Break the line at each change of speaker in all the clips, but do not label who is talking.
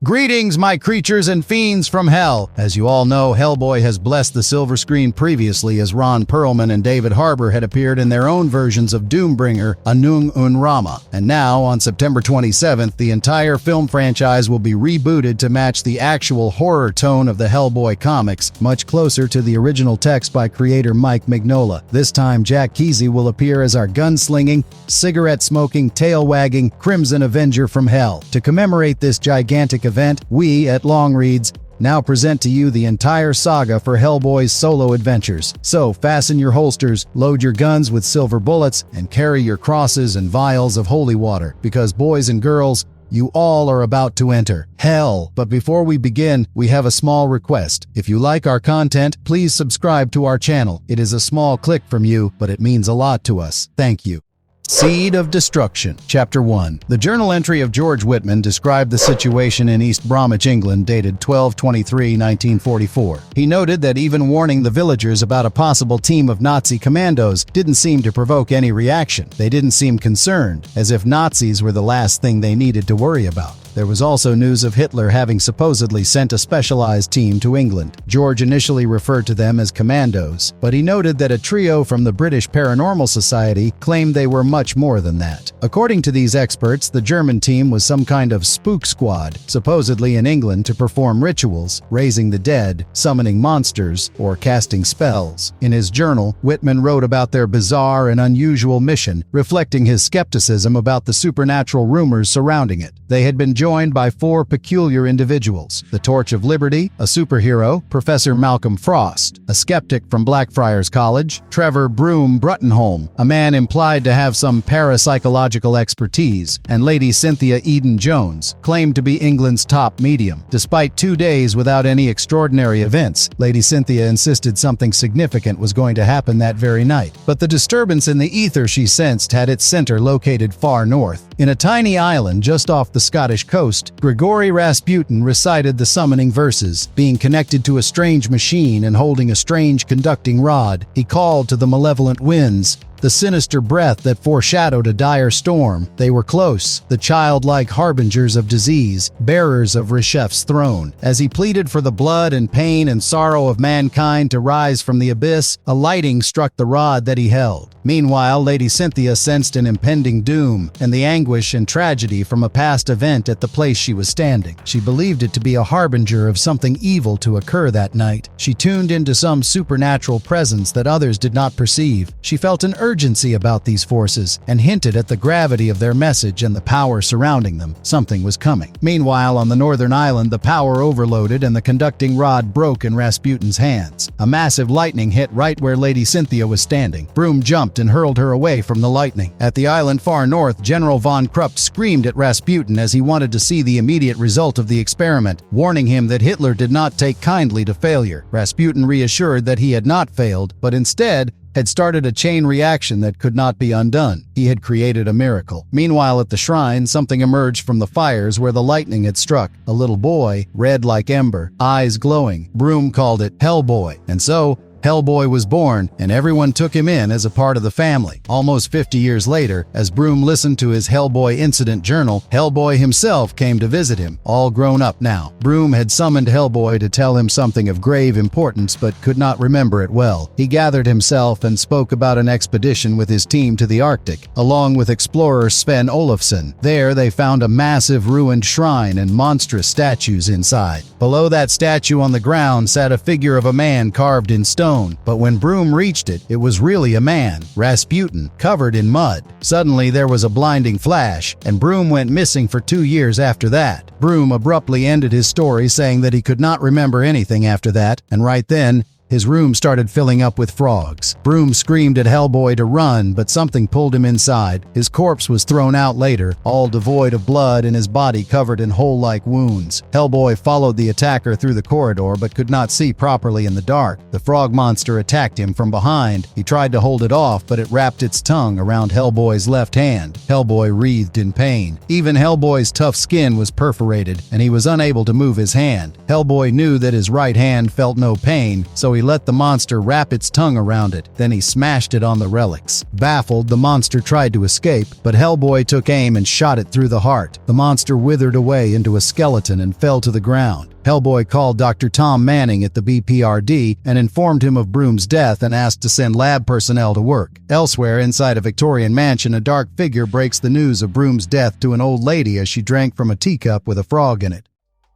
Greetings, my creatures and fiends from hell! As you all know, Hellboy has blessed the silver screen previously as Ron Pearlman and David Harbour had appeared in their own versions of Doombringer, Anung Un Rama. And now, on September 27th, the entire film franchise will be rebooted to match the actual horror tone of the Hellboy comics, much closer to the original text by creator Mike Mignola. This time, Kesy will appear as our gun-slinging, cigarette-smoking, tail-wagging Crimson Avenger from Hell. To commemorate this gigantic event, we at Longreads now present to you the entire saga for Hellboy's solo adventures. So fasten your holsters, load your guns with silver bullets, and carry your crosses and vials of holy water, because boys and girls, you all are about to enter hell. But before we begin, we have a small request. If you like our content, please subscribe to our channel. It is a small click from you, but it means a lot to us. Thank you. Seed of Destruction. Chapter 1. The journal entry of George Whitman described the situation in East Bromwich, England, dated 12/23/1944. He noted that even warning the villagers about a possible team of Nazi commandos didn't seem to provoke any reaction. They didn't seem concerned, as if Nazis were the last thing they needed to worry about. There was also news of Hitler having supposedly sent a specialized team to England. George initially referred to them as commandos, but he noted that a trio from the British Paranormal Society claimed they were much more than that. According to these experts, the German team was some kind of spook squad, supposedly in England to perform rituals, raising the dead, summoning monsters, or casting spells. In his journal, Whitman wrote about their bizarre and unusual mission, reflecting his skepticism about the supernatural rumors surrounding it. They had been joined by four peculiar individuals: the Torch of Liberty, a superhero, Professor Malcolm Frost, a skeptic from Blackfriars College, Trevor Broom Bruttenholm, a man implied to have some parapsychological expertise, and Lady Cynthia Eden-Jones, claimed to be England's top medium. Despite 2 days without any extraordinary events, Lady Cynthia insisted something significant was going to happen that very night. But the disturbance in the ether she sensed had its center located far north. In a tiny island just off the Scottish coast, Grigory Rasputin recited the summoning verses. Being connected to a strange machine and holding a strange conducting rod, he called to the malevolent winds, the sinister breath that foreshadowed a dire storm. They were close, the childlike harbingers of disease, bearers of Reshef's throne. As he pleaded for the blood and pain and sorrow of mankind to rise from the abyss, a lightning struck the rod that he held. Meanwhile, Lady Cynthia sensed an impending doom and the anguish and tragedy from a past event at the place she was standing. She believed it to be a harbinger of something evil to occur that night. She tuned into some supernatural presence that others did not perceive. She felt an urgency about these forces and hinted at the gravity of their message and the power surrounding them. Something was coming. Meanwhile, on the northern island, the power overloaded and the conducting rod broke in Rasputin's hands. A massive lightning hit right where Lady Cynthia was standing. Broom jumped and hurled her away from the lightning. At the island far north, General von Krupp screamed at Rasputin as he wanted to see the immediate result of the experiment, warning him that Hitler did not take kindly to failure. Rasputin reassured that he had not failed, but instead had started a chain reaction that could not be undone. He had created a miracle. Meanwhile, at the shrine, something emerged from the fires where the lightning had struck. A little boy, red like ember, eyes glowing. Broom called it Hellboy. And so, Hellboy was born, and everyone took him in as a part of the family. Almost 50 years later, as Broom listened to his Hellboy incident journal, Hellboy himself came to visit him, all grown up now. Broom had summoned Hellboy to tell him something of grave importance, but could not remember it well. He gathered himself and spoke about an expedition with his team to the Arctic, along with explorer Sven Olofsson. There, they found a massive ruined shrine and monstrous statues inside. Below that statue on the ground sat a figure of a man carved in stone. But when Broom reached it, it was really a man, Rasputin, covered in mud. Suddenly there was a blinding flash, and Broom went missing for 2 years after that. Broom abruptly ended his story saying that he could not remember anything after that, and right then, his room started filling up with frogs. Broom screamed at Hellboy to run, but something pulled him inside. His corpse was thrown out later, all devoid of blood and his body covered in hole-like wounds. Hellboy followed the attacker through the corridor but could not see properly in the dark. The frog monster attacked him from behind. He tried to hold it off, but it wrapped its tongue around Hellboy's left hand. Hellboy writhed in pain. Even Hellboy's tough skin was perforated, and he was unable to move his hand. Hellboy knew that his right hand felt no pain, so he he let the monster wrap its tongue around it. Then he smashed it on the relics. Baffled, the monster tried to escape, but Hellboy took aim and shot it through the heart. The monster withered away into a skeleton and fell to the ground. Hellboy called Dr. Tom Manning at the BPRD and informed him of Broom's death and asked to send lab personnel to work. Elsewhere, inside a Victorian mansion, a dark figure breaks the news of Broom's death to an old lady as she drank from a teacup with a frog in it.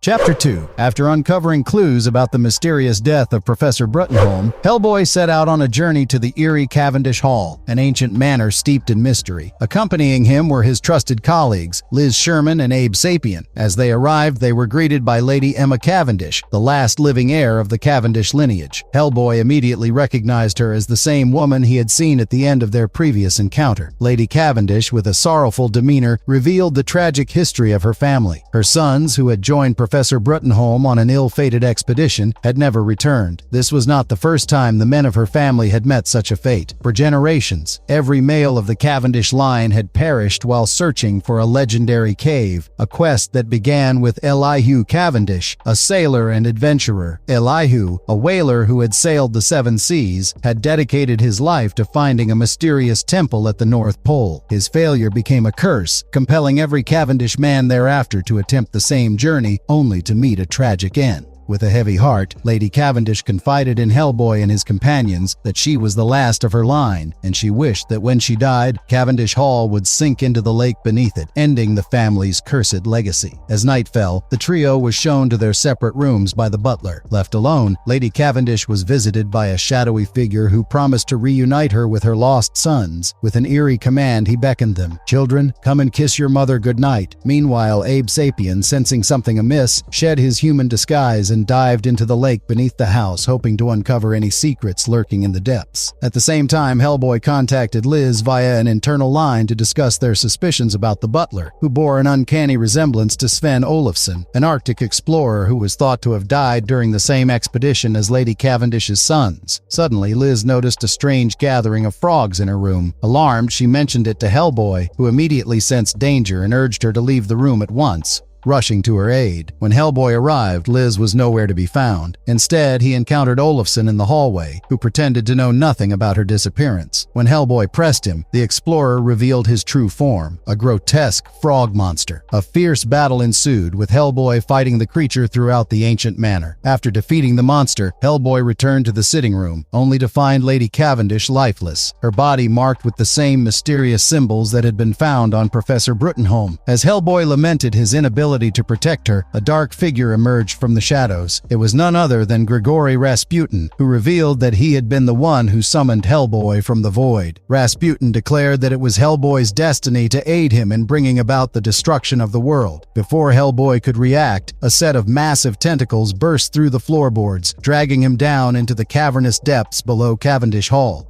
Chapter 2. After uncovering clues about the mysterious death of Professor Bruttenholm, Hellboy set out on a journey to the eerie Cavendish Hall, an ancient manor steeped in mystery. Accompanying him were his trusted colleagues, Liz Sherman and Abe Sapien. As they arrived, they were greeted by Lady Emma Cavendish, the last living heir of the Cavendish lineage. Hellboy immediately recognized her as the same woman he had seen at the end of their previous encounter. Lady Cavendish, with a sorrowful demeanor, revealed the tragic history of her family. Her sons, who had joined Professor Bruttenholm on an ill-fated expedition, had never returned. This was not the first time the men of her family had met such a fate. For generations, every male of the Cavendish line had perished while searching for a legendary cave, a quest that began with Elihu Cavendish, a sailor and adventurer. Elihu, a whaler who had sailed the seven seas, had dedicated his life to finding a mysterious temple at the North Pole. His failure became a curse, compelling every Cavendish man thereafter to attempt the same journey, only to meet a tragic end. With a heavy heart, Lady Cavendish confided in Hellboy and his companions that she was the last of her line, and she wished that when she died, Cavendish Hall would sink into the lake beneath it, ending the family's cursed legacy. As night fell, the trio was shown to their separate rooms by the butler. Left alone, Lady Cavendish was visited by a shadowy figure who promised to reunite her with her lost sons. With an eerie command, he beckoned them. "Children, come and kiss your mother goodnight." Meanwhile, Abe Sapien, sensing something amiss, shed his human disguise and dived into the lake beneath the house, hoping to uncover any secrets lurking in the depths. At the same time, Hellboy contacted Liz via an internal line to discuss their suspicions about the butler, who bore an uncanny resemblance to Sven Olafsson, an Arctic explorer who was thought to have died during the same expedition as Lady Cavendish's sons. Suddenly, Liz noticed a strange gathering of frogs in her room. Alarmed, she mentioned it to Hellboy, who immediately sensed danger and urged her to leave the room at once, rushing to her aid. When Hellboy arrived, Liz was nowhere to be found. Instead, he encountered Olafsson in the hallway, who pretended to know nothing about her disappearance. When Hellboy pressed him, the explorer revealed his true form, a grotesque frog monster. A fierce battle ensued, with Hellboy fighting the creature throughout the ancient manor. After defeating the monster, Hellboy returned to the sitting room, only to find Lady Cavendish lifeless, her body marked with the same mysterious symbols that had been found on Professor Bruttenholm. As Hellboy lamented his inability to protect her, a dark figure emerged from the shadows. It was none other than Grigory Rasputin, who revealed that he had been the one who summoned Hellboy from the void. Rasputin declared that it was Hellboy's destiny to aid him in bringing about the destruction of the world. Before Hellboy could react, a set of massive tentacles burst through the floorboards, dragging him down into the cavernous depths below Cavendish Hall.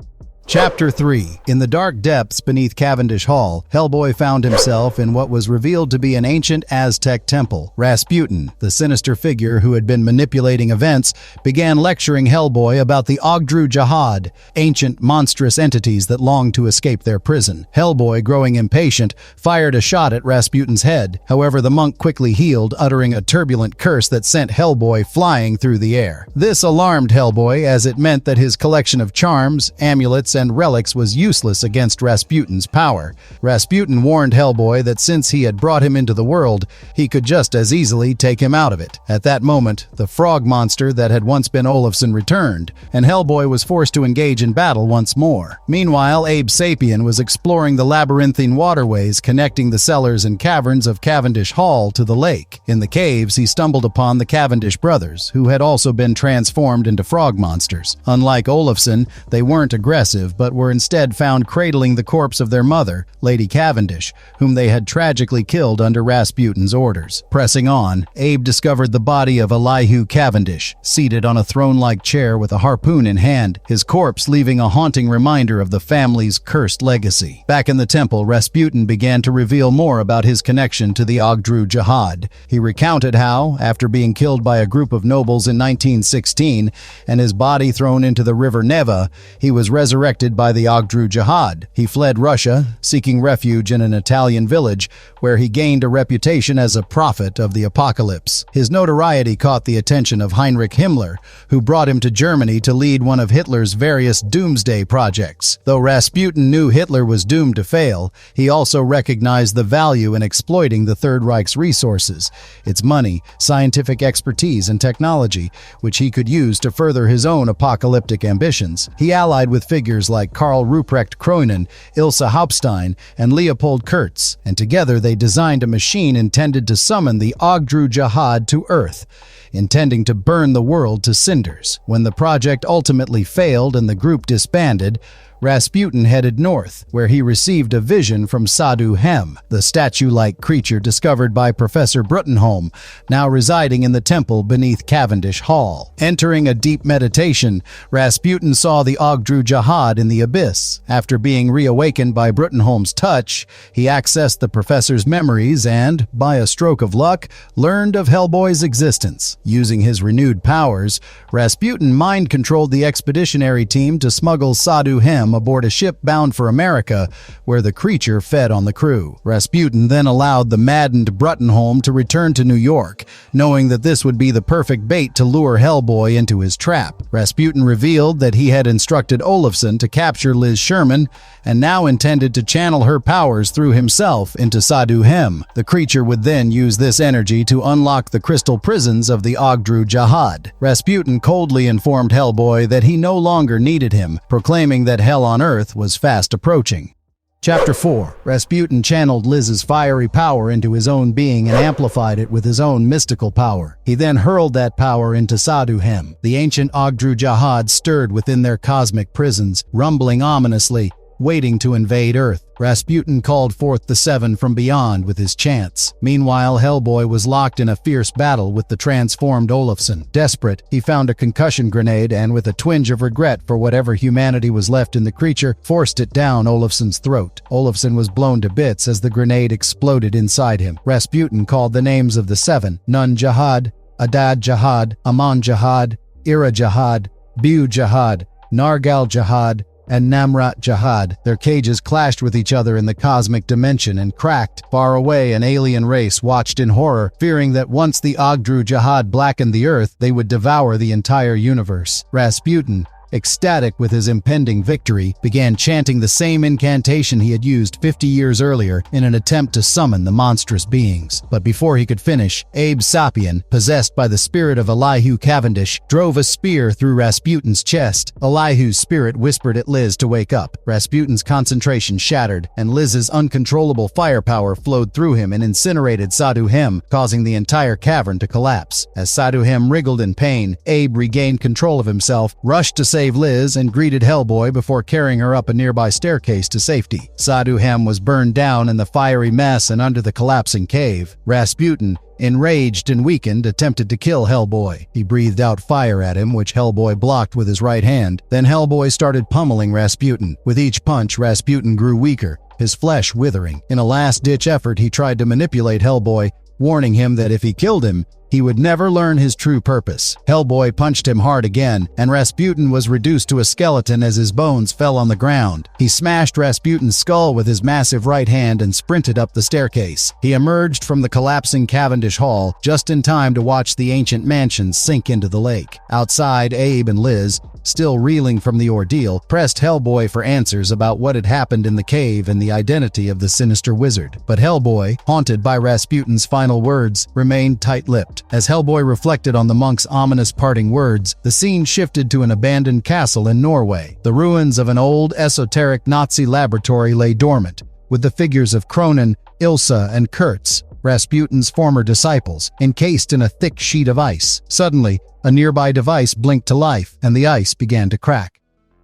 Chapter 3. In the dark depths beneath Cavendish Hall, Hellboy found himself in what was revealed to be an ancient Aztec temple. Rasputin, the sinister figure who had been manipulating events, began lecturing Hellboy about the Ogdru Jahad, ancient monstrous entities that longed to escape their prison. Hellboy, growing impatient, fired a shot at Rasputin's head. However, the monk quickly healed, uttering a turbulent curse that sent Hellboy flying through the air. This alarmed Hellboy, as it meant that his collection of charms, amulets, and relics was useless against Rasputin's power. Rasputin warned Hellboy that since he had brought him into the world, he could just as easily take him out of it. At that moment, the frog monster that had once been Olafsson returned, and Hellboy was forced to engage in battle once more. Meanwhile, Abe Sapien was exploring the labyrinthine waterways connecting the cellars and caverns of Cavendish Hall to the lake. In the caves, he stumbled upon the Cavendish brothers, who had also been transformed into frog monsters. Unlike Olafsson, they weren't aggressive, but were instead found cradling the corpse of their mother, Lady Cavendish, whom they had tragically killed under Rasputin's orders. Pressing on, Abe discovered the body of Elihu Cavendish, seated on a throne-like chair with a harpoon in hand, his corpse leaving a haunting reminder of the family's cursed legacy. Back in the temple, Rasputin began to reveal more about his connection to the Ogdru Jahad. He recounted how, after being killed by a group of nobles in 1916 and his body thrown into the river Neva, he was resurrected directed by the Ogdru Jihad. He fled Russia, seeking refuge in an Italian village, where he gained a reputation as a prophet of the apocalypse. His notoriety caught the attention of Heinrich Himmler, who brought him to Germany to lead one of Hitler's various doomsday projects. Though Rasputin knew Hitler was doomed to fail, he also recognized the value in exploiting the Third Reich's resources, its money, scientific expertise, and technology, which he could use to further his own apocalyptic ambitions. He allied with figures like Karl Ruprecht Kreunen, Ilse Hauptstein, and Leopold Kurtz, and together they designed a machine intended to summon the Ogdru Jihad to Earth, intending to burn the world to cinders. When the project ultimately failed and the group disbanded, Rasputin headed north, where he received a vision from Sadhu Hem, the statue-like creature discovered by Professor Bruttenholm, now residing in the temple beneath Cavendish Hall. Entering a deep meditation, Rasputin saw the Ogdru Jihad in the abyss. After being reawakened by Bruttenholm's touch, he accessed the professor's memories and, by a stroke of luck, learned of Hellboy's existence. Using his renewed powers, Rasputin mind-controlled the expeditionary team to smuggle Sadhu Hem aboard a ship bound for America, where the creature fed on the crew. Rasputin then allowed the maddened Bruttenholm to return to New York, knowing that this would be the perfect bait to lure Hellboy into his trap. Rasputin revealed that he had instructed Olafsson to capture Liz Sherman, and now intended to channel her powers through himself into Sadhu Hem. The creature would then use this energy to unlock the crystal prisons of the Ogdru Jihad. Rasputin coldly informed Hellboy that he no longer needed him, proclaiming that hell on Earth was fast approaching. Chapter 4. Rasputin channeled Liz's fiery power into his own being and amplified it with his own mystical power. He then hurled that power into Sadhu Hem. The ancient Ogdru Jihad stirred within their cosmic prisons, rumbling ominously, waiting to invade Earth. Rasputin called forth the Seven from beyond with his chants. Meanwhile, Hellboy was locked in a fierce battle with the transformed Olafsson. Desperate, he found a concussion grenade and, with a twinge of regret for whatever humanity was left in the creature, forced it down Olafsson's throat. Olafsson was blown to bits as the grenade exploded inside him. Rasputin called the names of the Seven: Nun Jihad, Adad Jihad, Aman Jihad, Ira Jihad, Bu Jihad, Nargal Jihad, and Namrat Jihad. Their cages clashed with each other in the cosmic dimension and cracked. Far away, an alien race watched in horror, fearing that once the Ogdru Jihad blackened the earth, they would devour the entire universe. Rasputin, ecstatic with his impending victory, began chanting the same incantation he had used 50 years earlier in an attempt to summon the monstrous beings. But before he could finish, Abe Sapien, possessed by the spirit of Elihu Cavendish, drove a spear through Rasputin's chest. Elihu's spirit whispered at Liz to wake up. Rasputin's concentration shattered, and Liz's uncontrollable firepower flowed through him and incinerated Sadhu Hem, causing the entire cavern to collapse. As Sadhu Hem wriggled in pain, Abe regained control of himself, rushed to save Liz, and greeted Hellboy before carrying her up a nearby staircase to safety. Sadhu Hem was burned down in the fiery mess and under the collapsing cave. Rasputin, enraged and weakened, attempted to kill Hellboy. He breathed out fire at him, which Hellboy blocked with his right hand. Then Hellboy started pummeling Rasputin. With each punch, Rasputin grew weaker, his flesh withering. In a last-ditch effort, he tried to manipulate Hellboy, warning him that if he killed him, he would never learn his true purpose. Hellboy punched him hard again, and Rasputin was reduced to a skeleton as his bones fell on the ground. He smashed Rasputin's skull with his massive right hand and sprinted up the staircase. He emerged from the collapsing Cavendish Hall just in time to watch the ancient mansion sink into the lake. Outside, Abe and Liz, still reeling from the ordeal, pressed Hellboy for answers about what had happened in the cave and the identity of the sinister wizard. But Hellboy, haunted by Rasputin's final words, remained tight-lipped. As Hellboy reflected on the monk's ominous parting words, the scene shifted to an abandoned castle in Norway. The ruins of an old, esoteric Nazi laboratory lay dormant, with the figures of Cronin, Ilse, and Kurtz, Rasputin's former disciples, encased in a thick sheet of ice. Suddenly, a nearby device blinked to life, and the ice began to crack.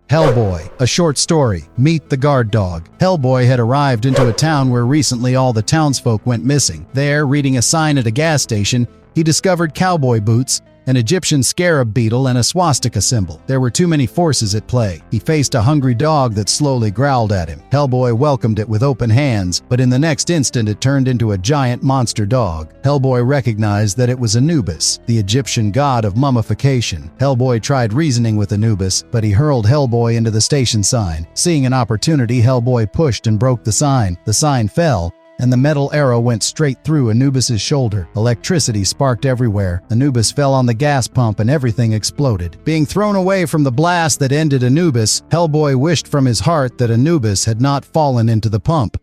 Hellboy, a short story. Meet the guard dog. Hellboy had arrived into a town where recently all the townsfolk went missing. There, reading a sign at a gas station, He discovered cowboy boots, an Egyptian scarab beetle, and a swastika symbol. There were too many forces at play. He faced a hungry dog that slowly growled at him. Hellboy welcomed it with open hands, but in the next instant it turned into a giant monster dog. Hellboy recognized that it was Anubis, the Egyptian god of mummification. Hellboy tried reasoning with Anubis, but he hurled Hellboy into the station sign. Seeing an opportunity, Hellboy pushed and broke the sign. The sign fell, and the metal arrow went straight through Anubis's shoulder. Electricity sparked everywhere. Anubis fell on the gas pump and everything exploded. Being thrown away from the blast that ended Anubis, Hellboy wished from his heart that Anubis had not fallen into the pump.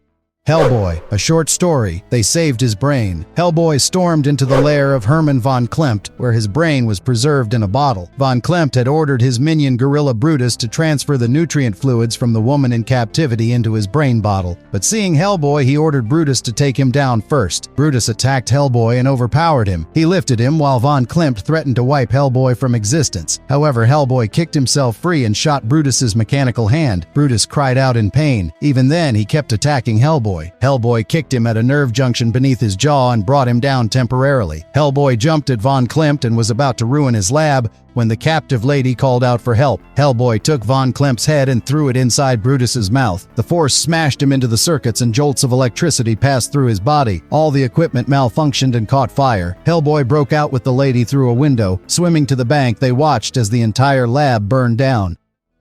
Hellboy, a short story. They saved his brain. Hellboy stormed into the lair of Herman von Klempt, where his brain was preserved in a bottle. Von Klempt had ordered his minion gorilla Brutus to transfer the nutrient fluids from the woman in captivity into his brain bottle. But seeing Hellboy, he ordered Brutus to take him down first. Brutus attacked Hellboy and overpowered him. He lifted him while von Klempt threatened to wipe Hellboy from existence. However, Hellboy kicked himself free and shot Brutus's mechanical hand. Brutus cried out in pain. Even then, he kept attacking Hellboy. Hellboy kicked him at a nerve junction beneath his jaw and brought him down temporarily. Hellboy jumped at von Klempt and was about to ruin his lab when the captive lady called out for help. Hellboy took von Klempt's head and threw it inside Brutus's mouth. The force smashed him into the circuits and jolts of electricity passed through his body. All the equipment malfunctioned and caught fire. Hellboy broke out with the lady through a window. Swimming to the bank, they watched as the entire lab burned down.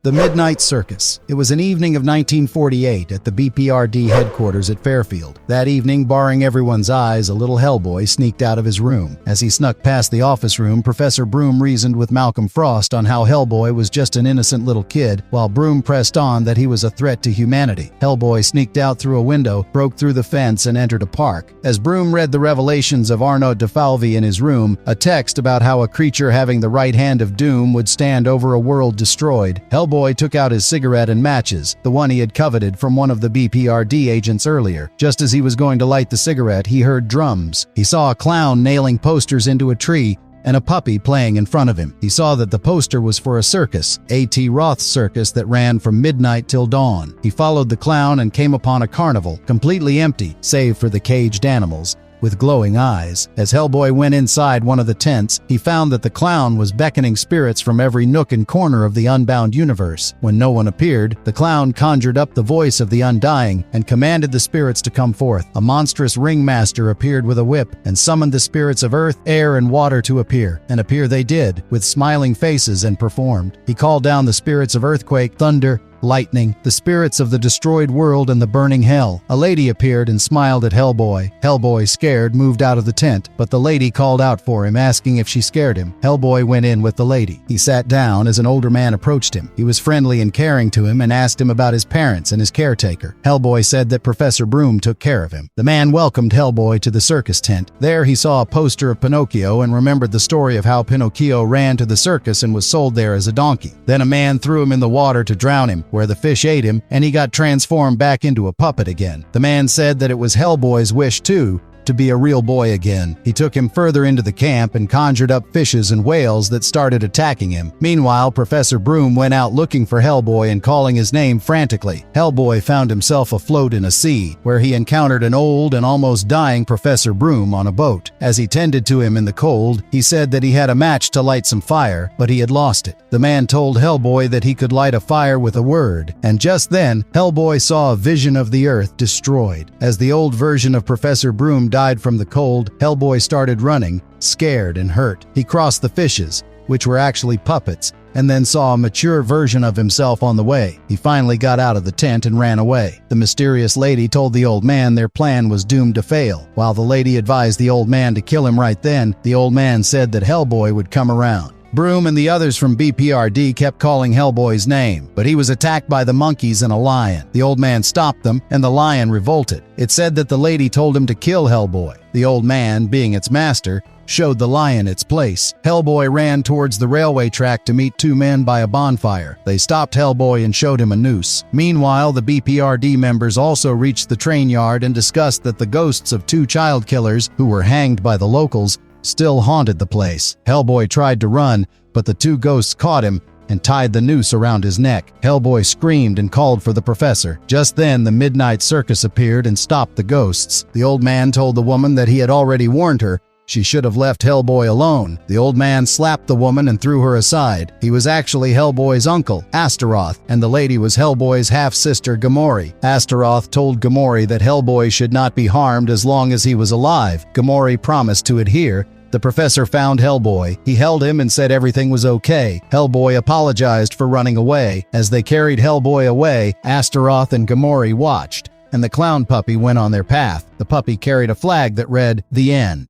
The Midnight Circus. It was an evening of 1948 at the BPRD headquarters at Fairfield. That evening, barring everyone's eyes, a little Hellboy sneaked out of his room. As he snuck past the office room, Professor Broom reasoned with Malcolm Frost on how Hellboy was just an innocent little kid, while Broom pressed on that he was a threat to humanity. Hellboy sneaked out through a window, broke through the fence, and entered a park. As Broom read the revelations of Arnaud de Falvey in his room, a text about how a creature having the right hand of doom would stand over a world destroyed, Hellboy took out his cigarette and matches, the one he had coveted from one of the BPRD agents earlier. Just as he was going to light the cigarette, he heard drums. He saw a clown nailing posters into a tree and a puppy playing in front of him. He saw that the poster was for a circus, A.T. Roth's circus that ran from midnight till dawn. He followed the clown and came upon a carnival, completely empty, save for the caged animals, with glowing eyes. As Hellboy went inside one of the tents, he found that the clown was beckoning spirits from every nook and corner of the Unbound universe. When no one appeared, the clown conjured up the voice of the Undying and commanded the spirits to come forth. A monstrous ringmaster appeared with a whip and summoned the spirits of earth, air, and water to appear. And appear they did, with smiling faces, and performed. He called down the spirits of earthquake, thunder, lightning, the spirits of the destroyed world and the burning hell. A lady appeared and smiled at Hellboy. Hellboy, scared, moved out of the tent, but the lady called out for him, asking if she scared him. Hellboy went in with the lady. He sat down as an older man approached him. He was friendly and caring to him and asked him about his parents and his caretaker. Hellboy said that Professor Broom took care of him. The man welcomed Hellboy to the circus tent. There he saw a poster of Pinocchio and remembered the story of how Pinocchio ran to the circus and was sold there as a donkey. Then a man threw him in the water to drown him, where the fish ate him, and he got transformed back into a puppet again. The man said that it was Hellboy's wish too, to be a real boy again. He took him further into the camp and conjured up fishes and whales that started attacking him. Meanwhile, Professor Broom went out looking for Hellboy and calling his name frantically. Hellboy found himself afloat in a sea, where he encountered an old and almost dying Professor Broom on a boat. As he tended to him in the cold, he said that he had a match to light some fire, but he had lost it. The man told Hellboy that he could light a fire with a word, and just then, Hellboy saw a vision of the earth destroyed. As the old version of Professor Broom died from the cold, Hellboy started running, scared and hurt. He crossed the fishes, which were actually puppets, and then saw a mature version of himself on the way. He finally got out of the tent and ran away. The mysterious lady told the old man their plan was doomed to fail. While the lady advised the old man to kill him right then, the old man said that Hellboy would come around. Broom and the others from BPRD kept calling Hellboy's name, but he was attacked by the monkeys and a lion. The old man stopped them, and the lion revolted. It said that the lady told him to kill Hellboy. The old man, being its master, showed the lion its place. Hellboy ran towards the railway track to meet two men by a bonfire. They stopped Hellboy and showed him a noose. Meanwhile, the BPRD members also reached the train yard and discussed that the ghosts of two child killers, who were hanged by the locals, still haunted the place. Hellboy tried to run, but the two ghosts caught him and tied the noose around his neck. Hellboy screamed and called for the professor. Just then, the Midnight Circus appeared and stopped the ghosts. The old man told the woman that he had already warned her, She should have left Hellboy alone. The old man slapped the woman and threw her aside. He was actually Hellboy's uncle, Astaroth, and the lady was Hellboy's half-sister, Gamori. Astaroth told Gamori that Hellboy should not be harmed as long as he was alive. Gamori promised to adhere. The professor found Hellboy. He held him and said everything was okay. Hellboy apologized for running away. As they carried Hellboy away, Astaroth and Gamori watched, and the clown puppy went on their path. The puppy carried a flag that read, "The End."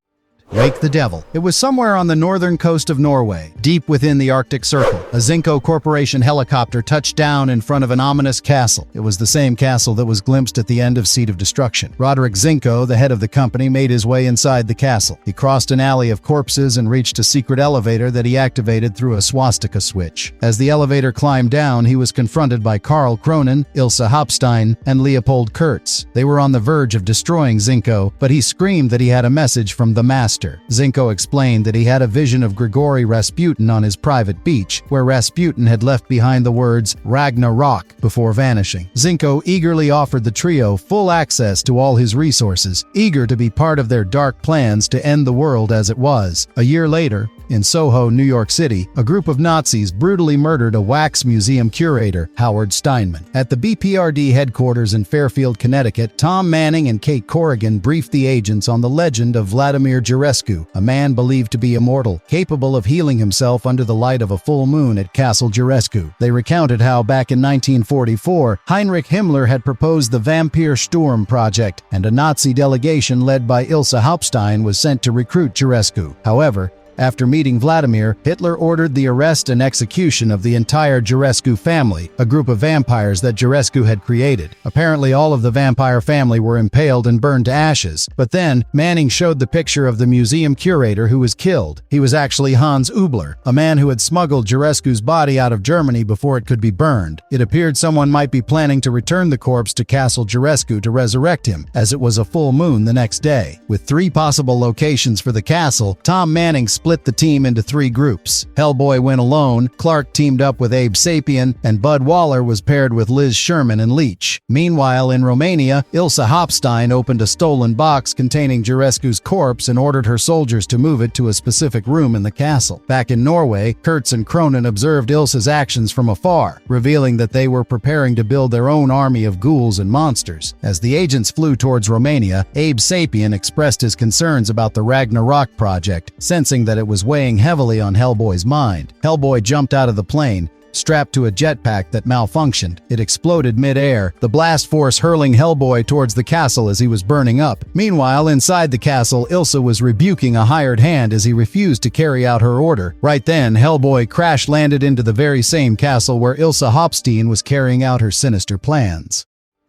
Wake the Devil. It was somewhere on the northern coast of Norway, deep within the Arctic Circle. A Zinco Corporation helicopter touched down in front of an ominous castle. It was the same castle that was glimpsed at the end of Seed of Destruction. Roderick Zinco, the head of the company, made his way inside the castle. He crossed an alley of corpses and reached a secret elevator that he activated through a swastika switch. As the elevator climbed down, he was confronted by Karl Cronin, Ilse Hauptstein, and Leopold Kurtz. They were on the verge of destroying Zinco, but he screamed that he had a message from the Master. Zinco explained that he had a vision of Grigory Rasputin on his private beach, where Rasputin had left behind the words Ragnarok before vanishing. Zinco eagerly offered the trio full access to all his resources, eager to be part of their dark plans to end the world as it was. A year later, in Soho, New York City, a group of Nazis brutally murdered a wax museum curator, Howard Steinman. At the BPRD headquarters in Fairfield, Connecticut, Tom Manning and Kate Corrigan briefed the agents on the legend of Vladimir Jurescu, a man believed to be immortal, capable of healing himself under the light of a full moon at Castle Jurescu. They recounted how, back in 1944, Heinrich Himmler had proposed the Vampire Sturm project, and a Nazi delegation led by Ilse Hauptstein was sent to recruit Jurescu. However, after meeting Vladimir, Hitler ordered the arrest and execution of the entire Jurescu family, a group of vampires that Jurescu had created. Apparently all of the vampire family were impaled and burned to ashes, but then Manning showed the picture of the museum curator who was killed. He was actually Hans Ubler, a man who had smuggled Jurescu's body out of Germany before it could be burned. It appeared someone might be planning to return the corpse to Castle Jurescu to resurrect him, as it was a full moon the next day. With 3 possible locations for the castle, Tom Manning split the team into 3 groups. Hellboy went alone, Clark teamed up with Abe Sapien, and Bud Waller was paired with Liz Sherman and Leech. Meanwhile, in Romania, Ilse Hauptstein opened a stolen box containing Jurescu's corpse and ordered her soldiers to move it to a specific room in the castle. Back in Norway, Kurtz and Cronin observed Ilse's actions from afar, revealing that they were preparing to build their own army of ghouls and monsters. As the agents flew towards Romania, Abe Sapien expressed his concerns about the Ragnarok project, sensing that it was weighing heavily on Hellboy's mind. Hellboy jumped out of the plane, strapped to a jetpack that malfunctioned. It exploded mid-air, the blast force hurling Hellboy towards the castle as he was burning up. Meanwhile, inside the castle, Ilse was rebuking a hired hand as he refused to carry out her order. Right then, Hellboy crash-landed into the very same castle where Ilse Hauptstein was carrying out her sinister plans.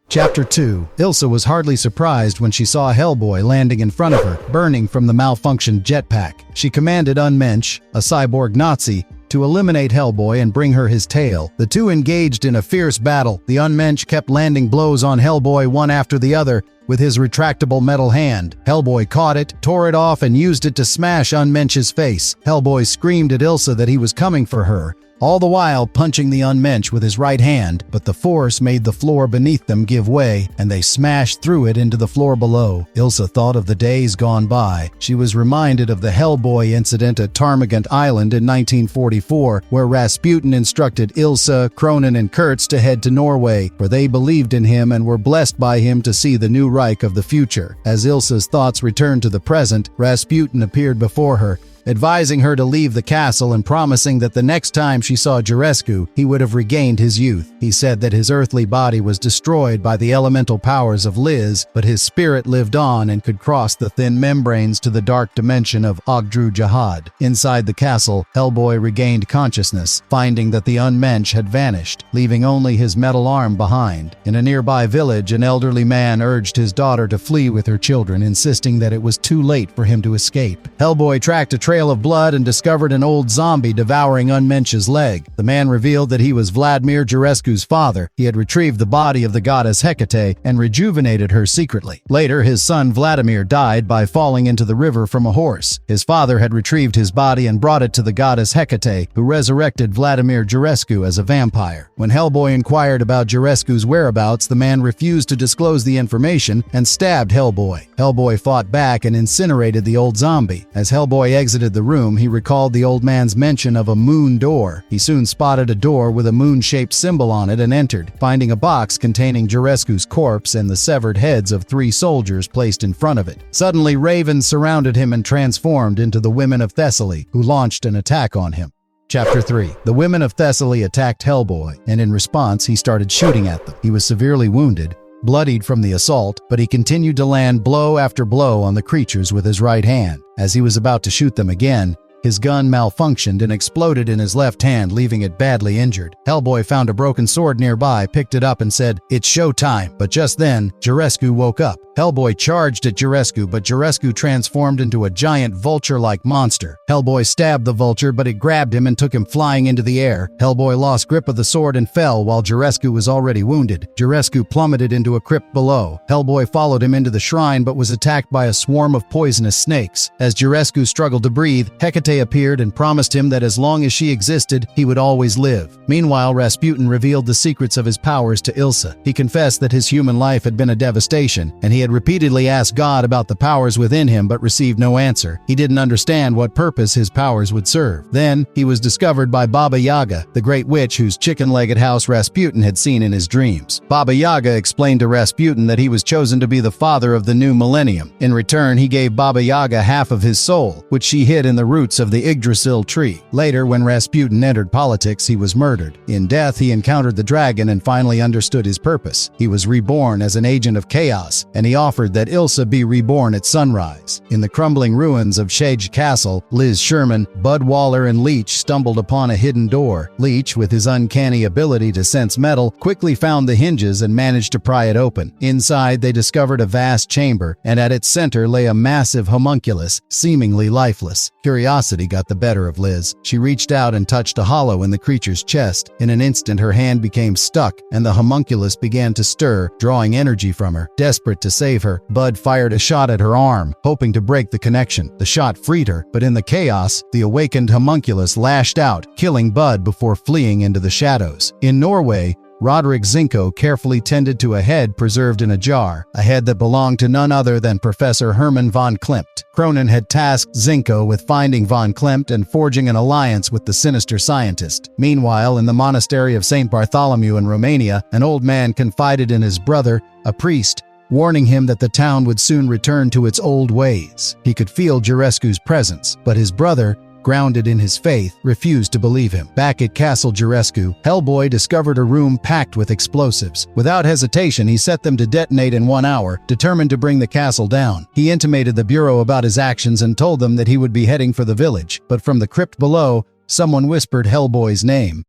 Chapter 2. Ilse was hardly surprised when she saw Hellboy landing in front of her, burning from the malfunctioned jetpack. She commanded Unmensch, a cyborg Nazi, to eliminate Hellboy and bring her his tail. The two engaged in a fierce battle. The Unmensch kept landing blows on Hellboy one after the other with his retractable metal hand. Hellboy caught it, tore it off, and used it to smash Unmensch's face. Hellboy screamed at Ilse that he was coming for her, all the while punching the Unmensch with his right hand, but the force made the floor beneath them give way, and they smashed through it into the floor below. Ilse thought of the days gone by. She was reminded of the Hellboy incident at Ptarmigan Island in 1944, where Rasputin instructed Ilse, Cronin, and Kurtz to head to Norway, for they believed in him and were blessed by him to see the new Reich of the future. As Ilse's thoughts returned to the present, Rasputin appeared before her, advising her to leave the castle and promising that the next time she saw Jurescu, he would have regained his youth. He said that his earthly body was destroyed by the elemental powers of Liz, but his spirit lived on and could cross the thin membranes to the dark dimension of Ogdru Jahad. Inside the castle, Hellboy regained consciousness, finding that the Unmensch had vanished, leaving only his metal arm behind. In a nearby village, an elderly man urged his daughter to flee with her children, insisting that it was too late for him to escape. Hellboy tracked a trail trail of blood and discovered an old zombie devouring Unmensch's leg. The man revealed that he was Vladimir Jurescu's father. He had retrieved the body of the goddess Hecate and rejuvenated her secretly. Later, his son Vladimir died by falling into the river from a horse. His father had retrieved his body and brought it to the goddess Hecate, who resurrected Vladimir Jurescu as a vampire. When Hellboy inquired about Jurescu's whereabouts, the man refused to disclose the information and stabbed Hellboy. Hellboy fought back and incinerated the old zombie. As Hellboy exited the room, he recalled the old man's mention of a moon door. He soon spotted a door with a moon-shaped symbol on it and entered, finding a box containing Jurescu's corpse and the severed heads of 3 soldiers placed in front of it. Suddenly, ravens surrounded him and transformed into the women of Thessaly, who launched an attack on him. Chapter 3. The women of Thessaly attacked Hellboy, and in response, he started shooting at them. He was severely wounded, bloodied from the assault, but he continued to land blow after blow on the creatures with his right hand. As he was about to shoot them again, his gun malfunctioned and exploded in his left hand, leaving it badly injured. Hellboy found a broken sword nearby, picked it up and said, "It's showtime." But just then, Jurescu woke up. Hellboy charged at Jurescu, but Jurescu transformed into a giant vulture-like monster. Hellboy stabbed the vulture, but it grabbed him and took him flying into the air. Hellboy lost grip of the sword and fell while Jurescu was already wounded. Jurescu plummeted into a crypt below. Hellboy followed him into the shrine but was attacked by a swarm of poisonous snakes. As Jurescu struggled to breathe, Hecate appeared and promised him that as long as she existed, he would always live. Meanwhile, Rasputin revealed the secrets of his powers to Ilsa. He confessed that his human life had been a devastation, and he had repeatedly asked God about the powers within him but received no answer. He didn't understand what purpose his powers would serve. Then, he was discovered by Baba Yaga, the great witch whose chicken-legged house Rasputin had seen in his dreams. Baba Yaga explained to Rasputin that he was chosen to be the father of the new millennium. In return, he gave Baba Yaga half of his soul, which she hid in the roots of the Yggdrasil tree. Later, when Rasputin entered politics, he was murdered. In death, he encountered the dragon and finally understood his purpose. He was reborn as an agent of chaos, and he offered that Ilsa be reborn at sunrise. In the crumbling ruins of Shage Castle, Liz Sherman, Bud Waller, and Leech stumbled upon a hidden door. Leech, with his uncanny ability to sense metal, quickly found the hinges and managed to pry it open. Inside, they discovered a vast chamber, and at its center lay a massive homunculus, seemingly lifeless. Curiosity got the better of Liz. She reached out and touched a hollow in the creature's chest. In an instant, her hand became stuck, and the homunculus began to stir, drawing energy from her. Desperate to save her, Bud fired a shot at her arm, hoping to break the connection. The shot freed her, but in the chaos, the awakened homunculus lashed out, killing Bud before fleeing into the shadows. In Norway, Roderick Zinko carefully tended to a head preserved in a jar, a head that belonged to none other than Professor Herman von Klimt. Cronin had tasked Zinko with finding von Klimt and forging an alliance with the sinister scientist. Meanwhile, in the monastery of St. Bartholomew in Romania, an old man confided in his brother, a priest, warning him that the town would soon return to its old ways. He could feel Jurescu's presence, but his brother, grounded in his faith, refused to believe him. Back at Castle Jurescu, Hellboy discovered a room packed with explosives. Without hesitation, he set them to detonate in 1 hour, determined to bring the castle down. He intimated the Bureau about his actions and told them that he would be heading for the village, but from the crypt below, someone whispered Hellboy's name.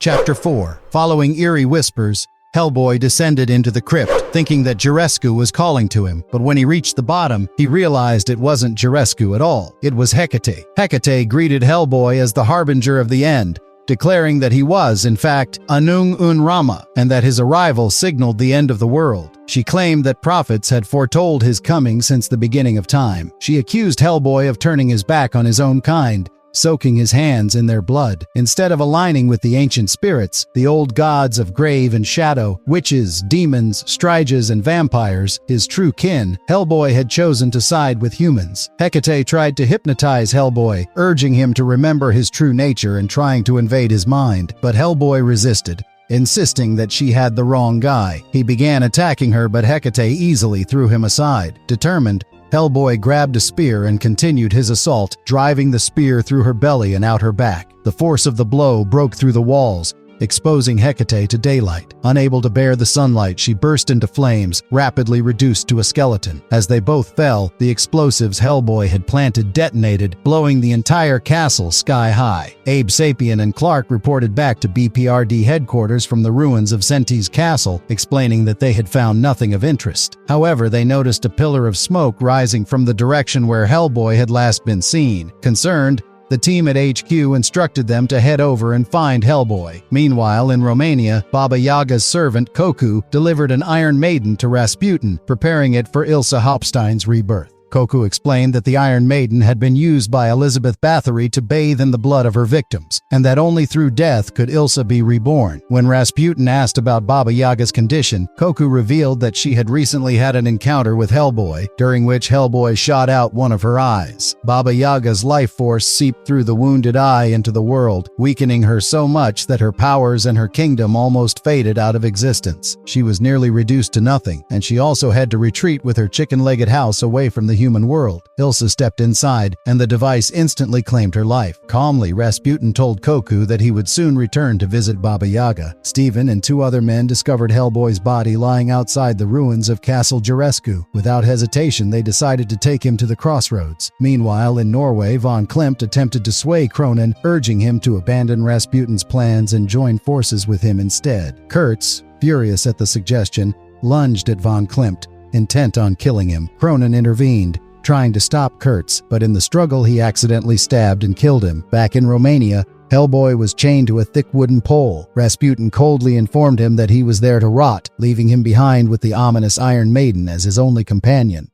Chapter 4. Following eerie whispers, Hellboy descended into the crypt, thinking that Jurescu was calling to him, but when he reached the bottom, he realized it wasn't Jurescu at all. It was Hecate. Hecate greeted Hellboy as the harbinger of the end, declaring that he was, in fact, Anung Un Rama, and that his arrival signaled the end of the world. She claimed that prophets had foretold his coming since the beginning of time. She accused Hellboy of turning his back on his own kind, soaking his hands in their blood. Instead of aligning with the ancient spirits, the old gods of grave and shadow, witches, demons, striges, and vampires, his true kin, Hellboy had chosen to side with humans. Hecate tried to hypnotize Hellboy, urging him to remember his true nature and trying to invade his mind, but Hellboy resisted, insisting that she had the wrong guy. He began attacking her, but Hecate easily threw him aside. Determined, Hellboy grabbed a spear and continued his assault, driving the spear through her belly and out her back. The force of the blow broke through the walls, exposing Hecate to daylight. Unable to bear the sunlight, she burst into flames, rapidly reduced to a skeleton. As they both fell, the explosives Hellboy had planted detonated, blowing the entire castle sky high. Abe Sapien and Clark reported back to BPRD headquarters from the ruins of Senti's castle, explaining that they had found nothing of interest. However, they noticed a pillar of smoke rising from the direction where Hellboy had last been seen. Concerned, the team at HQ instructed them to head over and find Hellboy. Meanwhile, in Romania, Baba Yaga's servant, Koku, delivered an Iron Maiden to Rasputin, preparing it for Ilsa Hauptstein's rebirth. Koku explained that the Iron Maiden had been used by Elizabeth Bathory to bathe in the blood of her victims, and that only through death could Ilsa be reborn. When Rasputin asked about Baba Yaga's condition, Koku revealed that she had recently had an encounter with Hellboy, during which Hellboy shot out one of her eyes. Baba Yaga's life force seeped through the wounded eye into the world, weakening her so much that her powers and her kingdom almost faded out of existence. She was nearly reduced to nothing, and she also had to retreat with her chicken-legged house away from the human world. Ilsa stepped inside, and the device instantly claimed her life. Calmly, Rasputin told Koku that he would soon return to visit Baba Yaga. Stephen and 2 other men discovered Hellboy's body lying outside the ruins of Castle Jurescu. Without hesitation, they decided to take him to the crossroads. Meanwhile, in Norway, von Klimt attempted to sway Cronin, urging him to abandon Rasputin's plans and join forces with him instead. Kurtz, furious at the suggestion, lunged at von Klimt, intent on killing him. Cronin intervened, trying to stop Kurtz, but in the struggle he accidentally stabbed and killed him. Back in Romania, Hellboy was chained to a thick wooden pole. Rasputin coldly informed him that he was there to rot, leaving him behind with the ominous Iron Maiden as his only companion.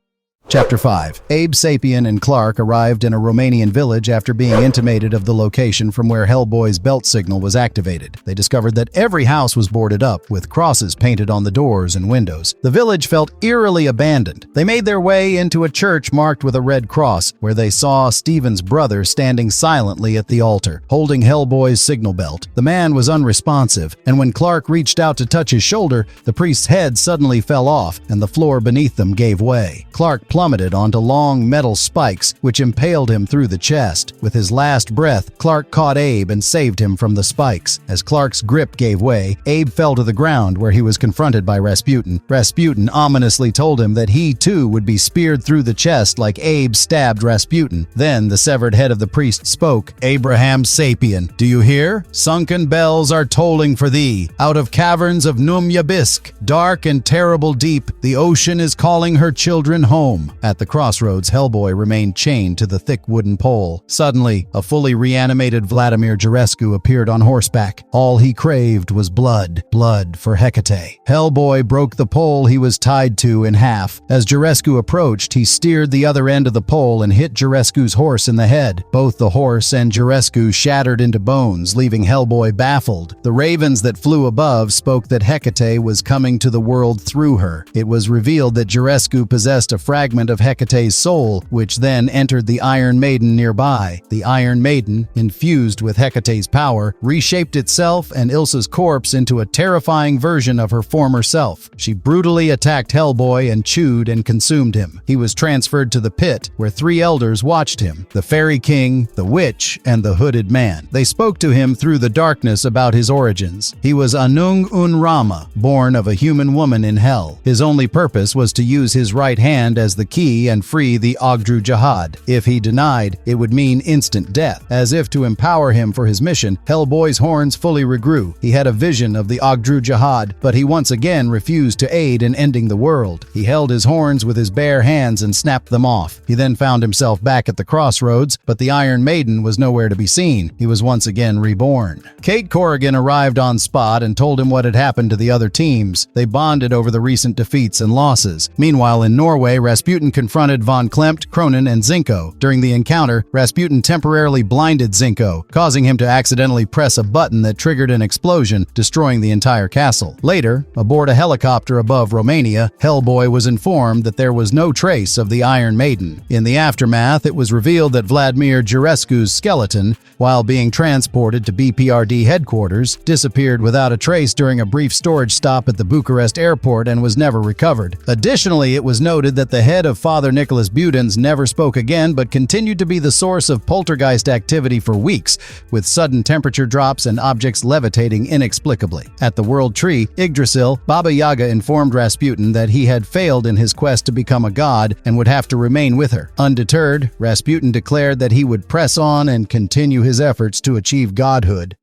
Chapter 5. Abe Sapien and Clark arrived in a Romanian village after being intimated of the location from where Hellboy's belt signal was activated. They discovered that every house was boarded up, with crosses painted on the doors and windows. The village felt eerily abandoned. They made their way into a church marked with a red cross, where they saw Stephen's brother standing silently at the altar, holding Hellboy's signal belt. The man was unresponsive, and when Clark reached out to touch his shoulder, the priest's head suddenly fell off, and the floor beneath them gave way. Clark plummeted onto long metal spikes, which impaled him through the chest. With his last breath, Clark caught Abe and saved him from the spikes. As Clark's grip gave way, Abe fell to the ground, where he was confronted by Rasputin. Rasputin ominously told him that he too would be speared through the chest like Abe stabbed Rasputin. Then the severed head of the priest spoke. "Abraham Sapien, do you hear? Sunken bells are tolling for thee. Out of caverns of Numyabisk, dark and terrible deep, the ocean is calling her children home." At the crossroads, Hellboy remained chained to the thick wooden pole. Suddenly, a fully reanimated Vladimir Jurescu appeared on horseback. All he craved was blood. Blood for Hecate. Hellboy broke the pole he was tied to in half. As Jurescu approached, he steered the other end of the pole and hit Jurescu's horse in the head. Both the horse and Jurescu shattered into bones, leaving Hellboy baffled. The ravens that flew above spoke that Hecate was coming to the world through her. It was revealed that Jurescu possessed a fragment of Hecate's soul, which then entered the Iron Maiden nearby. The Iron Maiden, infused with Hecate's power, reshaped itself and Ilsa's corpse into a terrifying version of her former self. She brutally attacked Hellboy and chewed and consumed him. He was transferred to the pit, where 3 elders watched him: the Fairy King, the Witch, and the Hooded Man. They spoke to him through the darkness about his origins. He was Anung Un Rama, born of a human woman in hell. His only purpose was to use his right hand as the key and free the Ogdru Jihad. If he denied, it would mean instant death. As if to empower him for his mission, Hellboy's horns fully regrew. He had a vision of the Ogdru Jihad, but he once again refused to aid in ending the world. He held his horns with his bare hands and snapped them off. He then found himself back at the crossroads, but the Iron Maiden was nowhere to be seen. He was once again reborn. Kate Corrigan arrived on spot and told him what had happened to the other teams. They bonded over the recent defeats and losses. Meanwhile, in Norway, Rasputin confronted von Klimt, Cronin, and Zinko. During the encounter, Rasputin temporarily blinded Zinko, causing him to accidentally press a button that triggered an explosion, destroying the entire castle. Later, aboard a helicopter above Romania, Hellboy was informed that there was no trace of the Iron Maiden. In the aftermath, it was revealed that Vladimir Jurescu's skeleton, while being transported to BPRD headquarters, disappeared without a trace during a brief storage stop at the Bucharest airport and was never recovered. Additionally, it was noted that the head head of Father Nicholas Budens never spoke again but continued to be the source of poltergeist activity for weeks, with sudden temperature drops and objects levitating inexplicably. At the World Tree, Yggdrasil, Baba Yaga informed Rasputin that he had failed in his quest to become a god and would have to remain with her. Undeterred, Rasputin declared that he would press on and continue his efforts to achieve godhood.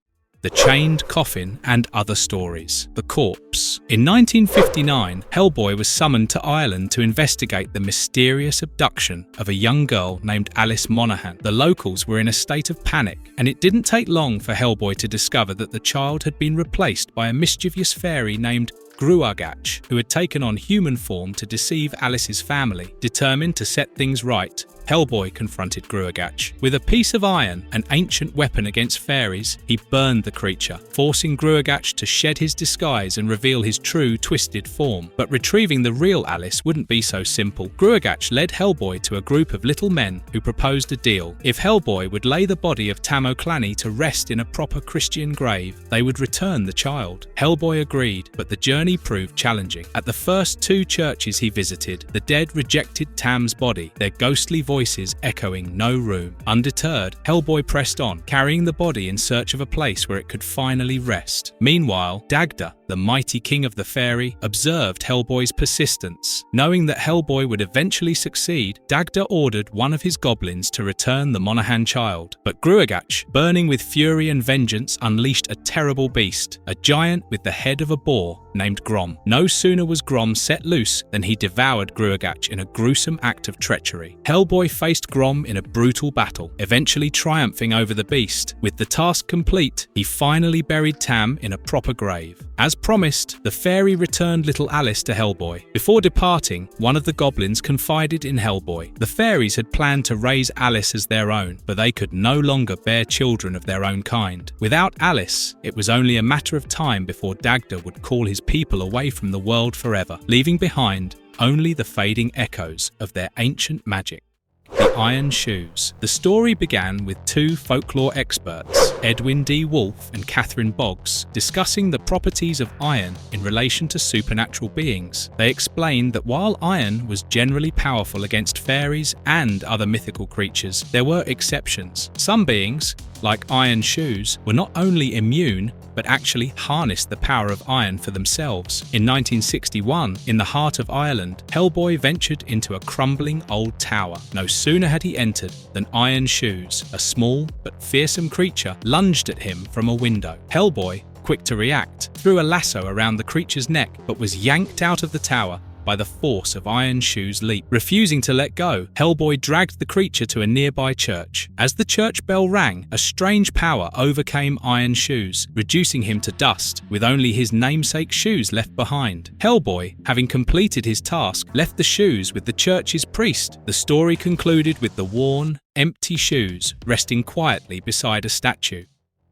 The Chained Coffin and Other Stories. The Corpse. In 1959, Hellboy was summoned to Ireland to investigate the mysterious abduction of a young girl named Alice Monaghan. The locals were in a state of panic, and it didn't take long for Hellboy to discover that the child had been replaced by a mischievous fairy named Gruagach, who had taken on human form to deceive Alice's family. Determined to set things right, Hellboy confronted Gruagach. With a piece of iron, an ancient weapon against fairies, he burned the creature, forcing Gruagach to shed his disguise and reveal his true, twisted form. But retrieving the real Alice wouldn't be so simple. Gruagach led Hellboy to a group of little men who proposed a deal. If Hellboy would lay the body of Tam O'Clany to rest in a proper Christian grave, they would return the child. Hellboy agreed, but the journey proved challenging. At the first 2 churches he visited, the dead rejected Tam's body, their ghostly voices echoing no room. Undeterred, Hellboy pressed on, carrying the body in search of a place where it could finally rest. Meanwhile, Dagda, the mighty king of the fairy, observed Hellboy's persistence. Knowing that Hellboy would eventually succeed, Dagda ordered one of his goblins to return the Monaghan child. But Gruagach, burning with fury and vengeance, unleashed a terrible beast, a giant with the head of a boar named Grom. No sooner was Grom set loose than he devoured Gruagach in a gruesome act of treachery. Hellboy faced Grom in a brutal battle, eventually triumphing over the beast. With the task complete, he finally buried Tam in a proper grave. As promised, the fairy returned little Alice to Hellboy. Before departing, one of the goblins confided in Hellboy. The fairies had planned to raise Alice as their own, but they could no longer bear children of their own kind. Without Alice, it was only a matter of time before Dagda would call his people away from the world forever, leaving behind only the fading echoes of their ancient magic. The Iron Shoes. The story began with 2 folklore experts, Edwin D. Wolfe and Catherine Boggs, discussing the properties of iron in relation to supernatural beings. They explained that while iron was generally powerful against fairies and other mythical creatures, there were exceptions. Some beings, like Iron Shoes, were not only immune, but actually harnessed the power of iron for themselves. In 1961, in the heart of Ireland, Hellboy ventured into a crumbling old tower. No sooner had he entered than Iron Shoes, a small but fearsome creature, lunged at him from a window. Hellboy, quick to react, threw a lasso around the creature's neck, but was yanked out of the tower by the force of Iron Shoes' leap. Refusing to let go, Hellboy dragged the creature to a nearby church. As the church bell rang, a strange power overcame Iron Shoes, reducing him to dust, with only his namesake shoes left behind. Hellboy, having completed his task, left the shoes with the church's priest. The story concluded with the worn, empty shoes resting quietly beside a statue.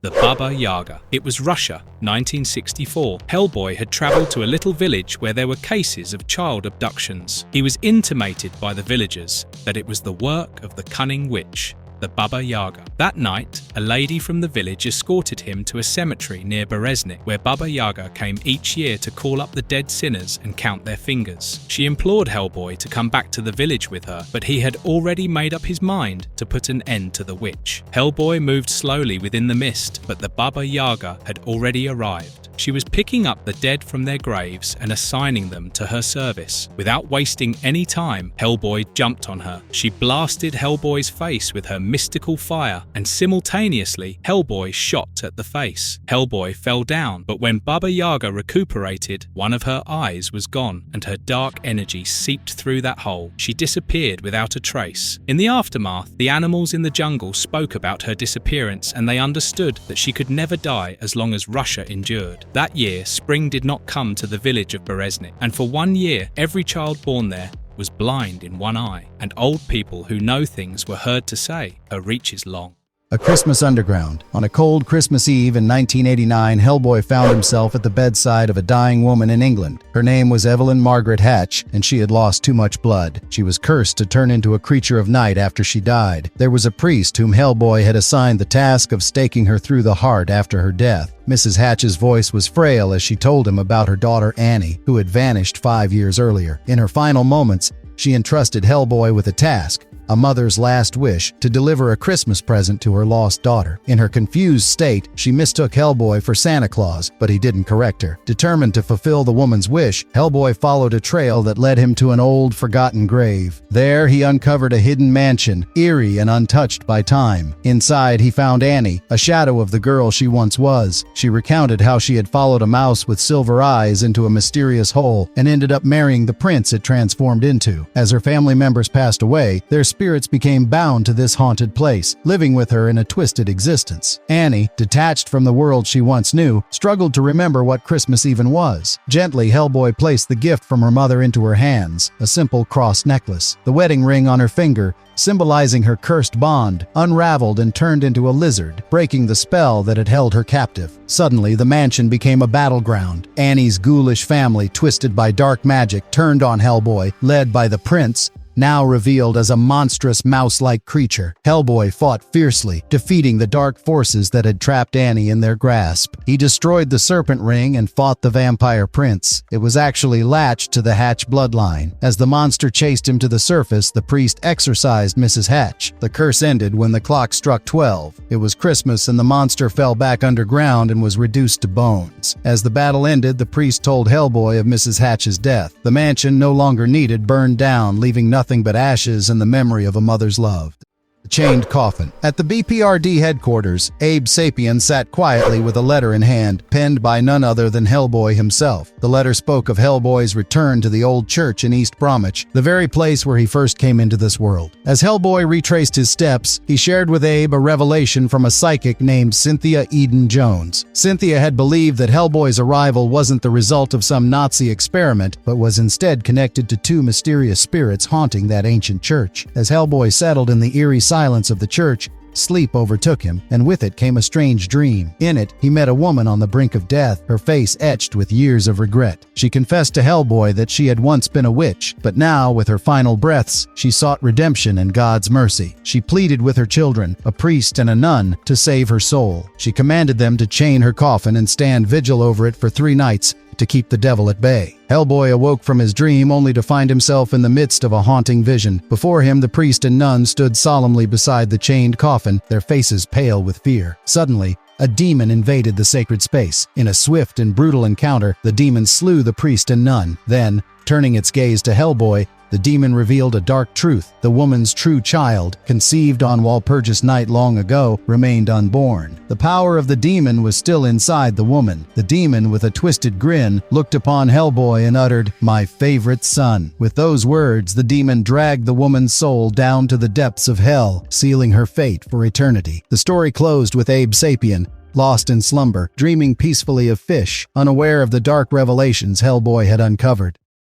The Baba Yaga. It was Russia, 1964. Hellboy had travelled to a little village where there were cases of child abductions. He was intimated by the villagers that it was the work of the cunning witch, the Baba Yaga. That night, a lady from the village escorted him to a cemetery near Bereznik, where Baba Yaga came each year to call up the dead sinners and count their fingers. She implored Hellboy to come back to the village with her, but he had already made up his mind to put an end to the witch. Hellboy moved slowly within the mist, but the Baba Yaga had already arrived. She was picking up the dead from their graves and assigning them to her service. Without wasting any time, Hellboy jumped on her. She blasted Hellboy's face with her mystical fire, and simultaneously, Hellboy shot at the face. Hellboy fell down, but when Baba Yaga recuperated, one of her eyes was gone, and her dark energy seeped through that hole. She disappeared without a trace. In the aftermath, the animals in the jungle spoke about her disappearance, and they understood that she could never die as long as Russia endured. That year, spring did not come to the village of Bereznik, and for 1 year, every child born there was blind in one eye, and old people who know things were heard to say, "Her reach is long."
A Christmas Underground. On a cold Christmas Eve in 1989, Hellboy found himself at the bedside of a dying woman in England. Her name was Evelyn Margaret Hatch, and she had lost too much blood. She was cursed to turn into a creature of night after she died. There was a priest whom Hellboy had assigned the task of staking her through the heart after her death. Mrs. Hatch's voice was frail as she told him about her daughter Annie, who had vanished 5 years earlier. In her final moments, she entrusted Hellboy with a task, a mother's last wish, to deliver a Christmas present to her lost daughter. In her confused state, she mistook Hellboy for Santa Claus, but he didn't correct her. Determined to fulfill the woman's wish, Hellboy followed a trail that led him to an old, forgotten grave. There, he uncovered a hidden mansion, eerie and untouched by time. Inside, he found Annie, a shadow of the girl she once was. She recounted how she had followed a mouse with silver eyes into a mysterious hole and ended up marrying the prince it transformed into. As her family members passed away, their spirits became bound to this haunted place, living with her in a twisted existence. Annie, detached from the world she once knew, struggled to remember what Christmas even was. Gently, Hellboy placed the gift from her mother into her hands, a simple cross necklace. The wedding ring on her finger, symbolizing her cursed bond, unraveled and turned into a lizard, breaking the spell that had held her captive. Suddenly, the mansion became a battleground. Annie's ghoulish family, twisted by dark magic, turned on Hellboy, led by the prince, now revealed as a monstrous mouse-like creature. Hellboy fought fiercely, defeating the dark forces that had trapped Annie in their grasp. He destroyed the serpent ring and fought the vampire prince. It was actually latched to the Hatch bloodline. As the monster chased him to the surface, the priest exorcised Mrs. Hatch. The curse ended when the clock struck 12. It was Christmas and the monster fell back underground and was reduced to bones. As the battle ended, the priest told Hellboy of Mrs. Hatch's death. The mansion, no longer needed, burned down, leaving nothing but ashes and the memory of a mother's love. The chained coffin. At the BPRD headquarters, Abe Sapien sat quietly with a letter in hand, penned by none other than Hellboy himself. The letter spoke of Hellboy's return to the old church in East Bromwich, the very place where he first came into this world. As Hellboy retraced his steps, he shared with Abe a revelation from a psychic named Cynthia Eden Jones. Cynthia had believed that Hellboy's arrival wasn't the result of some Nazi experiment, but was instead connected to two mysterious spirits haunting that ancient church. As Hellboy settled in the eerie silence of the church, sleep overtook him, and with it came a strange dream. In it, he met a woman on the brink of death, her face etched with years of regret. She confessed to Hellboy that she had once been a witch, but now, with her final breaths, she sought redemption and God's mercy. She pleaded with her children, a priest and a nun, to save her soul. She commanded them to chain her coffin and stand vigil over it for 3 nights to keep the devil at bay. Hellboy awoke from his dream only to find himself in the midst of a haunting vision. Before him, the priest and nun stood solemnly beside the chained coffin, their faces pale with fear. Suddenly, a demon invaded the sacred space. In a swift and brutal encounter, the demon slew the priest and nun. Then, turning its gaze to Hellboy, the demon revealed a dark truth. The woman's true child, conceived on Walpurgis Night long ago, remained unborn. The power of the demon was still inside the woman. The demon, with a twisted grin, looked upon Hellboy and uttered, "My favorite son." With those words, the demon dragged the woman's soul down to the depths of hell, sealing her fate for eternity. The story closed with Abe Sapien, lost in slumber, dreaming peacefully of fish, unaware of the dark revelations Hellboy had uncovered.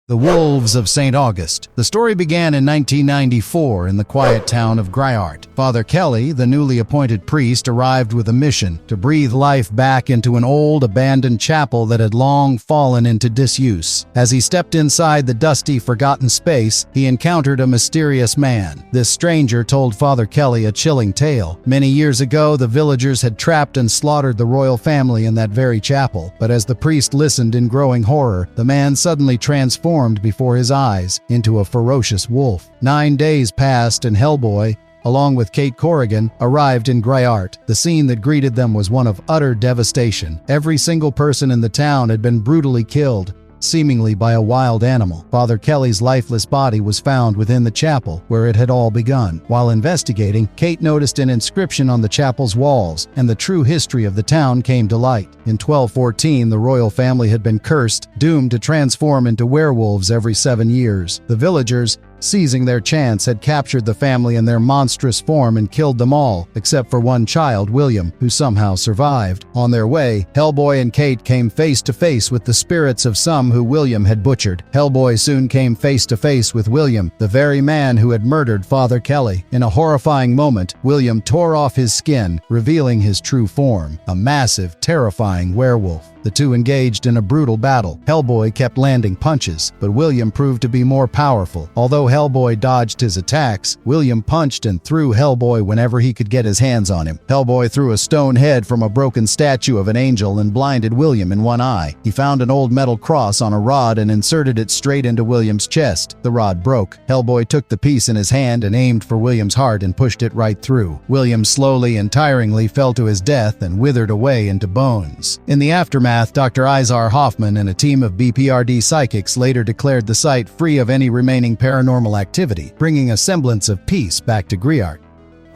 The Wolves of St. August. The story began in 1994 in the quiet town of Gryart. Father Kelly, the newly appointed priest, arrived with a mission to breathe life back into an old, abandoned chapel that had long fallen into disuse. As he stepped inside the dusty, forgotten space, he encountered a mysterious man. This stranger told Father Kelly a chilling tale. Many years ago, the villagers had trapped and slaughtered the royal family in that very chapel. But as the priest listened in growing horror, the man suddenly transformed before his eyes into a ferocious wolf. 9 days passed and Hellboy, along with Kate Corrigan, arrived in Gryart. The scene that greeted them was one of utter devastation. Every single person in the town had been brutally killed, seemingly by a wild animal. Father Kelly's lifeless body was found within the chapel, where it had all begun. While investigating, Kate noticed an inscription on the chapel's walls, and the true history of the town came to light. In 1214, the royal family had been cursed, doomed to transform into werewolves every 7 years. The villagers, seizing their chance, had captured the family in their monstrous form and killed them all, except for one child, William, who somehow survived. On their way, Hellboy and Kate came face to face with the spirits of some who William had butchered. Hellboy soon came face to face with William, the very man who had murdered Father Kelly. In a horrifying moment, William tore off his skin, revealing his true form, a massive, terrifying werewolf. The two engaged in a brutal battle. Hellboy kept landing punches, but William proved to be more powerful. Although Hellboy dodged his attacks, William punched and threw Hellboy whenever he could get his hands on him. Hellboy threw a stone head from a broken statue of an angel and blinded William in one eye. He found an old metal cross on a rod and inserted it straight into William's chest. The rod broke. Hellboy took the piece in his hand and aimed for William's heart and pushed it right through. William slowly and tiringly fell to his death and withered away into bones. In the aftermath, Dr. Izar Hoffman and a team of BPRD psychics later declared the site free of any remaining paranormal activity, bringing a semblance of peace back to Griart.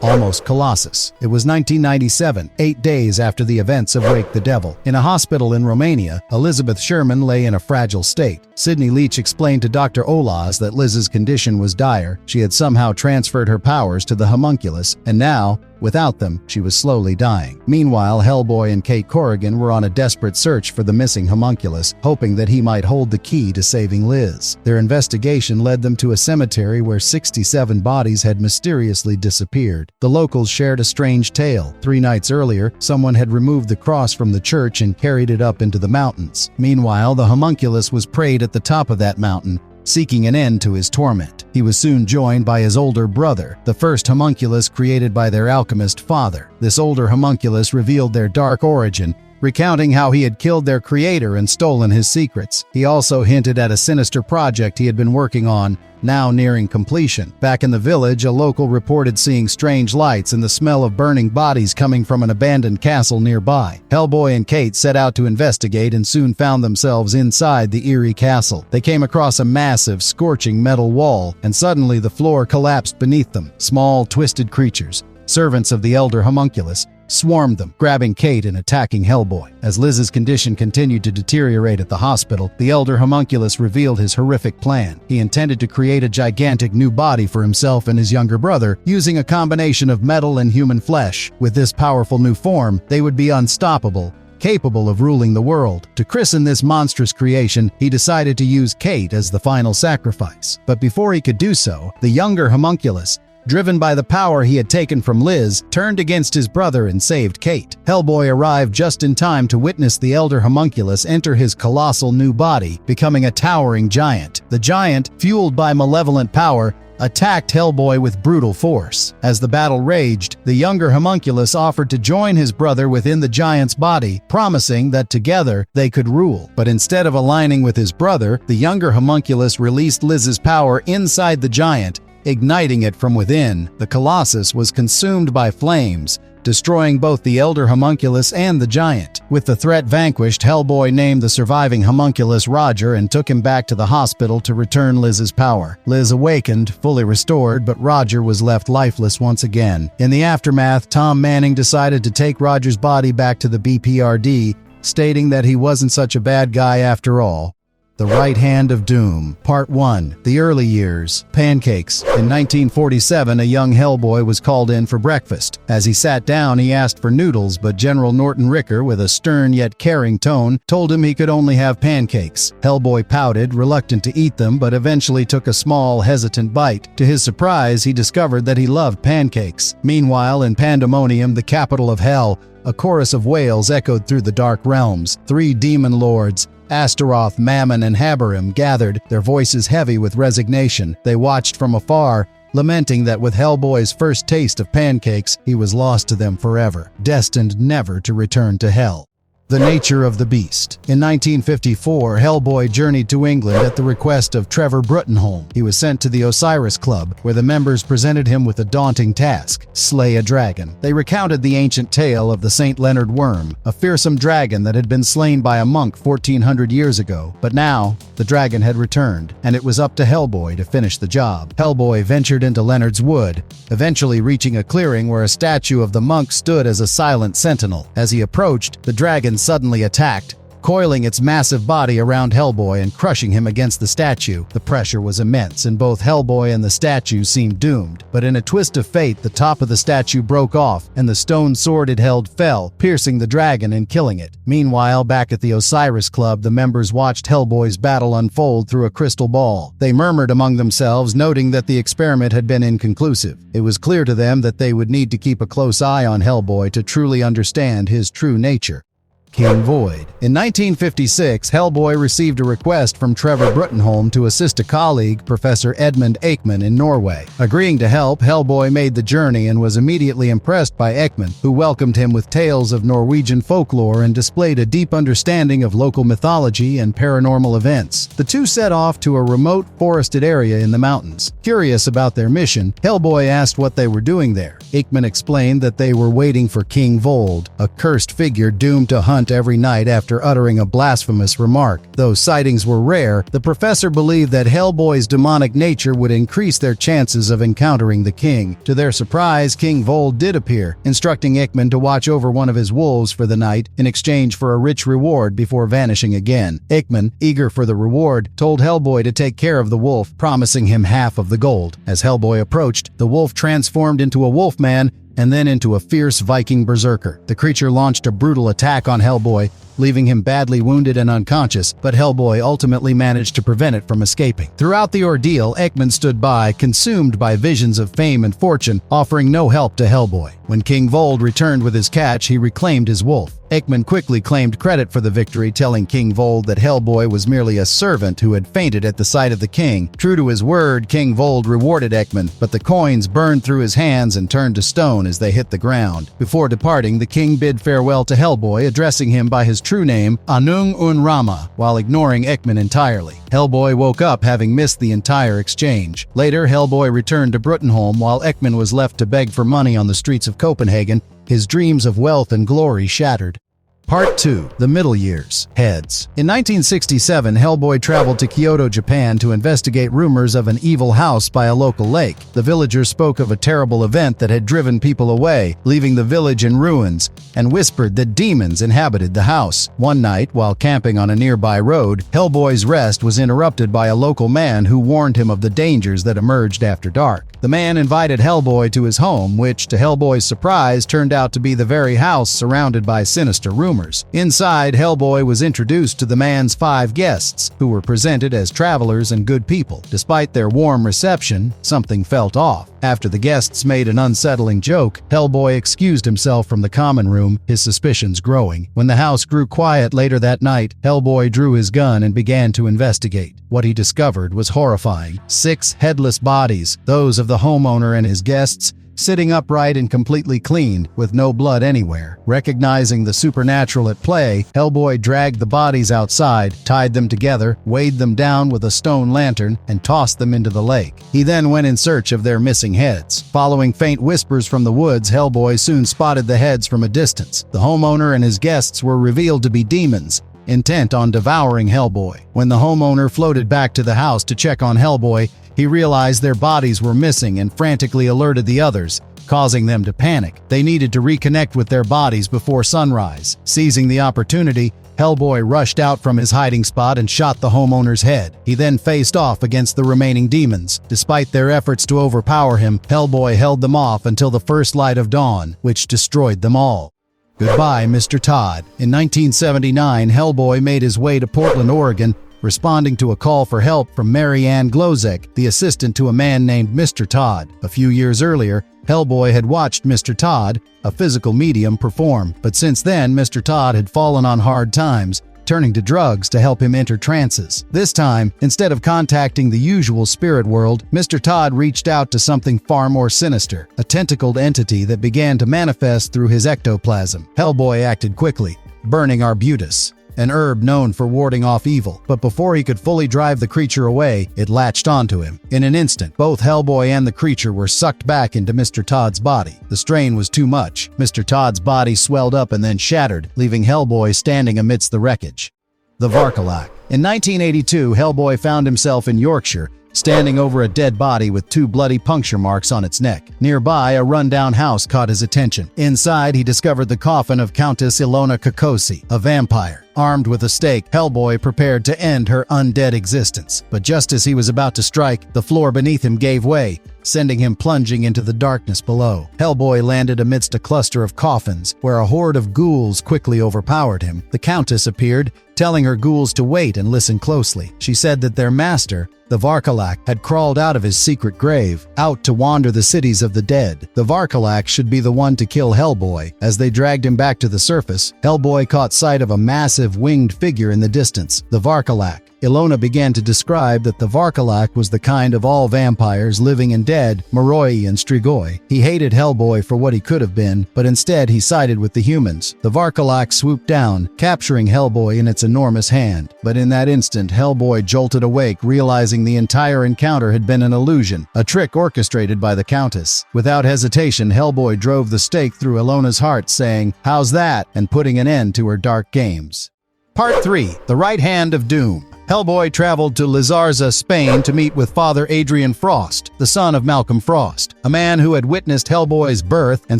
Almost Colossus. It was 1997, 8 days after the events of Wake the Devil. In a hospital in Romania, Elizabeth Sherman lay in a fragile state. Sidney Leach explained to Dr. Olaz that Liz's condition was dire. She had somehow transferred her powers to the homunculus, and now, without them, she was slowly dying. Meanwhile, Hellboy and Kate Corrigan were on a desperate search for the missing homunculus, hoping that he might hold the key to saving Liz. Their investigation led them to a cemetery where 67 bodies had mysteriously disappeared. The locals shared a strange tale. 3 nights earlier, someone had removed the cross from the church and carried it up into the mountains. Meanwhile, the homunculus was prayed at the top of that mountain, seeking an end to his torment. He was soon joined by his older brother, the first homunculus created by their alchemist father. This older homunculus revealed their dark origin, recounting how he had killed their creator and stolen his secrets. He also hinted at a sinister project he had been working on, now nearing completion. Back in the village, a local reported seeing strange lights and the smell of burning bodies coming from an abandoned castle nearby. Hellboy and Kate set out to investigate and soon found themselves inside the eerie castle. They came across a massive, scorching metal wall, and suddenly the floor collapsed beneath them. Small, twisted creatures, servants of the elder homunculus, swarmed them, grabbing Kate and attacking Hellboy. As Liz's condition continued to deteriorate at the hospital, the elder homunculus revealed his horrific plan. He intended to create a gigantic new body for himself and his younger brother, using a combination of metal and human flesh. With this powerful new form, they would be unstoppable, capable of ruling the world. To christen this monstrous creation, he decided to use Kate as the final sacrifice. But before he could do so, the younger homunculus, driven by the power he had taken from Liz, turned against his brother and saved Kate. Hellboy arrived just in time to witness the elder homunculus enter his colossal new body, becoming a towering giant. The giant, fueled by malevolent power, attacked Hellboy with brutal force. As the battle raged, the younger homunculus offered to join his brother within the giant's body, promising that together they could rule. But instead of aligning with his brother, the younger homunculus released Liz's power inside the giant, igniting it from within. The Colossus was consumed by flames, destroying both the elder homunculus and the giant. With the threat vanquished, Hellboy named the surviving homunculus Roger and took him back to the hospital to return Liz's power. Liz awakened, fully restored, but Roger was left lifeless once again. In the aftermath, Tom Manning decided to take Roger's body back to the BPRD, stating that he wasn't such a bad guy after all. The Right Hand of Doom. Part 1. The Early Years. Pancakes. In 1947, a young Hellboy was called in for breakfast. As he sat down, he asked for noodles, but General Norton Ricker, with a stern yet caring tone, told him he could only have pancakes. Hellboy pouted, reluctant to eat them, but eventually took a small, hesitant bite. To his surprise, he discovered that he loved pancakes. Meanwhile, in Pandemonium, the capital of hell, a chorus of wails echoed through the dark realms. 3 demon lords, Astaroth, Mammon, and Harbour, gathered, their voices heavy with resignation. They watched from afar, lamenting that with Hellboy's first taste of pancakes, he was lost to them forever, destined never to return to hell. The Nature of the Beast. In 1954, Hellboy journeyed to England at the request of Trevor Bruttenholm. He was sent to the Osiris Club, where the members presented him with a daunting task: slay a dragon. They recounted the ancient tale of the St. Leonard Worm, a fearsome dragon that had been slain by a monk 1400 years ago. But now, the dragon had returned, and it was up to Hellboy to finish the job. Hellboy ventured into Leonard's Wood, eventually reaching a clearing where a statue of the monk stood as a silent sentinel. As he approached, the dragon suddenly attacked, coiling its massive body around Hellboy and crushing him against the statue. The pressure was immense, and both Hellboy and the statue seemed doomed. But in a twist of fate, the top of the statue broke off, and the stone sword it held fell, piercing the dragon and killing it. Meanwhile, back at the Osiris Club, the members watched Hellboy's battle unfold through a crystal ball. They murmured among themselves, noting that the experiment had been inconclusive. It was clear to them that they would need to keep a close eye on Hellboy to truly understand his true nature. King Void. In 1956, Hellboy received a request from Trevor Bruttenholm to assist a colleague, Professor Edmund Aikman, in Norway. Agreeing to help, Hellboy made the journey and was immediately impressed by Aikman, who welcomed him with tales of Norwegian folklore and displayed a deep understanding of local mythology and paranormal events. The two set off to a remote, forested area in the mountains. Curious about their mission, Hellboy asked what they were doing there. Aikman explained that they were waiting for King Vold, a cursed figure doomed to hunt every night after uttering a blasphemous remark. Though sightings were rare, the professor believed that Hellboy's demonic nature would increase their chances of encountering the king. To their surprise, King Vold did appear, instructing Aikman to watch over one of his wolves for the night in exchange for a rich reward before vanishing again. Aikman, eager for the reward, told Hellboy to take care of the wolf, promising him half of the gold. As Hellboy approached, the wolf transformed into a wolfman and then into a fierce Viking berserker. The creature launched a brutal attack on Hellboy, leaving him badly wounded and unconscious, but Hellboy ultimately managed to prevent it from escaping. Throughout the ordeal, Aikman stood by, consumed by visions of fame and fortune, offering no help to Hellboy. When King Vold returned with his catch, he reclaimed his wolf. Aikman quickly claimed credit for the victory, telling King Vold that Hellboy was merely a servant who had fainted at the sight of the king. True to his word, King Vold rewarded Aikman, but the coins burned through his hands and turned to stone as they hit the ground. Before departing, the king bid farewell to Hellboy, addressing him by his true name, Anung Un Rama, while ignoring Aikman entirely. Hellboy woke up having missed the entire exchange. Later, Hellboy returned to Bruttenholm while Aikman was left to beg for money on the streets of Copenhagen, his dreams of wealth and glory shattered. Part 2. The Middle Years. Heads. In 1967, Hellboy traveled to Kyoto, Japan to investigate rumors of an evil house by a local lake. The villagers spoke of a terrible event that had driven people away, leaving the village in ruins, and whispered that demons inhabited the house. One night, while camping on a nearby road, Hellboy's rest was interrupted by a local man who warned him of the dangers that emerged after dark. The man invited Hellboy to his home, which, to Hellboy's surprise, turned out to be the very house surrounded by sinister rumors. Inside, Hellboy was introduced to the man's 5 guests, who were presented as travelers and good people. Despite their warm reception, something felt off. After the guests made an unsettling joke, Hellboy excused himself from the common room, his suspicions growing. When the house grew quiet later that night, Hellboy drew his gun and began to investigate. What he discovered was horrifying. 6 headless bodies, those of the homeowner and his guests, sitting upright and completely cleaned, with no blood anywhere. Recognizing the supernatural at play, Hellboy dragged the bodies outside, tied them together, weighed them down with a stone lantern, and tossed them into the lake. He then went in search of their missing heads. Following faint whispers from the woods, Hellboy soon spotted the heads from a distance. The homeowner and his guests were revealed to be demons, intent on devouring Hellboy. When the homeowner floated back to the house to check on Hellboy, he realized their bodies were missing and frantically alerted the others, causing them to panic. They needed to reconnect with their bodies before sunrise. Seizing the opportunity, Hellboy rushed out from his hiding spot and shot the homeowner's head. He then faced off against the remaining demons. Despite their efforts to overpower him, Hellboy held them off until the first light of dawn, which destroyed them all. Goodbye, Mr. Todd. In 1979, Hellboy made his way to Portland, Oregon, responding to a call for help from Mary Ann Glozek, the assistant to a man named Mr. Todd. A few years earlier, Hellboy had watched Mr. Todd, a physical medium, perform, but since then, Mr. Todd had fallen on hard times, turning to drugs to help him enter trances. This time, instead of contacting the usual spirit world, Mr. Todd reached out to something far more sinister, a tentacled entity that began to manifest through his ectoplasm. Hellboy acted quickly, burning arbutus, an herb known for warding off evil. But before he could fully drive the creature away, it latched onto him. In an instant, both Hellboy and the creature were sucked back into Mr. Todd's body. The strain was too much. Mr. Todd's body swelled up and then shattered, leaving Hellboy standing amidst the wreckage. The Varkalak. In 1982, Hellboy found himself in Yorkshire, standing over a dead body with 2 bloody puncture marks on its neck. Nearby, a rundown house caught his attention. Inside, he discovered the coffin of Countess Ilona Kokosi, a vampire. Armed with a stake, Hellboy prepared to end her undead existence. But just as he was about to strike, the floor beneath him gave way, sending him plunging into the darkness below. Hellboy landed amidst a cluster of coffins, where a horde of ghouls quickly overpowered him. The Countess appeared, telling her ghouls to wait and listen closely. She said that their master, the Varkalak, had crawled out of his secret grave, out to wander the cities of the dead. The Varkalak should be the one to kill Hellboy. As they dragged him back to the surface, Hellboy caught sight of a massive winged figure in the distance, the Varkalak. Ilona began to describe that the Varkalak was the kind of all vampires, living and dead, Moroi and Strigoi. He hated Hellboy for what he could have been, but instead he sided with the humans. The Varkalak swooped down, capturing Hellboy in its enormous hand. But in that instant, Hellboy jolted awake, realizing the entire encounter had been an illusion, a trick orchestrated by the Countess. Without hesitation, Hellboy drove the stake through Ilona's heart, saying, "How's that?" and putting an end to her dark games. Part 3. The Right Hand of Doom. Hellboy traveled to Lizarza, Spain to meet with Father Adrian Frost, the son of Malcolm Frost, a man who had witnessed Hellboy's birth and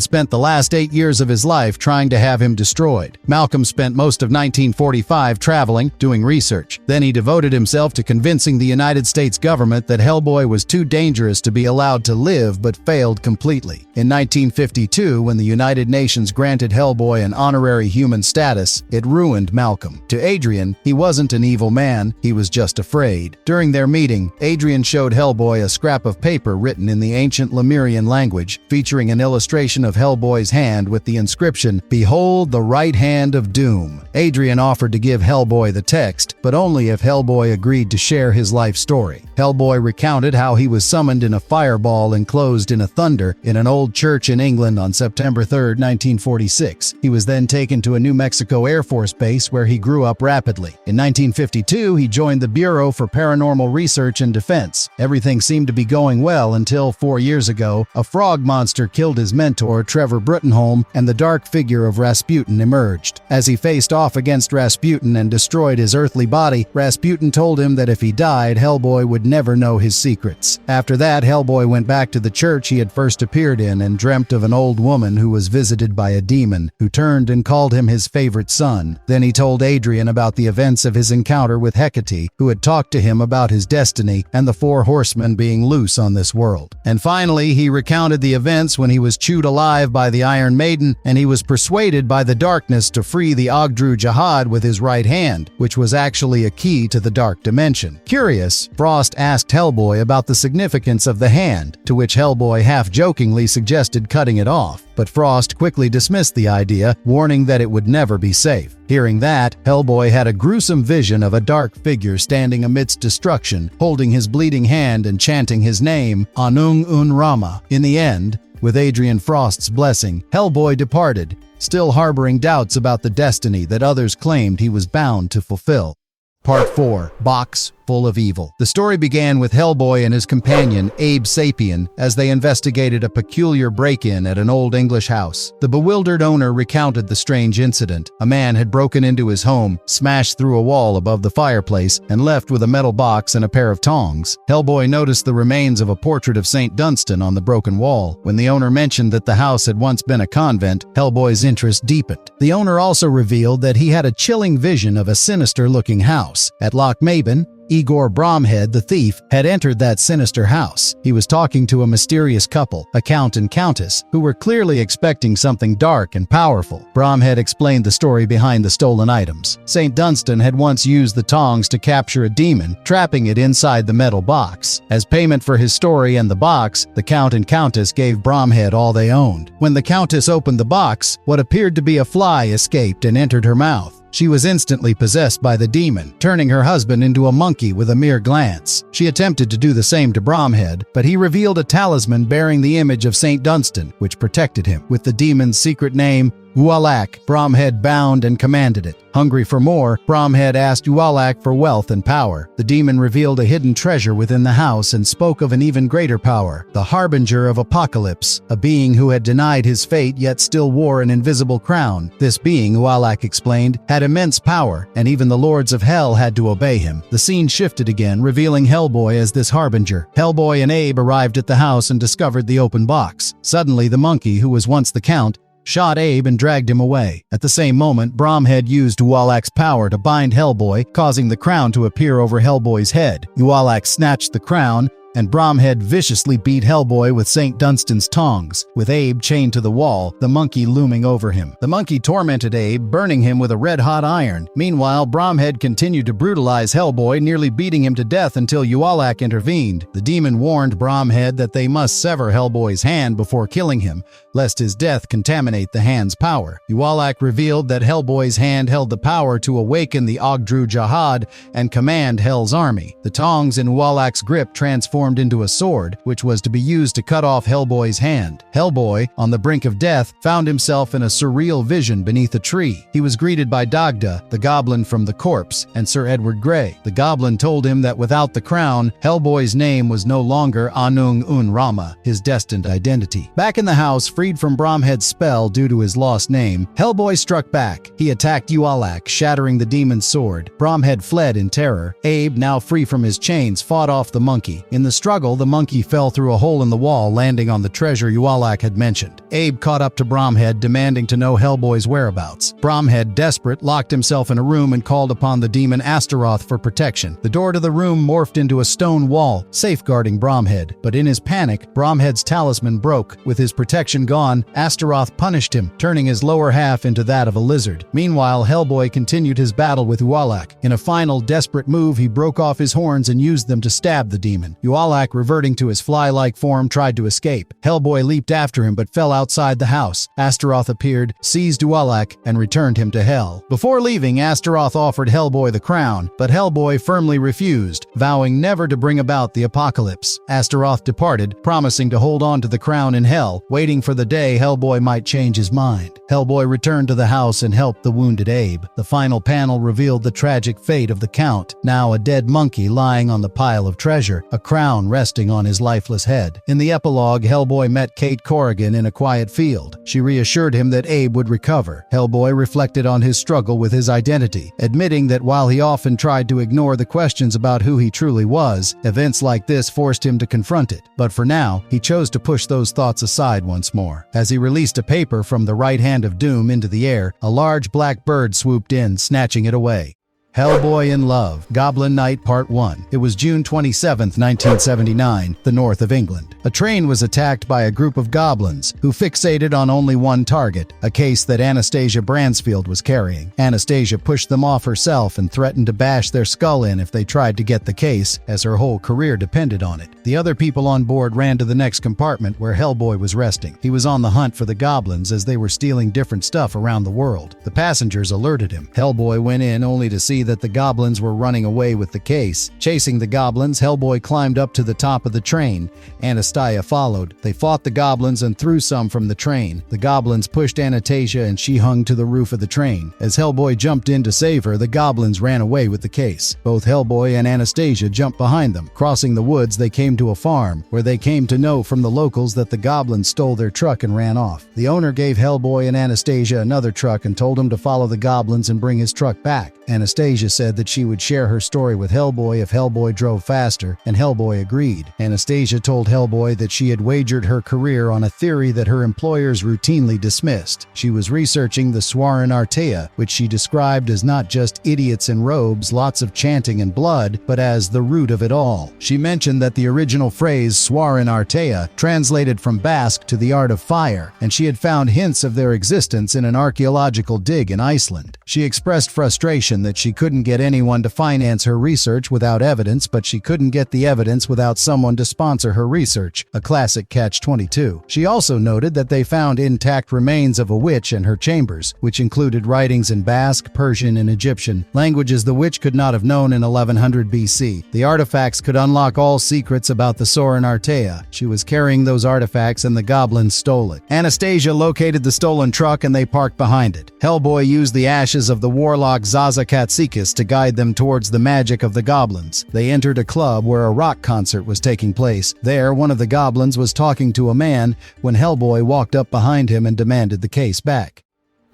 spent the last 8 years of his life trying to have him destroyed. Malcolm spent most of 1945 traveling, doing research. Then he devoted himself to convincing the United States government that Hellboy was too dangerous to be allowed to live, but failed completely. In 1952, when the United Nations granted Hellboy an honorary human status, it ruined Malcolm. To Adrian, he wasn't an evil man. He was just afraid. During their meeting, Adrian showed Hellboy a scrap of paper written in the ancient Lemurian language, featuring an illustration of Hellboy's hand with the inscription, "Behold the right hand of doom." Adrian offered to give Hellboy the text, but only if Hellboy agreed to share his life story. Hellboy recounted how he was summoned in a fireball enclosed in a thunder in an old church in England on September 3, 1946. He was then taken to a New Mexico Air Force base where he grew up rapidly. In 1952, he joined the Bureau for Paranormal Research and Defense. Everything seemed to be going well until 4 years ago, a frog monster killed his mentor, Trevor Bruttenholm, and the dark figure of Rasputin emerged. As he faced off against Rasputin and destroyed his earthly body, Rasputin told him that if he died, Hellboy would never know his secrets. After that, Hellboy went back to the church he had first appeared in and dreamt of an old woman who was visited by a demon, who turned and called him his favorite son. Then he told Adrian about the events of his encounter with Hecate, who had talked to him about his destiny and the 4 horsemen being loose on this world. And finally, he recounted the events when he was chewed alive by the Iron Maiden and he was persuaded by the darkness to free the Ogdru Jihad with his right hand, which was actually a key to the dark dimension. Curious, Frost asked Hellboy about the significance of the hand, to which Hellboy half-jokingly suggested cutting it off. But Frost quickly dismissed the idea, warning that it would never be safe. Hearing that, Hellboy had a gruesome vision of a dark figure standing amidst destruction, holding his bleeding hand and chanting his name, Anung Un Rama. In the end, with Adrian Frost's blessing, Hellboy departed, still harboring doubts about the destiny that others claimed he was bound to fulfill. Part 4. Box Full of Evil. The story began with Hellboy and his companion, Abe Sapien, as they investigated a peculiar break-in at an old English house. The bewildered owner recounted the strange incident. A man had broken into his home, smashed through a wall above the fireplace, and left with a metal box and a pair of tongs. Hellboy noticed the remains of a portrait of St. Dunstan on the broken wall. When the owner mentioned that the house had once been a convent, Hellboy's interest deepened. The owner also revealed that he had a chilling vision of a sinister-looking house. At Lochmaben, Igor Bromhead, the thief, had entered that sinister house. He was talking to a mysterious couple, a count and countess, who were clearly expecting something dark and powerful. Bromhead explained the story behind the stolen items. St. Dunstan had once used the tongs to capture a demon, trapping it inside the metal box. As payment for his story and the box, the count and countess gave Bromhead all they owned. When the countess opened the box, what appeared to be a fly escaped and entered her mouth. She was instantly possessed by the demon, turning her husband into a monkey with a mere glance. She attempted to do the same to Bromhead, but he revealed a talisman bearing the image of St. Dunstan, which protected him. With the demon's secret name, Ualak, Bromhead bound and commanded it. Hungry for more, Bromhead asked Ualak for wealth and power. The demon revealed a hidden treasure within the house and spoke of an even greater power, the Harbinger of Apocalypse, a being who had denied his fate yet still wore an invisible crown. This being, Ualak explained, had immense power, and even the lords of hell had to obey him. The scene shifted again, revealing Hellboy as this Harbinger. Hellboy and Abe arrived at the house and discovered the open box. Suddenly, the monkey, who was once the count, shot Abe and dragged him away. At the same moment, Bromhead used Ualak's power to bind Hellboy, causing the crown to appear over Hellboy's head. Ualak snatched the crown, and Bromhead viciously beat Hellboy with St. Dunstan's tongs, with Abe chained to the wall, the monkey looming over him. The monkey tormented Abe, burning him with a red-hot iron. Meanwhile, Bromhead continued to brutalize Hellboy, nearly beating him to death until Ualak intervened. The demon warned Bromhead that they must sever Hellboy's hand before killing him, lest his death contaminate the hand's power. Ualak revealed that Hellboy's hand held the power to awaken the Ogdru Jahad and command Hell's army. The tongs in Ualak's grip transformed into a sword, which was to be used to cut off Hellboy's hand. Hellboy, on the brink of death, found himself in a surreal vision beneath a tree. He was greeted by Dagda, the goblin from the corpse, and Sir Edward Grey. The goblin told him that without the crown, Hellboy's name was no longer Anung Un Rama, his destined identity. Back in the house, freed from Bromhead's spell due to his lost name, Hellboy struck back. He attacked Ualak, shattering the demon's sword. Bromhead fled in terror. Abe, now free from his chains, fought off the monkey. In the struggle, the monkey fell through a hole in the wall, landing on the treasure Ualak had mentioned. Abe caught up to Bromhead, demanding to know Hellboy's whereabouts. Bromhead, desperate, locked himself in a room and called upon the demon Astaroth for protection. The door to the room morphed into a stone wall, safeguarding Bromhead. But in his panic, Bromhead's talisman broke. With his protection gone, Astaroth punished him, turning his lower half into that of a lizard. Meanwhile, Hellboy continued his battle with Ualak. In a final, desperate move, he broke off his horns and used them to stab the demon. Ualak, reverting to his fly-like form, tried to escape. Hellboy leaped after him but fell outside the house. Astaroth appeared, seized Ualak, and returned him to Hell. Before leaving, Astaroth offered Hellboy the crown, but Hellboy firmly refused, vowing never to bring about the apocalypse. Astaroth departed, promising to hold on to the crown in Hell, waiting for the day Hellboy might change his mind. Hellboy returned to the house and helped the wounded Abe. The final panel revealed the tragic fate of the Count, now a dead monkey lying on the pile of treasure, a crown resting on his lifeless head. In the epilogue, Hellboy met Kate Corrigan in a quiet field. She reassured him that Abe would recover. Hellboy reflected on his struggle with his identity, admitting that while he often tried to ignore the questions about who he truly was, events like this forced him to confront it. But for now, he chose to push those thoughts aside once more. As he released a paper from the right hand of doom into the air, a large black bird swooped in, snatching it away. Hellboy in Love, Goblin Night Part 1. It was June 27, 1979, the north of England. A train was attacked by a group of goblins who fixated on only one target, a case that Anastasia Bransfield was carrying. Anastasia pushed them off herself and threatened to bash their skull in if they tried to get the case, as her whole career depended on it. The other people on board ran to the next compartment where Hellboy was resting. He was on the hunt for the goblins as they were stealing different stuff around the world. The passengers alerted him. Hellboy went in only to see that the goblins were running away with the case. Chasing the goblins, Hellboy climbed up to the top of the train. Anastasia followed. They fought the goblins and threw some from the train. The goblins pushed Anastasia and she hung to the roof of the train. As Hellboy jumped in to save her, the goblins ran away with the case. Both Hellboy and Anastasia jumped behind them. Crossing the woods, they came to a farm, where they came to know from the locals that the goblins stole their truck and ran off. The owner gave Hellboy and Anastasia another truck and told him to follow the goblins and bring his truck back. Anastasia said that she would share her story with Hellboy if Hellboy drove faster, and Hellboy agreed. Anastasia told Hellboy that she had wagered her career on a theory that her employers routinely dismissed. She was researching the Swaran Artea, which she described as not just idiots in robes, lots of chanting and blood, but as the root of it all. She mentioned that the original phrase Swaran Artea translated from Basque to the art of fire, and she had found hints of their existence in an archaeological dig in Iceland. She expressed frustration that she couldn't get anyone to finance her research without evidence, but she couldn't get the evidence without someone to sponsor her research, a classic catch-22. She also noted that they found intact remains of a witch in her chambers, which included writings in Basque, Persian, and Egyptian, languages the witch could not have known in 1100 BC. The artifacts could unlock all secrets about the Soran Artea. She was carrying those artifacts and the goblins stole it. Anastasia located the stolen truck and they parked behind it. Hellboy used the ashes of the warlock Zaza Katsikis to guide them towards the magic of the goblins. They entered a club where a rock concert was taking place. There, one of the goblins was talking to a man when Hellboy walked up behind him and demanded the case back.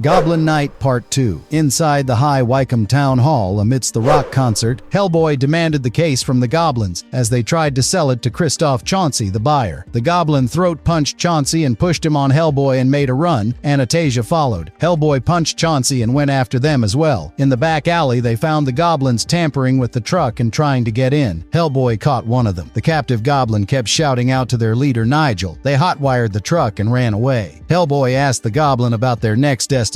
Goblin Night Part 2. Inside the High Wycombe Town Hall, amidst the rock concert, Hellboy demanded the case from the goblins as they tried to sell it to Christoph Chauncey, the buyer. The goblin throat-punched Chauncey and pushed him on Hellboy and made a run. Anastasia followed. Hellboy punched Chauncey and went after them as well. In the back alley, they found the goblins tampering with the truck and trying to get in. Hellboy caught one of them. The captive goblin kept shouting out to their leader, Nigel. They hotwired the truck and ran away. Hellboy asked the goblin about their next destination.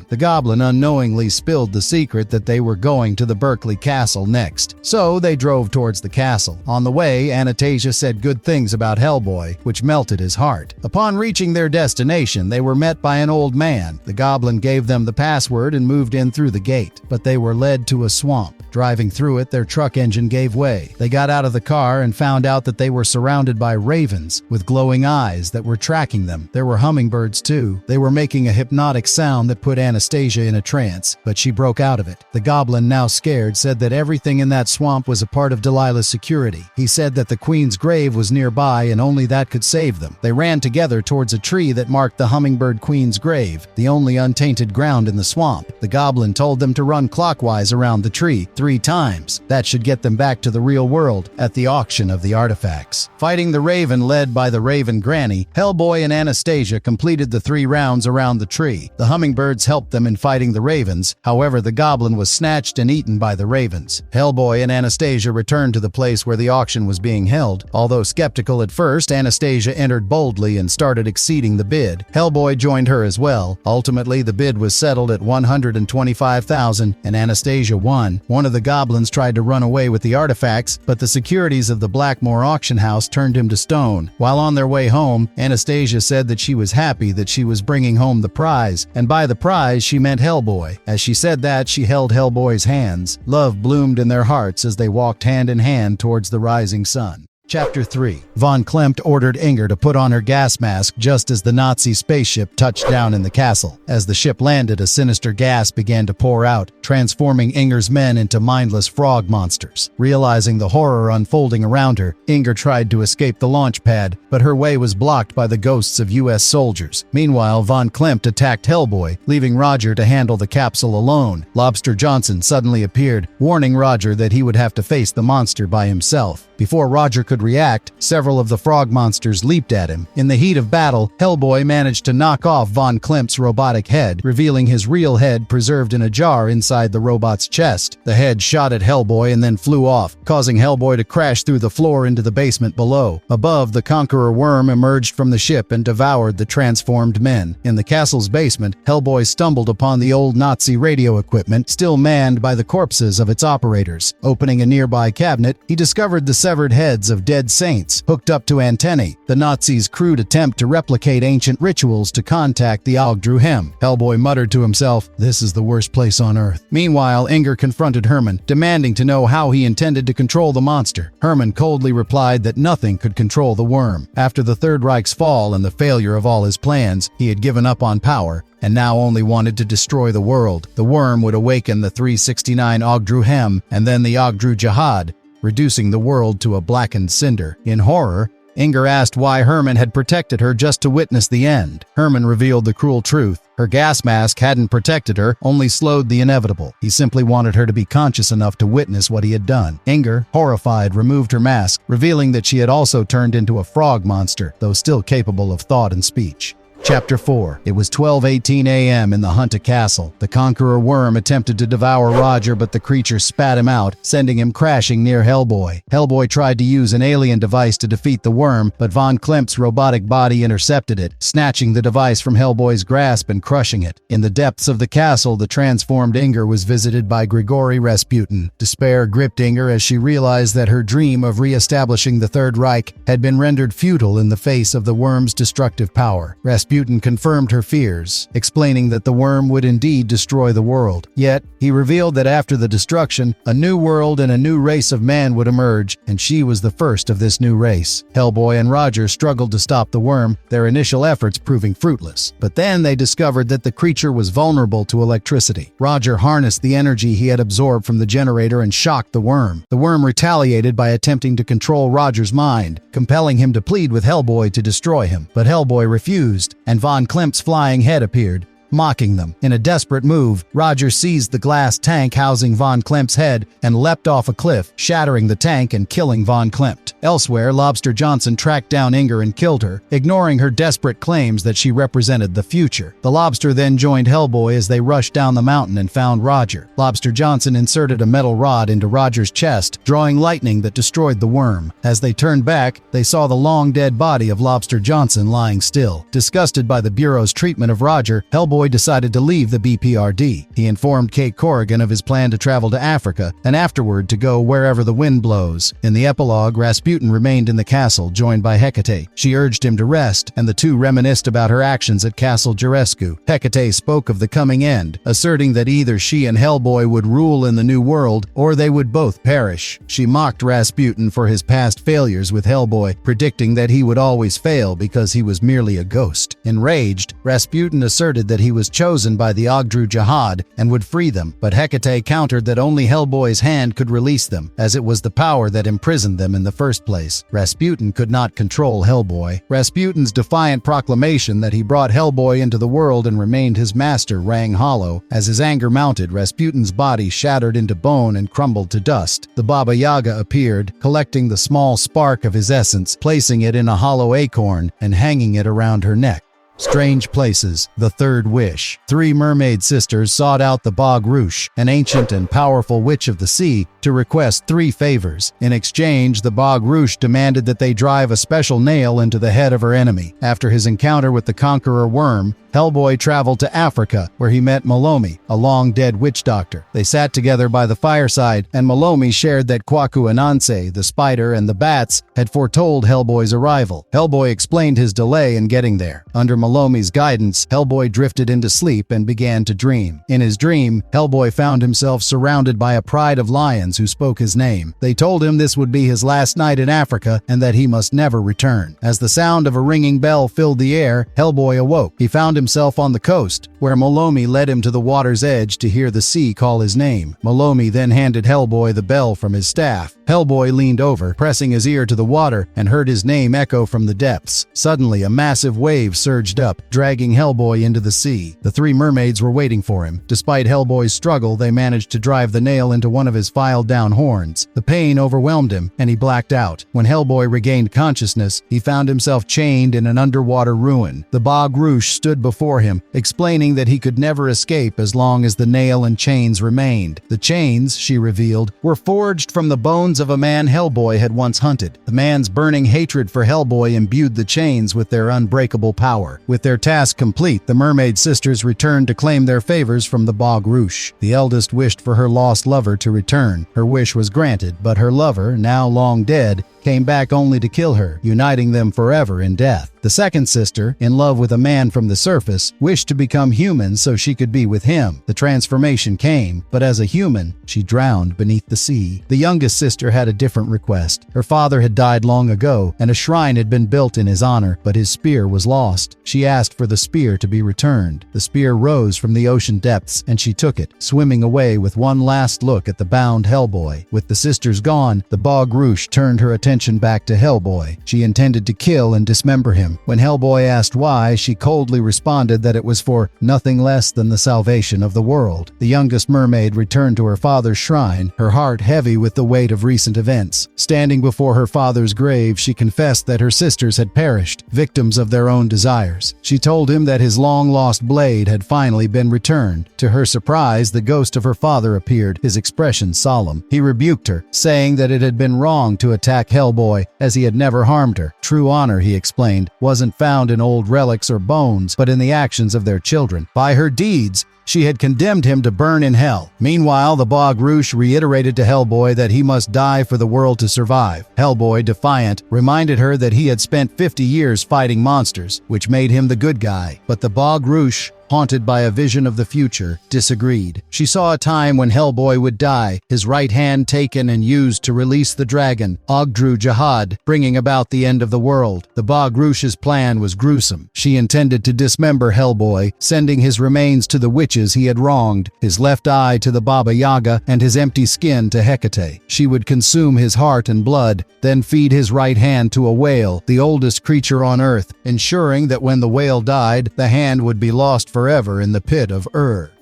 The goblin unknowingly spilled the secret that they were going to the Berkeley Castle next. So they drove towards the castle. On the way, Anastasia said good things about Hellboy, which melted his heart. Upon reaching their destination, they were met by an old man. The goblin gave them the password and moved in through the gate, but they were led to a swamp. Driving through it, their truck engine gave way. They got out of the car and found out that they were surrounded by ravens with glowing eyes that were tracking them. There were hummingbirds too. They were making a hypnotic sound that put Anastasia in a trance, but she broke out of it. The goblin, now scared, said that everything in that swamp was a part of Delilah's security. He said that the queen's grave was nearby and only that could save them. They ran together towards a tree that marked the hummingbird queen's grave, the only untainted ground in the swamp. The goblin told them to run clockwise around the tree 3 times. That should get them back to the real world at the auction of the artifacts. Fighting the raven led by the Raven Granny, Hellboy and Anastasia completed the 3 rounds around the tree. The hummingbirds helped them in fighting the ravens. However, the goblin was snatched and eaten by the ravens. Hellboy and Anastasia returned to the place where the auction was being held. Although skeptical at first, Anastasia entered boldly and started exceeding the bid. Hellboy joined her as well. Ultimately, the bid was settled at $125,000 and Anastasia won. One of the goblins tried to run away with the artifacts, but the securities of the Blackmore auction house turned him to stone. While on their way home, Anastasia said that she was happy that she was bringing home the prize, and by the prize she meant Hellboy. As she said that, she held Hellboy's hands. Love bloomed in their hearts as they walked hand in hand towards the rising sun. Chapter 3. Von Klempt ordered Inger to put on her gas mask just as the Nazi spaceship touched down in the castle. As the ship landed, a sinister gas began to pour out, transforming Inger's men into mindless frog monsters. Realizing the horror unfolding around her, Inger tried to escape the launch pad, but her way was blocked by the ghosts of U.S. soldiers. Meanwhile, Von Klempt attacked Hellboy, leaving Roger to handle the capsule alone. Lobster Johnson suddenly appeared, warning Roger that he would have to face the monster by himself. Before Roger could react, several of the frog monsters leaped at him. In the heat of battle, Hellboy managed to knock off Von Klempt's robotic head, revealing his real head preserved in a jar inside the robot's chest. The head shot at Hellboy and then flew off, causing Hellboy to crash through the floor into the basement below. Above, the Conqueror Worm emerged from the ship and devoured the transformed men. In the castle's basement, Hellboy stumbled upon the old Nazi radio equipment, still manned by the corpses of its operators. Opening a nearby cabinet, he discovered the severed heads of dead saints hooked up to antennae, the Nazis' crude attempt to replicate ancient rituals to contact the Ogdru-Hem. Hellboy muttered to himself, "This is the worst place on Earth." Meanwhile, Inger confronted Herman, demanding to know how he intended to control the monster. Herman coldly replied that nothing could control the worm. After the Third Reich's fall and the failure of all his plans, he had given up on power and now only wanted to destroy the world. The worm would awaken the 369 Ogdru-Hem and then the Ogdru-Jihad, reducing the world to a blackened cinder. In horror, Inger asked why Herman had protected her just to witness the end. Herman revealed the cruel truth. Her gas mask hadn't protected her, only slowed the inevitable. He simply wanted her to be conscious enough to witness what he had done. Inger, horrified, removed her mask, revealing that she had also turned into a frog monster, though still capable of thought and speech. Chapter 4. It was 12:18 a.m. in the Hunta Castle. The Conqueror Worm attempted to devour Roger, but the creature spat him out, sending him crashing near Hellboy. Hellboy tried to use an alien device to defeat the worm, but Von Klempt's robotic body intercepted it, snatching the device from Hellboy's grasp and crushing it. In the depths of the castle, the transformed Inger was visited by Grigory Rasputin. Despair gripped Inger as she realized that her dream of re-establishing the Third Reich had been rendered futile in the face of the worm's destructive power. Rasputin confirmed her fears, explaining that the worm would indeed destroy the world. Yet, he revealed that after the destruction, a new world and a new race of man would emerge, and she was the first of this new race. Hellboy and Roger struggled to stop the worm, their initial efforts proving fruitless. But then they discovered that the creature was vulnerable to electricity. Roger harnessed the energy he had absorbed from the generator and shocked the worm. The worm retaliated by attempting to control Roger's mind, compelling him to plead with Hellboy to destroy him. But Hellboy refused, and Von Klempt's flying head appeared, mocking them. In a desperate move, Roger seized the glass tank housing Von Klemp's head and leapt off a cliff, shattering the tank and killing Von Klempt. Elsewhere, Lobster Johnson tracked down Inger and killed her, ignoring her desperate claims that she represented the future. The Lobster then joined Hellboy as they rushed down the mountain and found Roger. Lobster Johnson inserted a metal rod into Roger's chest, drawing lightning that destroyed the worm. As they turned back, they saw the long-dead body of Lobster Johnson lying still. Disgusted by the Bureau's treatment of Roger, Hellboy decided to leave the BPRD. He informed Kate Corrigan of his plan to travel to Africa and afterward to go wherever the wind blows. In the epilogue, Rasputin remained in the castle, joined by Hecate. She urged him to rest, and the two reminisced about her actions at Castle Jurescu. Hecate spoke of the coming end, asserting that either she and Hellboy would rule in the new world, or they would both perish. She mocked Rasputin for his past failures with Hellboy, predicting that he would always fail because he was merely a ghost. Enraged, Rasputin asserted that he was chosen by the Ogdru Jihad and would free them, but Hecate countered that only Hellboy's hand could release them, as it was the power that imprisoned them in the first place. Rasputin could not control Hellboy. Rasputin's defiant proclamation that he brought Hellboy into the world and remained his master rang hollow. As his anger mounted, Rasputin's body shattered into bone and crumbled to dust. The Baba Yaga appeared, collecting the small spark of his essence, placing it in a hollow acorn and hanging it around her neck. Strange Places, The Third Wish. Three mermaid sisters sought out the Bog Rush, an ancient and powerful witch of the sea, to request three favors. In exchange, the Bog Rush demanded that they drive a special nail into the head of her enemy. After his encounter with the Conqueror Worm, Hellboy traveled to Africa, where he met Malomi, a long-dead witch doctor. They sat together by the fireside, and Malomi shared that Kwaku Ananse, the spider, and the bats had foretold Hellboy's arrival. Hellboy explained his delay in getting there. Under Malomi's guidance, Hellboy drifted into sleep and began to dream. In his dream, Hellboy found himself surrounded by a pride of lions who spoke his name. They told him this would be his last night in Africa and that he must never return. As the sound of a ringing bell filled the air, Hellboy awoke. He found himself on the coast, where Malomi led him to the water's edge to hear the sea call his name. Malomi then handed Hellboy the bell from his staff. Hellboy leaned over, pressing his ear to the water, and heard his name echo from the depths. Suddenly, a massive wave surged up, dragging Hellboy into the sea. The three mermaids were waiting for him. Despite Hellboy's struggle, they managed to drive the nail into one of his filed-down horns. The pain overwhelmed him, and he blacked out. When Hellboy regained consciousness, he found himself chained in an underwater ruin. The Bog Rush stood before him, explaining that he could never escape as long as the nail and chains remained. The chains, she revealed, were forged from the bones of a man Hellboy had once hunted. The man's burning hatred for Hellboy imbued the chains with their unbreakable power. With their task complete, the mermaid sisters returned to claim their favors from the Bog Rush. The eldest wished for her lost lover to return. Her wish was granted, but her lover, now long dead, came back only to kill her, uniting them forever in death. The second sister, in love with a man from the surface, wished to become human so she could be with him. The transformation came, but as a human, she drowned beneath the sea. The youngest sister had a different request. Her father had died long ago, and a shrine had been built in his honor, but his spear was lost. She asked for the spear to be returned. The spear rose from the ocean depths, and she took it, swimming away with one last look at the bound Hellboy. With the sisters gone, the Bog Rush turned her attention back to Hellboy. She intended to kill and dismember him. When Hellboy asked why, she coldly responded that it was for nothing less than the salvation of the world. The youngest mermaid returned to her father's shrine, her heart heavy with the weight of recent events. Standing before her father's grave, she confessed that her sisters had perished, victims of their own desires. She told him that his long-lost blade had finally been returned. To her surprise, the ghost of her father appeared, his expression solemn. He rebuked her, saying that it had been wrong to attack Hellboy, as he had never harmed her. True honor, he explained, wasn't found in old relics or bones, but in the actions of their children. By her deeds, she had condemned him to burn in hell. Meanwhile, the Bog Rush reiterated to Hellboy that he must die for the world to survive. Hellboy, defiant, reminded her that he had spent 50 years fighting monsters, which made him the good guy. But the Bog Rush, haunted by a vision of the future, disagreed. She saw a time when Hellboy would die, his right hand taken and used to release the dragon, Ogdru Jihad, bringing about the end of the world. The Bog Rush's plan was gruesome. She intended to dismember Hellboy, sending his remains to the witches he had wronged, his left eye to the Baba Yaga, and his empty skin to Hecate. She would consume his heart and blood, then feed his right hand to a whale, the oldest creature on Earth, ensuring that when the whale died, the hand would be lost forever in the pit of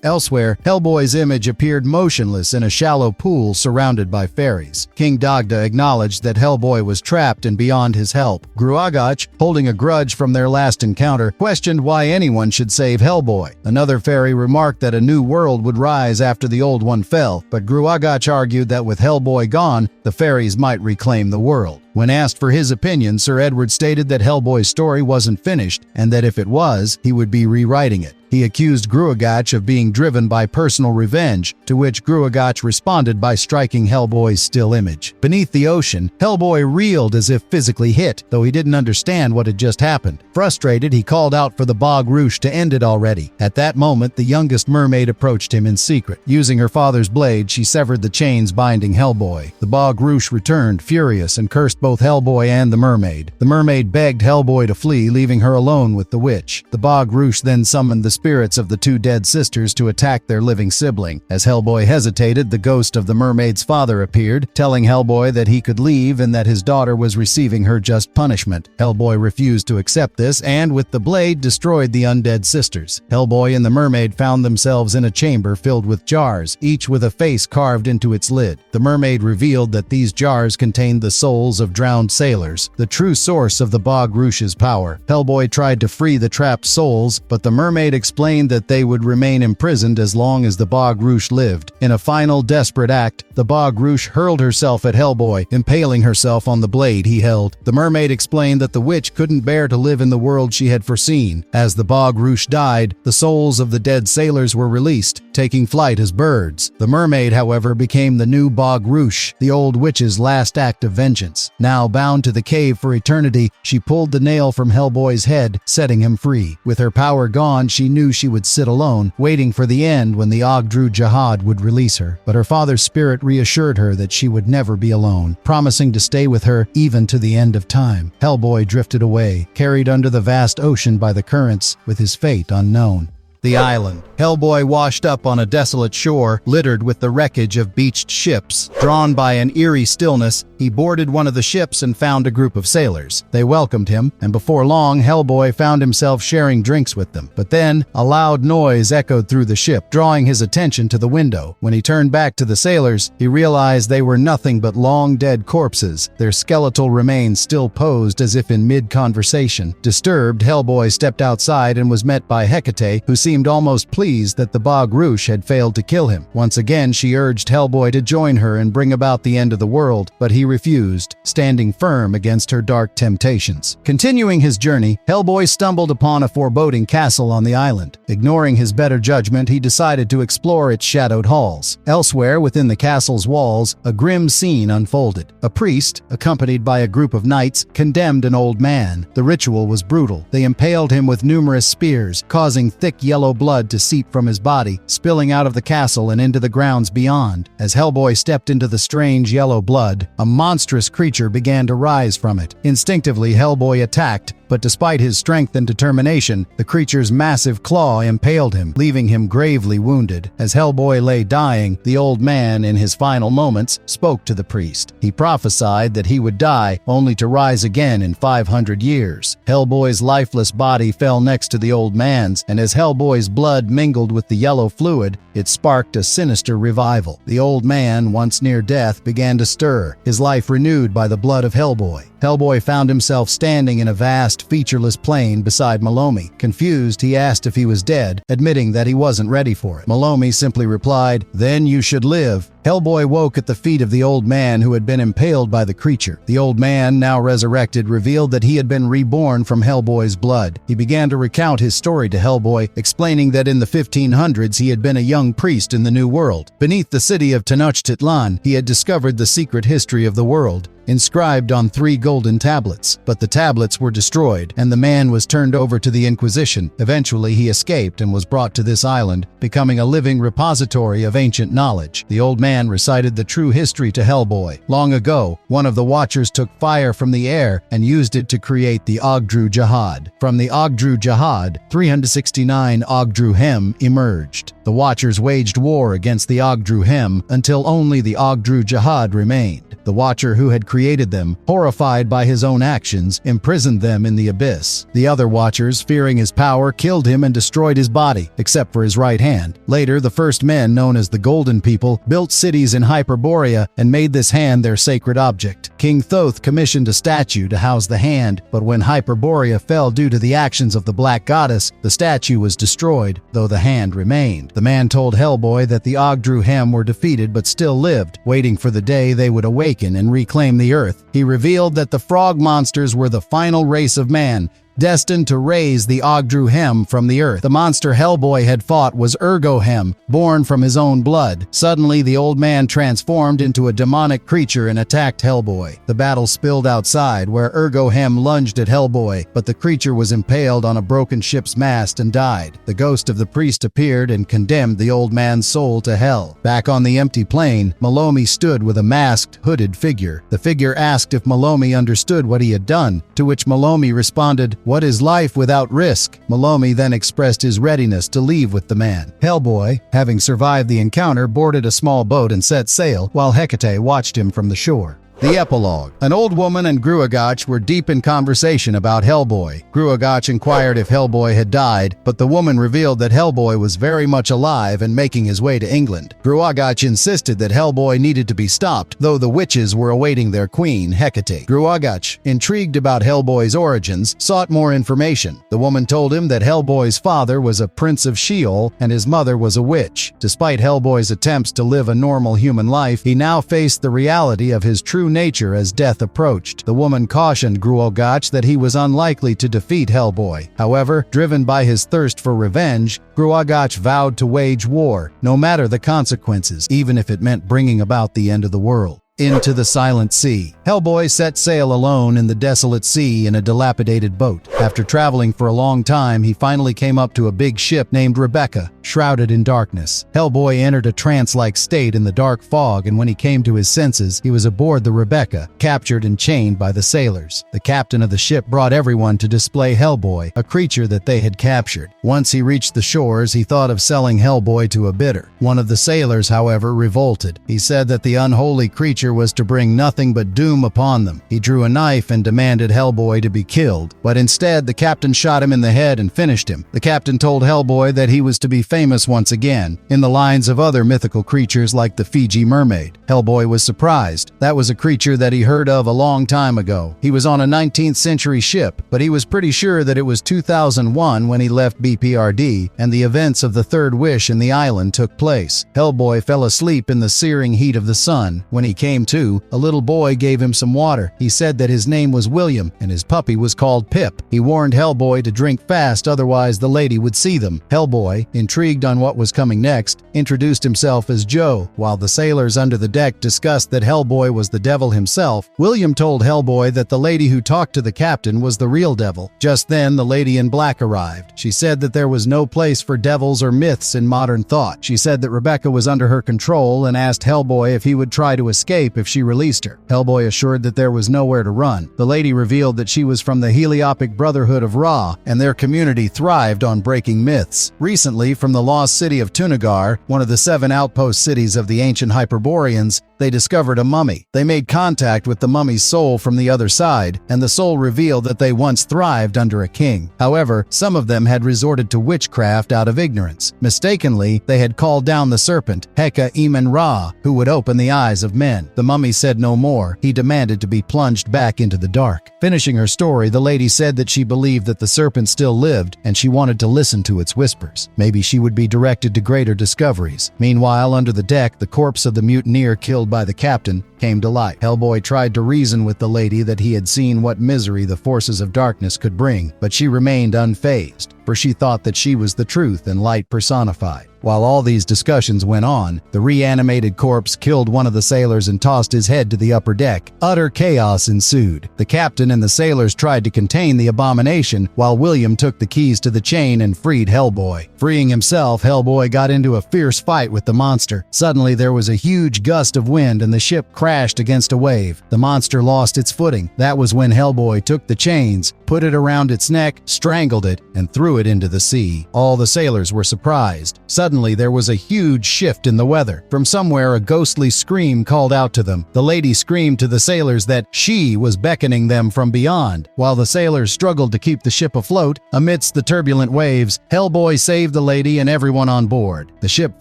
Elsewhere, Hellboy's image appeared motionless in a shallow pool surrounded by fairies. King Dagda acknowledged that Hellboy was trapped and beyond his help. Gruagach, holding a grudge from their last encounter, questioned why anyone should save Hellboy. Another fairy remarked that a new world would rise after the old one fell, but Gruagach argued that with Hellboy gone, the fairies might reclaim the world. When asked for his opinion, Sir Edward stated that Hellboy's story wasn't finished, and that if it was, he would be rewriting it. He accused Gruagach of being driven by personal revenge, to which Gruagach responded by striking Hellboy's still image. Beneath the ocean, Hellboy reeled as if physically hit, though he didn't understand what had just happened. Frustrated, he called out for the Bog Rouge to end it already. At that moment, the youngest mermaid approached him in secret. Using her father's blade, she severed the chains binding Hellboy. The Bog Rouge returned, furious, and cursed both Hellboy and the mermaid. The mermaid begged Hellboy to flee, leaving her alone with the witch. The Bog Rouge then summoned the spirits of the two dead sisters to attack their living sibling. As Hellboy hesitated, the ghost of the mermaid's father appeared, telling Hellboy that he could leave and that his daughter was receiving her just punishment. Hellboy refused to accept this and, with the blade, destroyed the undead sisters. Hellboy and the mermaid found themselves in a chamber filled with jars, each with a face carved into its lid. The mermaid revealed that these jars contained the souls of drowned sailors, the true source of the Bog Rouge's power. Hellboy tried to free the trapped souls, but the mermaid explained that they would remain imprisoned as long as the Bog Rouge lived. In a final desperate act, the Bog Rouge hurled herself at Hellboy, impaling herself on the blade he held. The mermaid explained that the witch couldn't bear to live in the world she had foreseen. As the Bog Rouge died, the souls of the dead sailors were released, taking flight as birds. The mermaid, however, became the new Bog Rouge, the old witch's last act of vengeance. Now bound to the cave for eternity, she pulled the nail from Hellboy's head, setting him free. With her power gone, she knew she would sit alone, waiting for the end when the Ogdru Jahad would release her. But her father's spirit reassured her that she would never be alone, promising to stay with her even to the end of time. Hellboy drifted away, carried under the vast ocean by the currents, with his fate unknown. The island. Hellboy washed up on a desolate shore littered with the wreckage of beached ships. Drawn by an eerie stillness, he boarded one of the ships and found a group of sailors. They welcomed him, and before long, Hellboy found himself sharing drinks with them. But then, a loud noise echoed through the ship, drawing his attention to the window. When he turned back to the sailors, he realized they were nothing but long-dead corpses, their skeletal remains still posed as if in mid-conversation. Disturbed, Hellboy stepped outside and was met by Hecate, who seemed almost pleased that the Bog Rouge had failed to kill him. Once again, she urged Hellboy to join her and bring about the end of the world, but he refused, standing firm against her dark temptations. Continuing his journey, Hellboy stumbled upon a foreboding castle on the island. Ignoring his better judgment, he decided to explore its shadowed halls. Elsewhere, within the castle's walls, a grim scene unfolded. A priest, accompanied by a group of knights, condemned an old man. The ritual was brutal. They impaled him with numerous spears, causing thick yellow blood to seep from his body, spilling out of the castle and into the grounds beyond. As Hellboy stepped into the strange yellow blood, a monstrous creature began to rise from it. Instinctively, Hellboy attacked, but despite his strength and determination, the creature's massive claw impaled him, leaving him gravely wounded. As Hellboy lay dying, the old man, in his final moments, spoke to the priest. He prophesied that he would die, only to rise again in 500 years. Hellboy's lifeless body fell next to the old man's, and as Hellboy's blood mingled with the yellow fluid, it sparked a sinister revival. The old man, once near death, began to stir, his life renewed by the blood of Hellboy. Hellboy found himself standing in a vast, featureless plain beside Malomi. Confused, he asked if he was dead, admitting that he wasn't ready for it. Malomi simply replied, "Then you should live." Hellboy woke at the feet of the old man who had been impaled by the creature. The old man, now resurrected, revealed that he had been reborn from Hellboy's blood. He began to recount his story to Hellboy, explaining that in the 1500s he had been a young priest in the New World. Beneath the city of Tenochtitlan, he had discovered the secret history of the world, inscribed on 3 golden tablets. But the tablets were destroyed, and the man was turned over to the Inquisition. Eventually, he escaped and was brought to this island, becoming a living repository of ancient knowledge. The old man recited the true history to Hellboy. Long ago, one of the Watchers took fire from the air and used it to create the Ogdru Jahad. From the Ogdru Jahad, 369 Ogdru Hem emerged. The Watchers waged war against the Ogdru Hem until only the Ogdru Jahad remained. The Watcher who had created them, horrified by his own actions, imprisoned them in the abyss. The other Watchers, fearing his power, killed him and destroyed his body, except for his right hand. Later, the first men, known as the Golden People, built cities in Hyperborea and made this hand their sacred object. King Thoth commissioned a statue to house the hand, but when Hyperborea fell due to the actions of the Black Goddess, the statue was destroyed, though the hand remained. The man told Hellboy that the Ogdru Hem were defeated but still lived, waiting for the day they would awaken and reclaim the earth. He revealed that the frog monsters were the final race of man, destined to raise the Ogdru Hem from the earth. The monster Hellboy had fought was Ergo Hem, born from his own blood. Suddenly, the old man transformed into a demonic creature and attacked Hellboy. The battle spilled outside, where Ergo Hem lunged at Hellboy, but the creature was impaled on a broken ship's mast and died. The ghost of the priest appeared and condemned the old man's soul to hell. Back on the empty plain, Malomi stood with a masked, hooded figure. The figure asked if Malomi understood what he had done, to which Malomi responded, "What is life without risk?" Malomi then expressed his readiness to leave with the man. Hellboy, having survived the encounter, boarded a small boat and set sail, while Hecate watched him from the shore. The epilogue. An old woman and Gruagach were deep in conversation about Hellboy. Gruagach inquired if Hellboy had died, but the woman revealed that Hellboy was very much alive and making his way to England. Gruagach insisted that Hellboy needed to be stopped, though the witches were awaiting their queen, Hecate. Gruagach, intrigued about Hellboy's origins, sought more information. The woman told him that Hellboy's father was a prince of Sheol and his mother was a witch. Despite Hellboy's attempts to live a normal human life, he now faced the reality of his true nature as death approached. The woman cautioned Gruagach that he was unlikely to defeat Hellboy. However, driven by his thirst for revenge, Gruagach vowed to wage war, no matter the consequences, even if it meant bringing about the end of the world. Into the Silent Sea. Hellboy set sail alone in the desolate sea in a dilapidated boat. After traveling for a long time, he finally came up to a big ship named Rebecca, shrouded in darkness. Hellboy entered a trance-like state in the dark fog, and when he came to his senses, he was aboard the Rebecca, captured and chained by the sailors. The captain of the ship brought everyone to display Hellboy, a creature that they had captured. Once he reached the shores, he thought of selling Hellboy to a bidder. One of the sailors, however, revolted. He said that the unholy creature was to bring nothing but doom upon them. He drew a knife and demanded Hellboy to be killed, but instead the captain shot him in the head and finished him. The captain told Hellboy that he was to be famous once again, in the lines of other mythical creatures like the Fiji mermaid. Hellboy was surprised. That was a creature that he heard of a long time ago. He was on a 19th century ship, but he was pretty sure that it was 2001 when he left BPRD and the events of the Third Wish in the island took place. Hellboy fell asleep in the searing heat of the sun. When he came to, a little boy gave him some water. He said that his name was William and his puppy was called Pip. He warned Hellboy to drink fast, otherwise the lady would see them. Hellboy, intrigued on what was coming next, introduced himself as Joe. While the sailors under the deck discussed that Hellboy was the devil himself, William told Hellboy that the lady who talked to the captain was the real devil. Just then, the lady in black arrived. She said that there was no place for devils or myths in modern thought. She said that Rebecca was under her control and asked Hellboy if he would try to escape if she released her. Hellboy assured that there was nowhere to run. The lady revealed that she was from the Heliopic Brotherhood of Ra, and their community thrived on breaking myths. Recently, from the lost city of Tunagar, one of the 7 outpost cities of the ancient Hyperboreans, they discovered a mummy. They made contact with the mummy's soul from the other side, and the soul revealed that they once thrived under a king. However, some of them had resorted to witchcraft out of ignorance. Mistakenly, they had called down the serpent, Heka-Emen Ra, who would open the eyes of men. The mummy said no more. He demanded to be plunged back into the dark. Finishing her story, the lady said that she believed that the serpent still lived, and she wanted to listen to its whispers. Maybe she would be directed to greater discoveries. Meanwhile, under the deck, the corpse of the mutineer killed by the captain came to light. Hellboy tried to reason with the lady that he had seen what misery the forces of darkness could bring, but she remained unfazed, for she thought that she was the truth and light personified. While all these discussions went on, the reanimated corpse killed one of the sailors and tossed his head to the upper deck. Utter chaos ensued. The captain and the sailors tried to contain the abomination, while William took the keys to the chain and freed Hellboy. Freeing himself, Hellboy got into a fierce fight with the monster. Suddenly, there was a huge gust of wind and the ship crashed crashed against a wave. The monster lost its footing. That was when Hellboy took the chains, put it around its neck, strangled it, and threw it into the sea. All the sailors were surprised. Suddenly, there was a huge shift in the weather. From somewhere, a ghostly scream called out to them. The lady screamed to the sailors that she was beckoning them from beyond. While the sailors struggled to keep the ship afloat, amidst the turbulent waves, Hellboy saved the lady and everyone on board. The ship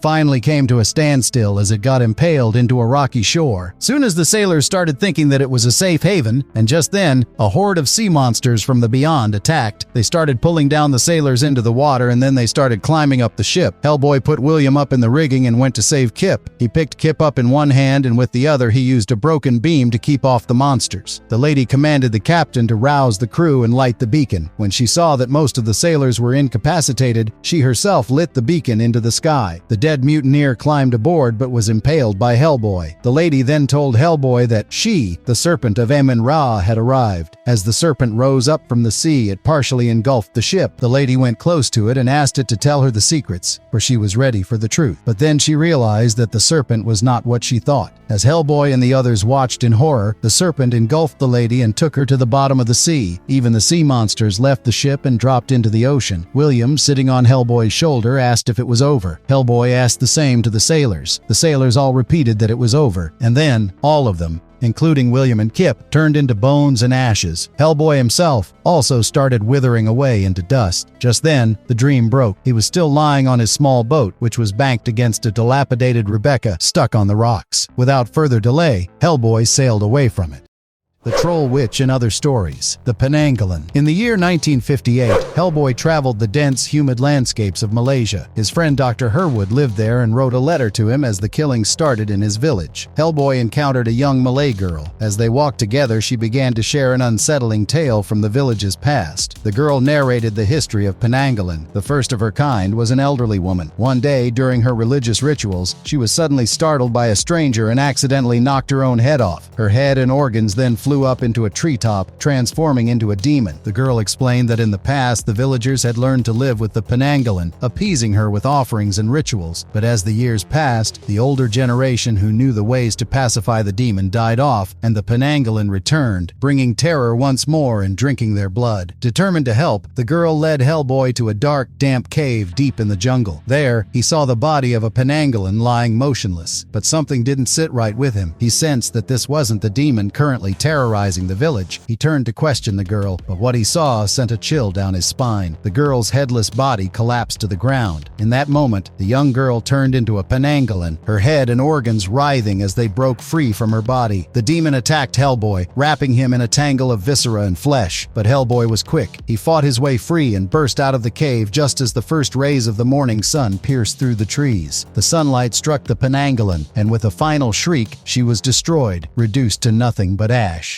finally came to a standstill as it got impaled into a rocky shore. Soon as the sailors started thinking that it was a safe haven, and just then, a horde of sea monsters from the beyond attacked. They started pulling down the sailors into the water, and then they started climbing up the ship. Hellboy put William up in the rigging and went to save Kip. He picked Kip up in one hand, and with the other he used a broken beam to keep off the monsters. The lady commanded the captain to rouse the crew and light the beacon. When she saw that most of the sailors were incapacitated, she herself lit the beacon into the sky. The dead mutineer climbed aboard but was impaled by Hellboy. The lady then told Hellboy that she, the serpent of Amun-Ra, had arrived. As the serpent rose up from the sea, it partially engulfed the ship. The lady went close to it and asked it to tell her the secrets, for she was ready for the truth. But then she realized that the serpent was not what she thought. As Hellboy and the others watched in horror, the serpent engulfed the lady and took her to the bottom of the sea. Even the sea monsters left the ship and dropped into the ocean. William, sitting on Hellboy's shoulder, asked if it was over. Hellboy asked the same to the sailors. The sailors all repeated that it was over, and then all of them, including William and Kip, turned into bones and ashes. Hellboy himself also started withering away into dust. Just then, the dream broke. He was still lying on his small boat, which was banked against a dilapidated Rebecca stuck on the rocks. Without further delay, Hellboy sailed away from it. The Troll Witch and Other Stories. The Penanggalan. In the year 1958, Hellboy traveled the dense, humid landscapes of Malaysia. His friend Dr. Herwood lived there and wrote a letter to him as the killings started in his village. Hellboy encountered a young Malay girl. As they walked together, she began to share an unsettling tale from the village's past. The girl narrated the history of Penanggalan. The first of her kind was an elderly woman. One day, during her religious rituals, she was suddenly startled by a stranger and accidentally knocked her own head off. Her head and organs then flew up into a treetop, transforming into a demon. The girl explained that in the past, the villagers had learned to live with the Penanggalan, appeasing her with offerings and rituals. But as the years passed, the older generation who knew the ways to pacify the demon died off, and the Penanggalan returned, bringing terror once more and drinking their blood. Determined to help, the girl led Hellboy to a dark, damp cave deep in the jungle. There, he saw the body of a Penanggalan lying motionless, but something didn't sit right with him. He sensed that this wasn't the demon currently terrorizing the village. He turned to question the girl, but what he saw sent a chill down his spine. The girl's headless body collapsed to the ground. In that moment, the young girl turned into a Penanggalan, her head and organs writhing as they broke free from her body. The demon attacked Hellboy, wrapping him in a tangle of viscera and flesh. But Hellboy was quick. He fought his way free and burst out of the cave just as the first rays of the morning sun pierced through the trees. The sunlight struck the Penanggalan, and with a final shriek, she was destroyed, reduced to nothing but ash.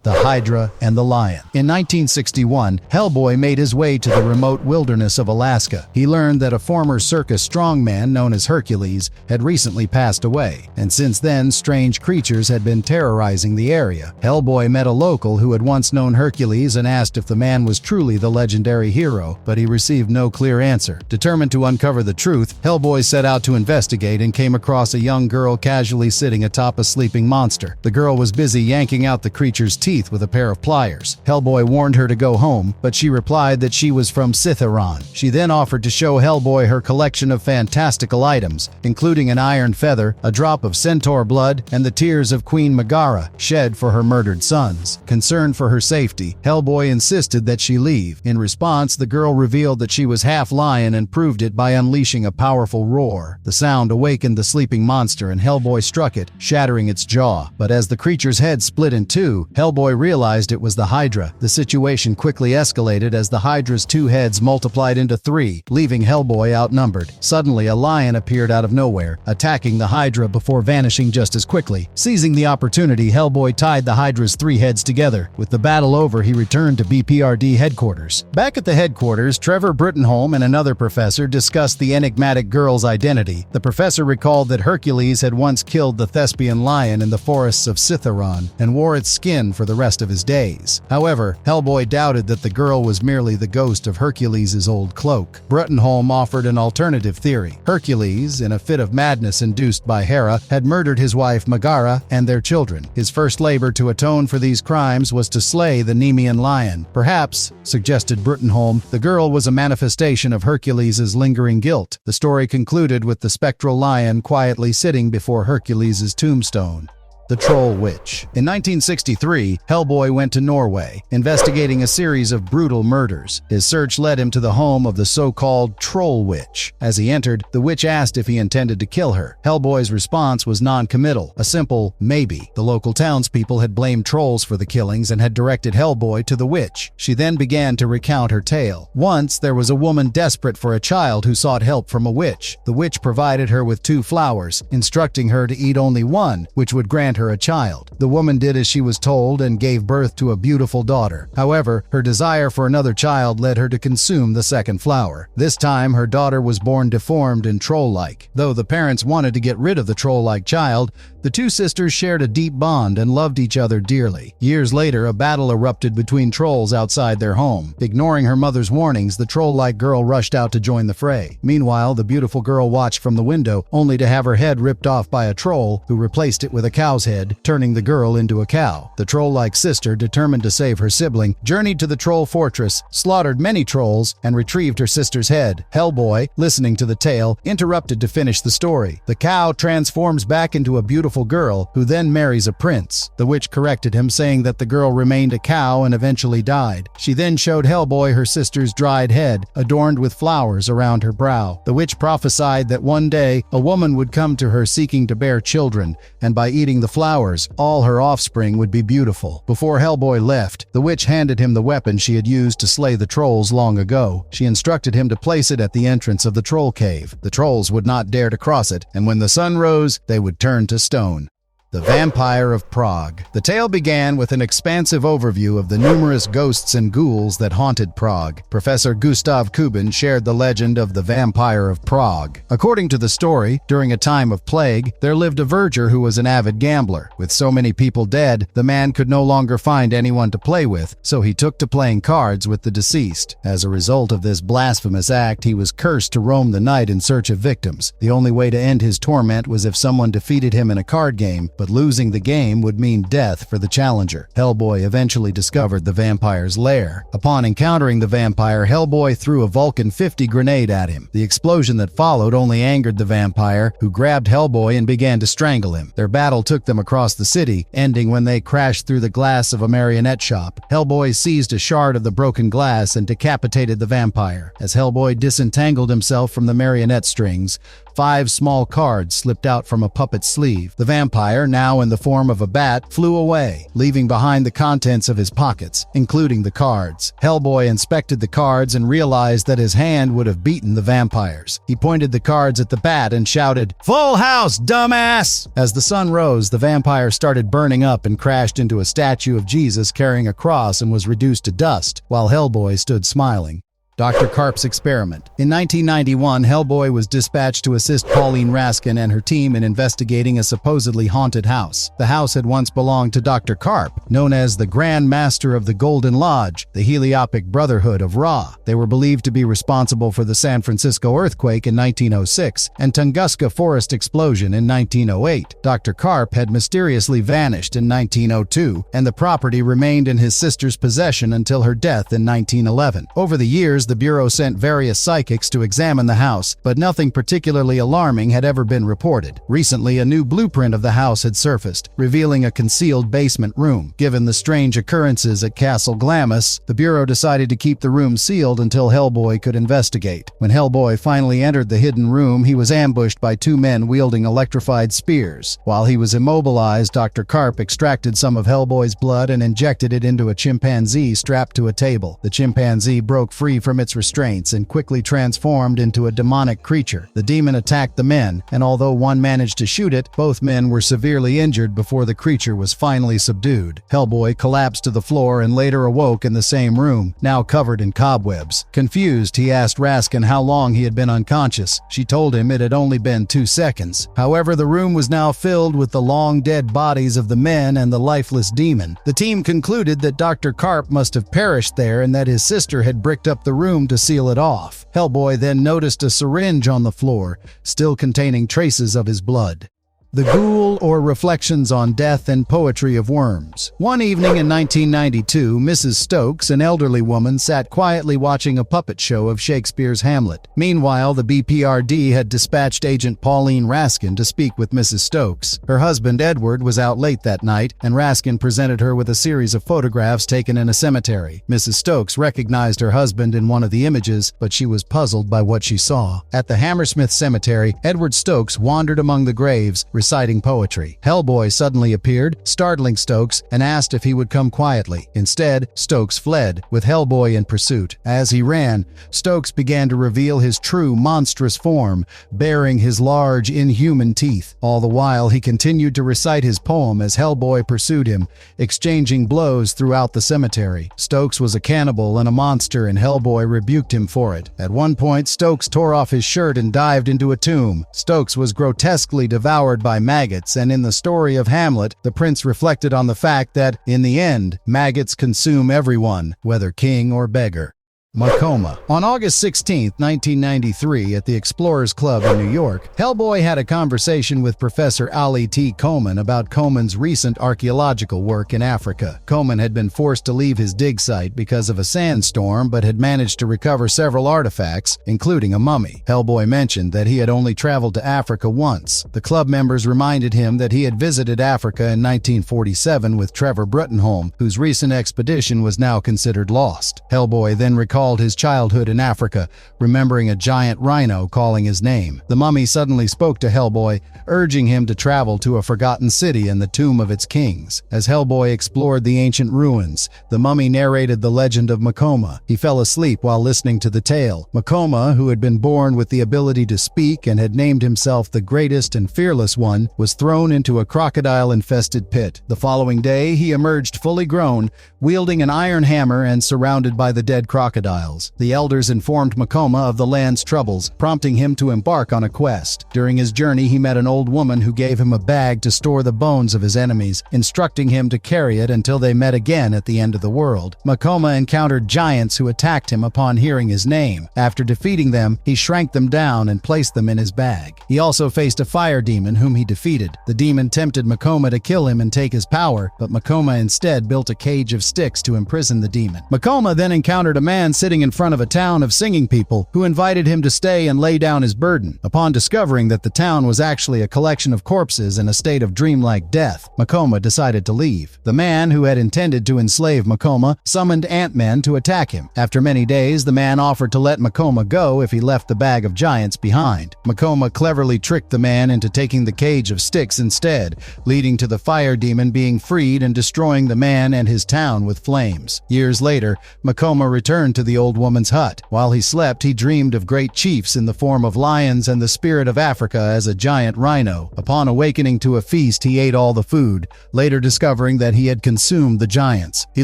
The Hydra and the Lion. In 1961, Hellboy made his way to the remote wilderness of Alaska. He learned that a former circus strongman known as Hercules had recently passed away, and since then, strange creatures had been terrorizing the area. Hellboy met a local who had once known Hercules and asked if the man was truly the legendary hero, but he received no clear answer. Determined to uncover the truth, Hellboy set out to investigate and came across a young girl casually sitting atop a sleeping monster. The girl was busy yanking out the creature's teeth with a pair of pliers. Hellboy warned her to go home, but she replied that she was from Scytheron. She then offered to show Hellboy her collection of fantastical items, including an iron feather, a drop of centaur blood, and the tears of Queen Megara, shed for her murdered sons. Concerned for her safety, Hellboy insisted that she leave. In response, the girl revealed that she was half lion and proved it by unleashing a powerful roar. The sound awakened the sleeping monster and Hellboy struck it, shattering its jaw. But as the creature's head split in two, Hellboy realized it was the Hydra. The situation quickly escalated as the Hydra's two heads multiplied into three, leaving Hellboy outnumbered. Suddenly, a lion appeared out of nowhere, attacking the Hydra before vanishing just as quickly. Seizing the opportunity, Hellboy tied the Hydra's three heads together. With the battle over, he returned to BPRD headquarters. Back at the headquarters, Trevor Brittenholm and another professor discussed the enigmatic girl's identity. The professor recalled that Hercules had once killed the thespian lion in the forests of Scytheron and wore its skin for the rest of his days. However, Hellboy doubted that the girl was merely the ghost of Hercules' old cloak. Bruttenholm offered an alternative theory. Hercules, in a fit of madness induced by Hera, had murdered his wife Megara and their children. His first labor to atone for these crimes was to slay the Nemean lion. Perhaps, suggested Bruttenholm, the girl was a manifestation of Hercules' lingering guilt. The story concluded with the spectral lion quietly sitting before Hercules' tombstone. The Troll Witch. In 1963, Hellboy went to Norway, investigating a series of brutal murders. His search led him to the home of the so-called Troll Witch. As he entered, the witch asked if he intended to kill her. Hellboy's response was non-committal, a simple maybe. The local townspeople had blamed trolls for the killings and had directed Hellboy to the witch. She then began to recount her tale. Once, there was a woman desperate for a child who sought help from a witch. The witch provided her with 2 flowers, instructing her to eat only one, which would grant her a child. The woman did as she was told and gave birth to a beautiful daughter. However, her desire for another child led her to consume the second flower. This time, her daughter was born deformed and troll-like. Though the parents wanted to get rid of the troll-like child, the 2 sisters shared a deep bond and loved each other dearly. Years later, a battle erupted between trolls outside their home. Ignoring her mother's warnings, the troll-like girl rushed out to join the fray. Meanwhile, the beautiful girl watched from the window, only to have her head ripped off by a troll, who replaced it with a cow's head, turning the girl into a cow. The troll-like sister, determined to save her sibling, journeyed to the troll fortress, slaughtered many trolls, and retrieved her sister's head. Hellboy, listening to the tale, interrupted to finish the story. The cow transforms back into a beautiful girl, who then marries a prince. The witch corrected him, saying that the girl remained a cow and eventually died. She then showed Hellboy her sister's dried head, adorned with flowers around her brow. The witch prophesied that one day, a woman would come to her seeking to bear children, and by eating the flowers, all her offspring would be beautiful. Before Hellboy left, the witch handed him the weapon she had used to slay the trolls long ago. She instructed him to place it at the entrance of the troll cave. The trolls would not dare to cross it, and when the sun rose, they would turn to stone. The Vampire of Prague. The tale began with an expansive overview of the numerous ghosts and ghouls that haunted Prague. Professor Gustav Kubin shared the legend of the Vampire of Prague. According to the story, during a time of plague, there lived a verger who was an avid gambler. With so many people dead, the man could no longer find anyone to play with, so he took to playing cards with the deceased. As a result of this blasphemous act, he was cursed to roam the night in search of victims. The only way to end his torment was if someone defeated him in a card game, but losing the game would mean death for the challenger. Hellboy eventually discovered the vampire's lair. Upon encountering the vampire, Hellboy threw a Vulcan 50 grenade at him. The explosion that followed only angered the vampire, who grabbed Hellboy and began to strangle him. Their battle took them across the city, ending when they crashed through the glass of a marionette shop. Hellboy seized a shard of the broken glass and decapitated the vampire. As Hellboy disentangled himself from the marionette strings, 5 small cards slipped out from a puppet's sleeve. The vampire, now in the form of a bat, flew away, leaving behind the contents of his pockets, including the cards. Hellboy inspected the cards and realized that his hand would have beaten the vampires. He pointed the cards at the bat and shouted, "Full house, dumbass!" As the sun rose, the vampire started burning up and crashed into a statue of Jesus carrying a cross and was reduced to dust, while Hellboy stood smiling. Dr. Karp's experiment. In 1991, Hellboy was dispatched to assist Pauline Raskin and her team in investigating a supposedly haunted house. The house had once belonged to Dr. Karp, known as the Grand Master of the Golden Lodge, the Heliopic Brotherhood of Ra. They were believed to be responsible for the San Francisco earthquake in 1906 and Tunguska forest explosion in 1908. Dr. Karp had mysteriously vanished in 1902, and the property remained in his sister's possession until her death in 1911. Over the years, the Bureau sent various psychics to examine the house, but nothing particularly alarming had ever been reported. Recently, a new blueprint of the house had surfaced, revealing a concealed basement room. Given the strange occurrences at Castle Glamis, the Bureau decided to keep the room sealed until Hellboy could investigate. When Hellboy finally entered the hidden room, he was ambushed by 2 men wielding electrified spears. While he was immobilized, Dr. Karp extracted some of Hellboy's blood and injected it into a chimpanzee strapped to a table. The chimpanzee broke free from from its restraints and quickly transformed into a demonic creature. The demon attacked the men, and although one managed to shoot it, both men were severely injured before the creature was finally subdued. Hellboy collapsed to the floor and later awoke in the same room, now covered in cobwebs. Confused, he asked Raskin how long he had been unconscious. She told him it had only been 2 seconds. However, the room was now filled with the long dead bodies of the men and the lifeless demon. The team concluded that Dr. Karp must have perished there and that his sister had bricked up the room to seal it off. Hellboy then noticed a syringe on the floor, still containing traces of his blood. The Ghoul, or Reflections on Death and Poetry of Worms. One evening in 1992, Mrs. Stokes, an elderly woman, sat quietly watching a puppet show of Shakespeare's Hamlet. Meanwhile, the BPRD had dispatched Agent Pauline Raskin to speak with Mrs. Stokes. Her husband, Edward, was out late that night, and Raskin presented her with a series of photographs taken in a cemetery. Mrs. Stokes recognized her husband in one of the images, but she was puzzled by what she saw. At the Hammersmith Cemetery, Edward Stokes wandered among the graves, reciting poetry. Hellboy suddenly appeared, startling Stokes, and asked if he would come quietly. Instead, Stokes fled, with Hellboy in pursuit. As he ran, Stokes began to reveal his true monstrous form, baring his large, inhuman teeth. All the while, he continued to recite his poem as Hellboy pursued him, exchanging blows throughout the cemetery. Stokes was a cannibal and a monster, and Hellboy rebuked him for it. At one point, Stokes tore off his shirt and dived into a tomb. Stokes was grotesquely devoured by maggots, and in the story of Hamlet, the prince reflected on the fact that, in the end, maggots consume everyone, whether king or beggar. Macoma. On August 16, 1993, at the Explorers Club in New York, Hellboy had a conversation with Professor Ali T. Coleman about Coleman's recent archaeological work in Africa. Coleman had been forced to leave his dig site because of a sandstorm, but had managed to recover several artifacts, including a mummy. Hellboy mentioned that he had only traveled to Africa once. The club members reminded him that he had visited Africa in 1947 with Trevor Bruttenholm, whose recent expedition was now considered lost. Hellboy then recalled his childhood in Africa, remembering a giant rhino calling his name. The mummy suddenly spoke to Hellboy, urging him to travel to a forgotten city and the tomb of its kings. As Hellboy explored the ancient ruins, the mummy narrated the legend of Macoma. He fell asleep while listening to the tale. Macoma, who had been born with the ability to speak and had named himself the greatest and fearless one, was thrown into a crocodile-infested pit. The following day, he emerged fully grown, wielding an iron hammer and surrounded by the dead crocodiles. The elders informed Macoma of the land's troubles, prompting him to embark on a quest. During his journey, he met an old woman who gave him a bag to store the bones of his enemies, instructing him to carry it until they met again at the end of the world. Macoma encountered giants who attacked him upon hearing his name. After defeating them, he shrank them down and placed them in his bag. He also faced a fire demon whom he defeated. The demon tempted Macoma to kill him and take his power, but Macoma instead built a cage of sticks to imprison the demon. Macoma then encountered a man sitting in front of a town of singing people who invited him to stay and lay down his burden. Upon discovering that the town was actually a collection of corpses in a state of dreamlike death, Macoma decided to leave. The man, who had intended to enslave Macoma, summoned ant-men to attack him. After many days, the man offered to let Macoma go if he left the bag of giants behind. Macoma cleverly tricked the man into taking the cage of sticks instead, leading to the fire demon being freed and destroying the man and his town with flames. Years later, Macoma returned to the old woman's hut. While he slept, he dreamed of great chiefs in the form of lions and the spirit of Africa as a giant rhino. Upon awakening to a feast, he ate all the food, later discovering that he had consumed the giants. He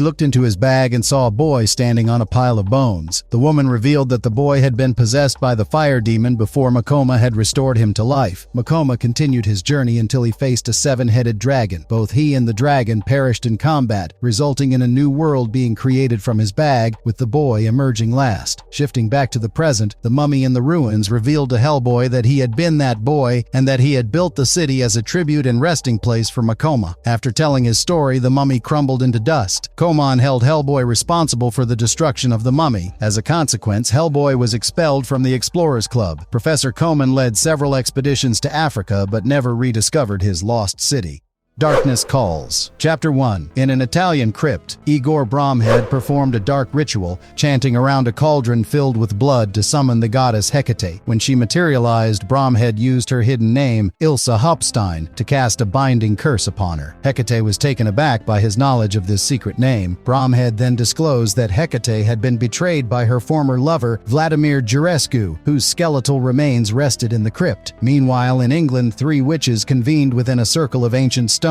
looked into his bag and saw a boy standing on a pile of bones. The woman revealed that the boy had been possessed by the fire demon before Macoma had restored him to life. Macoma continued his journey until he faced a seven-headed dragon. Both he and the dragon perished in combat, resulting in a new world being created from his bag, with the boy emerging last. Shifting back to the present, the mummy in the ruins revealed to Hellboy that he had been that boy and that he had built the city as a tribute and resting place for Macoma. After telling his story, the mummy crumbled into dust. Coleman held Hellboy responsible for the destruction of the mummy. As a consequence, Hellboy was expelled from the Explorers Club. Professor Coleman led several expeditions to Africa but never rediscovered his lost city. Darkness Calls. Chapter 1. In an Italian crypt, Igor Bromhead performed a dark ritual, chanting around a cauldron filled with blood to summon the goddess Hecate. When she materialized, Bromhead used her hidden name, Ilsa Hauptstein, to cast a binding curse upon her. Hecate was taken aback by his knowledge of this secret name. Bromhead then disclosed that Hecate had been betrayed by her former lover, Vladimir Jurescu, whose skeletal remains rested in the crypt. Meanwhile, in England, 3 witches convened within a circle of ancient stones.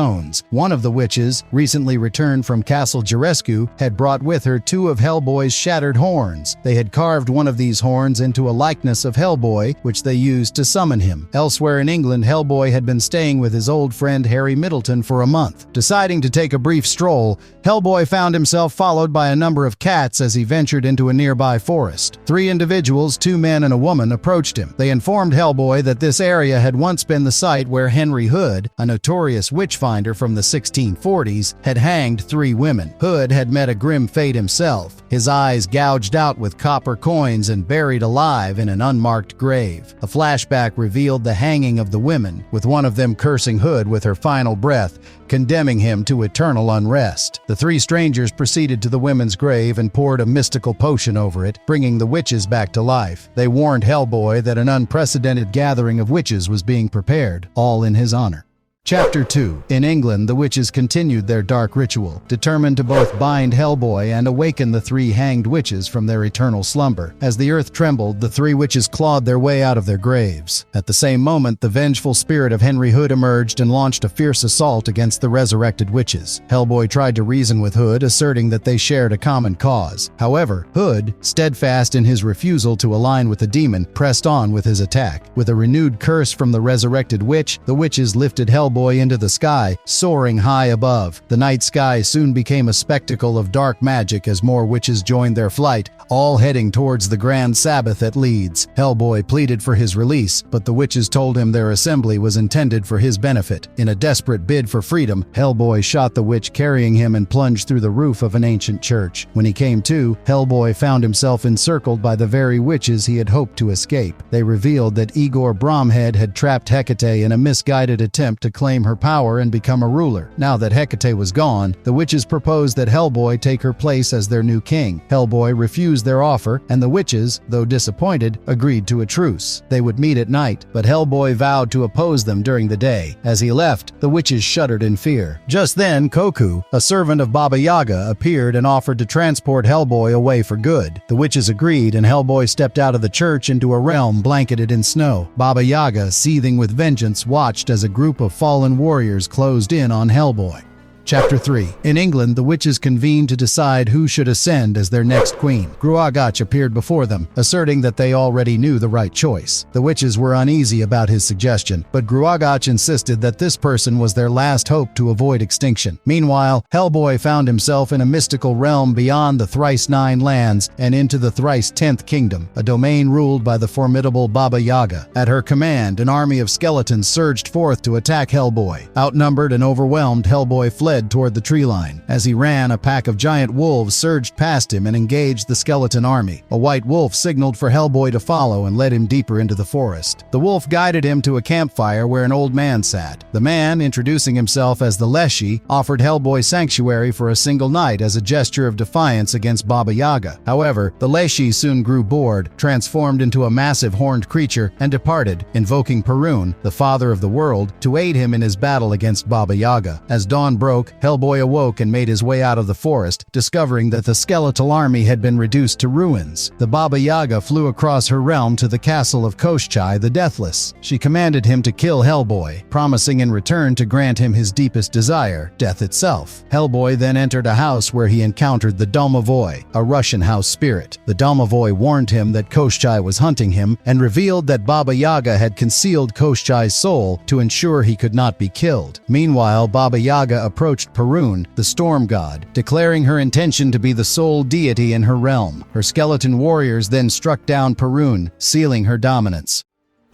One of the witches, recently returned from Castle Jurescu, had brought with her 2 of Hellboy's shattered horns. They had carved one of these horns into a likeness of Hellboy, which they used to summon him. Elsewhere in England, Hellboy had been staying with his old friend Harry Middleton for a month. Deciding to take a brief stroll, Hellboy found himself followed by a number of cats as he ventured into a nearby forest. 3 individuals, 2 men and a woman, approached him. They informed Hellboy that this area had once been the site where Henry Hood, a notorious witchfinder from the 1640s, had hanged 3 women. Hood had met a grim fate himself, his eyes gouged out with copper coins and buried alive in an unmarked grave. A flashback revealed the hanging of the women, with one of them cursing Hood with her final breath, condemning him to eternal unrest. The 3 strangers proceeded to the women's grave and poured a mystical potion over it, bringing the witches back to life. They warned Hellboy that an unprecedented gathering of witches was being prepared, all in his honor. Chapter 2. In England, the witches continued their dark ritual, determined to both bind Hellboy and awaken the 3 hanged witches from their eternal slumber. As the earth trembled, the 3 witches clawed their way out of their graves. At the same moment, the vengeful spirit of Henry Hood emerged and launched a fierce assault against the resurrected witches. Hellboy tried to reason with Hood, asserting that they shared a common cause. However, Hood, steadfast in his refusal to align with the demon, pressed on with his attack. With a renewed curse from the resurrected witch, the witches lifted Hellboy into the sky, soaring high above. The night sky soon became a spectacle of dark magic as more witches joined their flight, all heading towards the Grand Sabbath at Leeds. Hellboy pleaded for his release, but the witches told him their assembly was intended for his benefit. In a desperate bid for freedom, Hellboy shot the witch carrying him and plunged through the roof of an ancient church. When he came to, Hellboy found himself encircled by the very witches he had hoped to escape. They revealed that Igor Bromhead had trapped Hecate in a misguided attempt to claim her power and become a ruler. Now that Hecate was gone, the witches proposed that Hellboy take her place as their new king. Hellboy refused their offer, and the witches, though disappointed, agreed to a truce. They would meet at night, but Hellboy vowed to oppose them during the day. As he left, the witches shuddered in fear. Just then, Koku, a servant of Baba Yaga, appeared and offered to transport Hellboy away for good. The witches agreed, and Hellboy stepped out of the church into a realm blanketed in snow. Baba Yaga, seething with vengeance, watched as a group of fallen warriors closed in on Hellboy. Chapter 3. In England, the witches convened to decide who should ascend as their next queen. Gruagach appeared before them, asserting that they already knew the right choice. The witches were uneasy about his suggestion, but Gruagach insisted that this person was their last hope to avoid extinction. Meanwhile, Hellboy found himself in a mystical realm beyond the thrice 9 lands and into the thrice 10th kingdom, a domain ruled by the formidable Baba Yaga. At her command, an army of skeletons surged forth to attack Hellboy. Outnumbered and overwhelmed, Hellboy fled toward the tree line. As he ran, a pack of giant wolves surged past him and engaged the skeleton army. A white wolf signaled for Hellboy to follow and led him deeper into the forest. The wolf guided him to a campfire where an old man sat. The man, introducing himself as the Leshy, offered Hellboy sanctuary for a single night as a gesture of defiance against Baba Yaga. However, the Leshy soon grew bored, transformed into a massive horned creature, and departed, invoking Perun, the father of the world, to aid him in his battle against Baba Yaga. As dawn broke, Hellboy awoke and made his way out of the forest, discovering that the skeletal army had been reduced to ruins. The Baba Yaga flew across her realm to the castle of Koschai the Deathless. She commanded him to kill Hellboy, promising in return to grant him his deepest desire, death itself. Hellboy then entered a house where he encountered the Domovoi, a Russian house spirit. The Domovoi warned him that Koschai was hunting him and revealed that Baba Yaga had concealed Koschai's soul to ensure he could not be killed. Meanwhile, Baba Yaga approached Perun, the storm god, declaring her intention to be the sole deity in her realm. Her skeleton warriors then struck down Perun, sealing her dominance.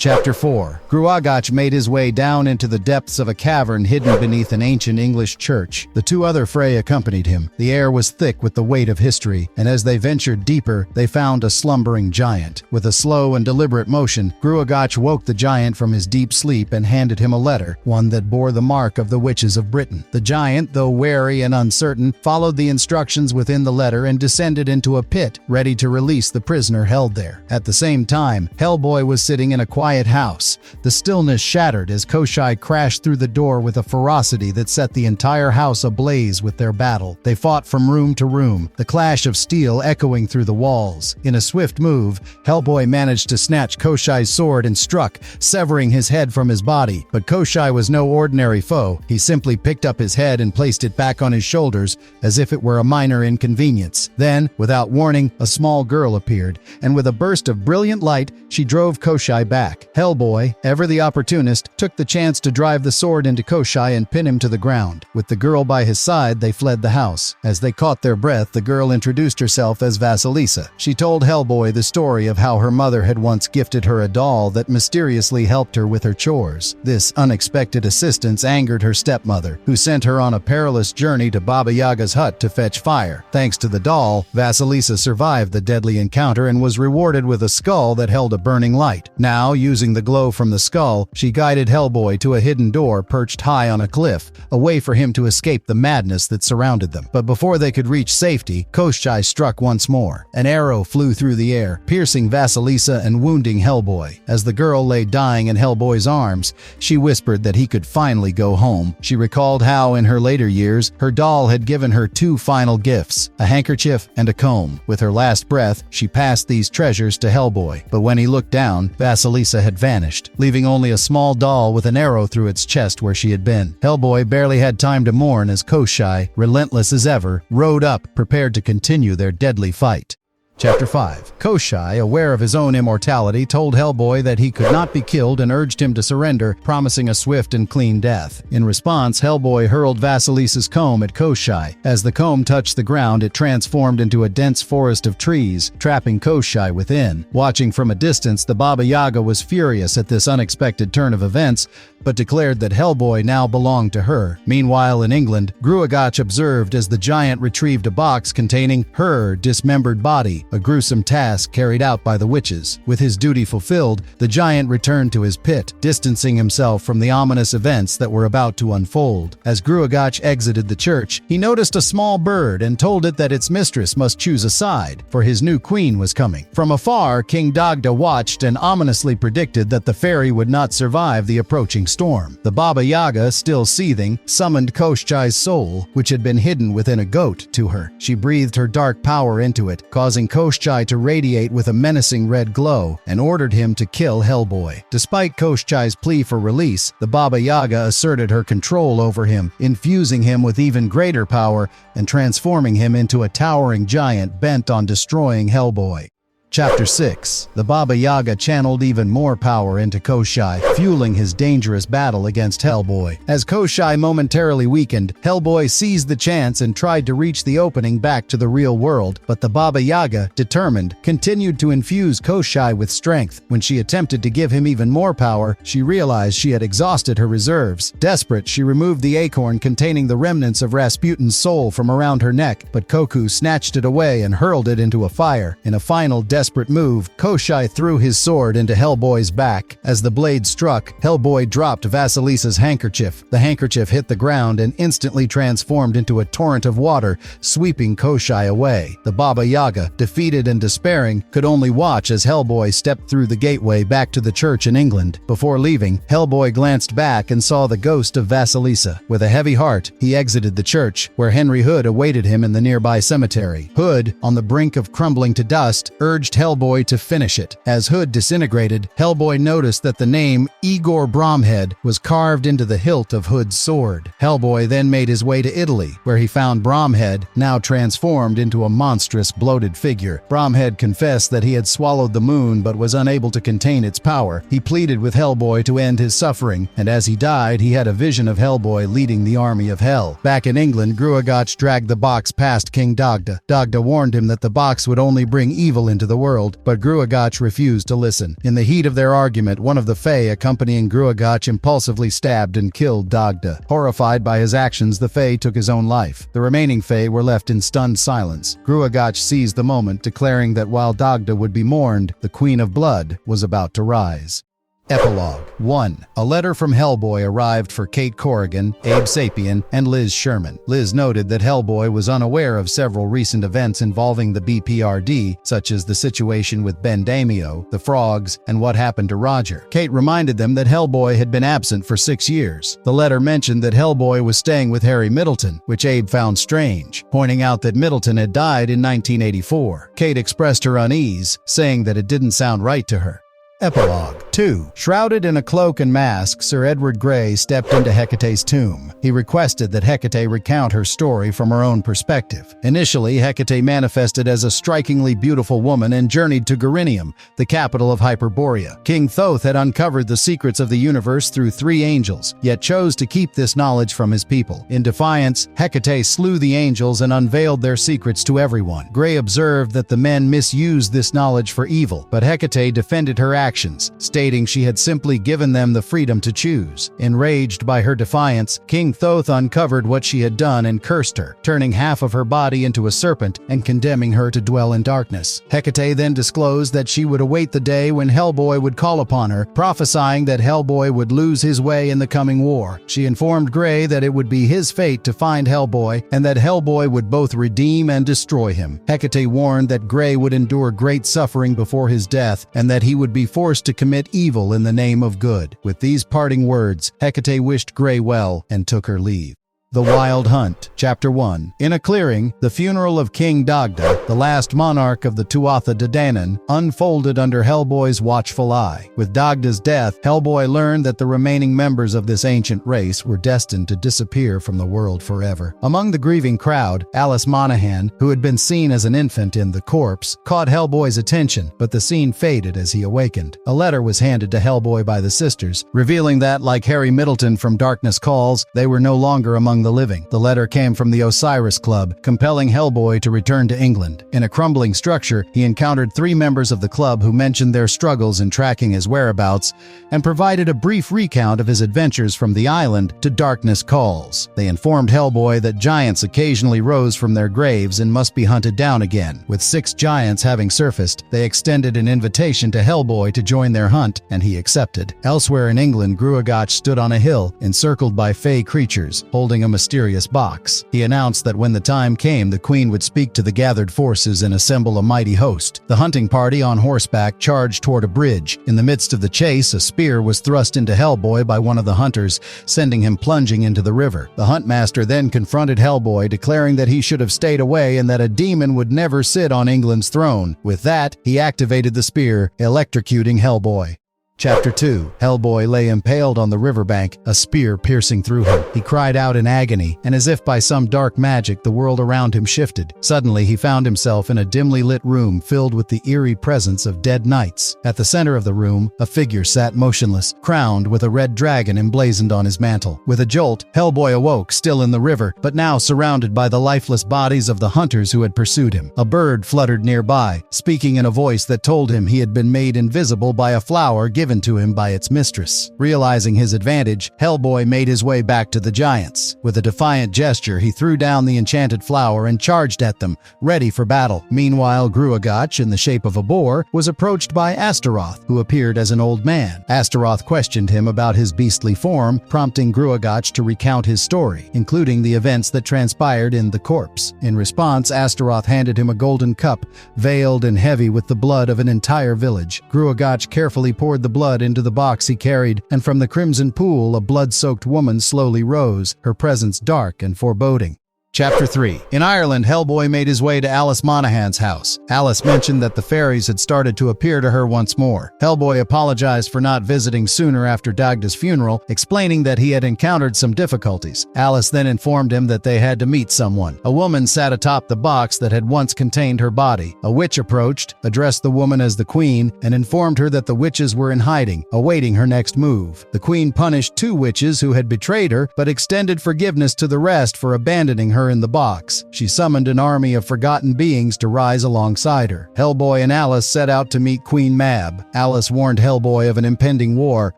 Chapter 4. Gruagach made his way down into the depths of a cavern hidden beneath an ancient English church. The two other Frey accompanied him. The air was thick with the weight of history, and as they ventured deeper, they found a slumbering giant. With a slow and deliberate motion, Gruagach woke the giant from his deep sleep and handed him a letter, one that bore the mark of the witches of Britain. The giant, though wary and uncertain, followed the instructions within the letter and descended into a pit, ready to release the prisoner held there. At the same time, Hellboy was sitting in a quiet house. The stillness shattered as Koshai crashed through the door with a ferocity that set the entire house ablaze with their battle. They fought from room to room, the clash of steel echoing through the walls. In a swift move, Hellboy managed to snatch Koshai's sword and struck, severing his head from his body. But Koshai was no ordinary foe. He simply picked up his head and placed it back on his shoulders as if it were a minor inconvenience. Then, without warning, a small girl appeared, and with a burst of brilliant light, she drove Koshai back. Hellboy, ever the opportunist, took the chance to drive the sword into Koshai and pin him to the ground. With the girl by his side, they fled the house. As they caught their breath, the girl introduced herself as Vasilisa. She told Hellboy the story of how her mother had once gifted her a doll that mysteriously helped her with her chores. This unexpected assistance angered her stepmother, who sent her on a perilous journey to Baba Yaga's hut to fetch fire. Thanks to the doll, Vasilisa survived the deadly encounter and was rewarded with a skull that held a burning light. Now, using the glow from the skull, she guided Hellboy to a hidden door perched high on a cliff, a way for him to escape the madness that surrounded them. But before they could reach safety, Koshai struck once more. An arrow flew through the air, piercing Vasilisa and wounding Hellboy. As the girl lay dying in Hellboy's arms, she whispered that he could finally go home. She recalled how, in her later years, her doll had given her two final gifts, a handkerchief and a comb. With her last breath, she passed these treasures to Hellboy. But when he looked down, Vasilisa had vanished, leaving only a small doll with an arrow through its chest where she had been. Hellboy barely had time to mourn as Koshai, relentless as ever, rode up, prepared to continue their deadly fight. Chapter 5. Koshai, aware of his own immortality, told Hellboy that he could not be killed and urged him to surrender, promising a swift and clean death. In response, Hellboy hurled Vasilisa's comb at Koshai. As the comb touched the ground, it transformed into a dense forest of trees, trapping Koshai within. Watching from a distance, the Baba Yaga was furious at this unexpected turn of events, but declared that Hellboy now belonged to her. Meanwhile, in England, Gruagach observed as the giant retrieved a box containing her dismembered body, a gruesome task carried out by the witches. With his duty fulfilled, the giant returned to his pit, distancing himself from the ominous events that were about to unfold. As Gruagach exited the church, he noticed a small bird and told it that its mistress must choose a side, for his new queen was coming. From afar, King Dagda watched and ominously predicted that the fairy would not survive the approaching storm. The Baba Yaga, still seething, summoned Koshai's soul, which had been hidden within a goat, to her. She breathed her dark power into it, causing Koshai to radiate with a menacing red glow, and ordered him to kill Hellboy. Despite Koshai's plea for release, the Baba Yaga asserted her control over him, infusing him with even greater power and transforming him into a towering giant bent on destroying Hellboy. Chapter 6. The Baba Yaga channeled even more power into Koshai, fueling his dangerous battle against Hellboy. As Koshai momentarily weakened, Hellboy seized the chance and tried to reach the opening back to the real world, but the Baba Yaga, determined, continued to infuse Koshai with strength. When she attempted to give him even more power, she realized she had exhausted her reserves. Desperate, she removed the acorn containing the remnants of Rasputin's soul from around her neck, but Koku snatched it away and hurled it into a fire. In a final desperate move, Koshai threw his sword into Hellboy's back. As the blade struck, Hellboy dropped Vasilisa's handkerchief. The handkerchief hit the ground and instantly transformed into a torrent of water, sweeping Koshai away. The Baba Yaga, defeated and despairing, could only watch as Hellboy stepped through the gateway back to the church in England. Before leaving, Hellboy glanced back and saw the ghost of Vasilisa. With a heavy heart, he exited the church, where Henry Hood awaited him in the nearby cemetery. Hood, on the brink of crumbling to dust, urged Hellboy to finish it. As Hood disintegrated, Hellboy noticed that the name Igor Bromhead was carved into the hilt of Hood's sword. Hellboy then made his way to Italy, where he found Bromhead, now transformed into a monstrous, bloated figure. Bromhead confessed that he had swallowed the moon but was unable to contain its power. He pleaded with Hellboy to end his suffering, and as he died, he had a vision of Hellboy leading the army of hell. Back in England, Gruagach dragged the box past King Dagda. Dagda warned him that the box would only bring evil into the world, but Gruagach refused to listen. In the heat of their argument, one of the Fae accompanying Gruagach impulsively stabbed and killed Dagda. Horrified by his actions, the Fae took his own life. The remaining Fae were left in stunned silence. Gruagach seized the moment, declaring that while Dagda would be mourned, the Queen of Blood was about to rise. Epilogue 1. A letter from Hellboy arrived for Kate Corrigan, Abe Sapien, and Liz Sherman. Liz noted that Hellboy was unaware of several recent events involving the BPRD, such as the situation with Ben Damio, the frogs, and what happened to Roger. Kate reminded them that Hellboy had been absent for 6 years. The letter mentioned that Hellboy was staying with Harry Middleton, which Abe found strange, pointing out that Middleton had died in 1984. Kate expressed her unease, saying that it didn't sound right to her. Epilogue 2. Shrouded in a cloak and mask, Sir Edward Grey stepped into Hecate's tomb. He requested that Hecate recount her story from her own perspective. Initially, Hecate manifested as a strikingly beautiful woman and journeyed to Gorinium, the capital of Hyperborea. King Thoth had uncovered the secrets of the universe through 3 angels, yet chose to keep this knowledge from his people. In defiance, Hecate slew the angels and unveiled their secrets to everyone. Grey observed that the men misused this knowledge for evil, but Hecate defended her actions, stating she had simply given them the freedom to choose. Enraged by her defiance, King Thoth uncovered what she had done and cursed her, turning half of her body into a serpent and condemning her to dwell in darkness. Hecate then disclosed that she would await the day when Hellboy would call upon her, prophesying that Hellboy would lose his way in the coming war. She informed Grey that it would be his fate to find Hellboy and that Hellboy would both redeem and destroy him. Hecate warned that Grey would endure great suffering before his death and that he would be forced to commit evil in the name of good. With these parting words, Hecate wished Grey well and took her leave. The Wild Hunt, Chapter 1. In a clearing, the funeral of King Dagda, the last monarch of the Tuatha De Danann, unfolded under Hellboy's watchful eye. With Dagda's death, Hellboy learned that the remaining members of this ancient race were destined to disappear from the world forever. Among the grieving crowd, Alice Monaghan, who had been seen as an infant in The Corpse, caught Hellboy's attention, but the scene faded as he awakened. A letter was handed to Hellboy by the sisters, revealing that, like Harry Middleton from Darkness Calls, they were no longer among the living. The letter came from the Osiris Club, compelling Hellboy to return to England. In a crumbling structure, he encountered 3 members of the club who mentioned their struggles in tracking his whereabouts and provided a brief recount of his adventures from the island to Darkness Calls. They informed Hellboy that giants occasionally rose from their graves and must be hunted down again. With 6 giants having surfaced, they extended an invitation to Hellboy to join their hunt, and he accepted. Elsewhere in England, Gruagach stood on a hill, encircled by fey creatures, holding a mysterious box. He announced that when the time came, the Queen would speak to the gathered forces and assemble a mighty host. The hunting party on horseback charged toward a bridge. In the midst of the chase, a spear was thrust into Hellboy by one of the hunters, sending him plunging into the river. The huntmaster then confronted Hellboy, declaring that he should have stayed away and that a demon would never sit on England's throne. With that, he activated the spear, electrocuting Hellboy. Chapter 2. Hellboy lay impaled on the riverbank, a spear piercing through him. He cried out in agony, and as if by some dark magic, the world around him shifted. Suddenly, he found himself in a dimly lit room filled with the eerie presence of dead knights. At the center of the room, a figure sat motionless, crowned with a red dragon emblazoned on his mantle. With a jolt, Hellboy awoke, still in the river, but now surrounded by the lifeless bodies of the hunters who had pursued him. A bird fluttered nearby, speaking in a voice that told him he had been made invisible by a flower given to him by its mistress. Realizing his advantage, Hellboy made his way back to the giants. With a defiant gesture, he threw down the enchanted flower and charged at them, ready for battle. Meanwhile, Gruagach, in the shape of a boar, was approached by Astaroth, who appeared as an old man. Astaroth questioned him about his beastly form, prompting Gruagach to recount his story, including the events that transpired in The Corpse. In response, Astaroth handed him a golden cup, veiled and heavy with the blood of an entire village. Gruagach carefully poured the blood into the box he carried, and from the crimson pool a blood-soaked woman slowly rose, her presence dark and foreboding. Chapter 3. In Ireland, Hellboy made his way to Alice Monaghan's house. Alice mentioned that the fairies had started to appear to her once more. Hellboy apologized for not visiting sooner after Dagda's funeral, explaining that he had encountered some difficulties. Alice then informed him that they had to meet someone. A woman sat atop the box that had once contained her body. A witch approached, addressed the woman as the Queen, and informed her that the witches were in hiding, awaiting her next move. The Queen punished 2 witches who had betrayed her, but extended forgiveness to the rest for abandoning her her in the box, she summoned an army of forgotten beings to rise alongside her. Hellboy and Alice set out to meet Queen Mab. Alice warned Hellboy of an impending war,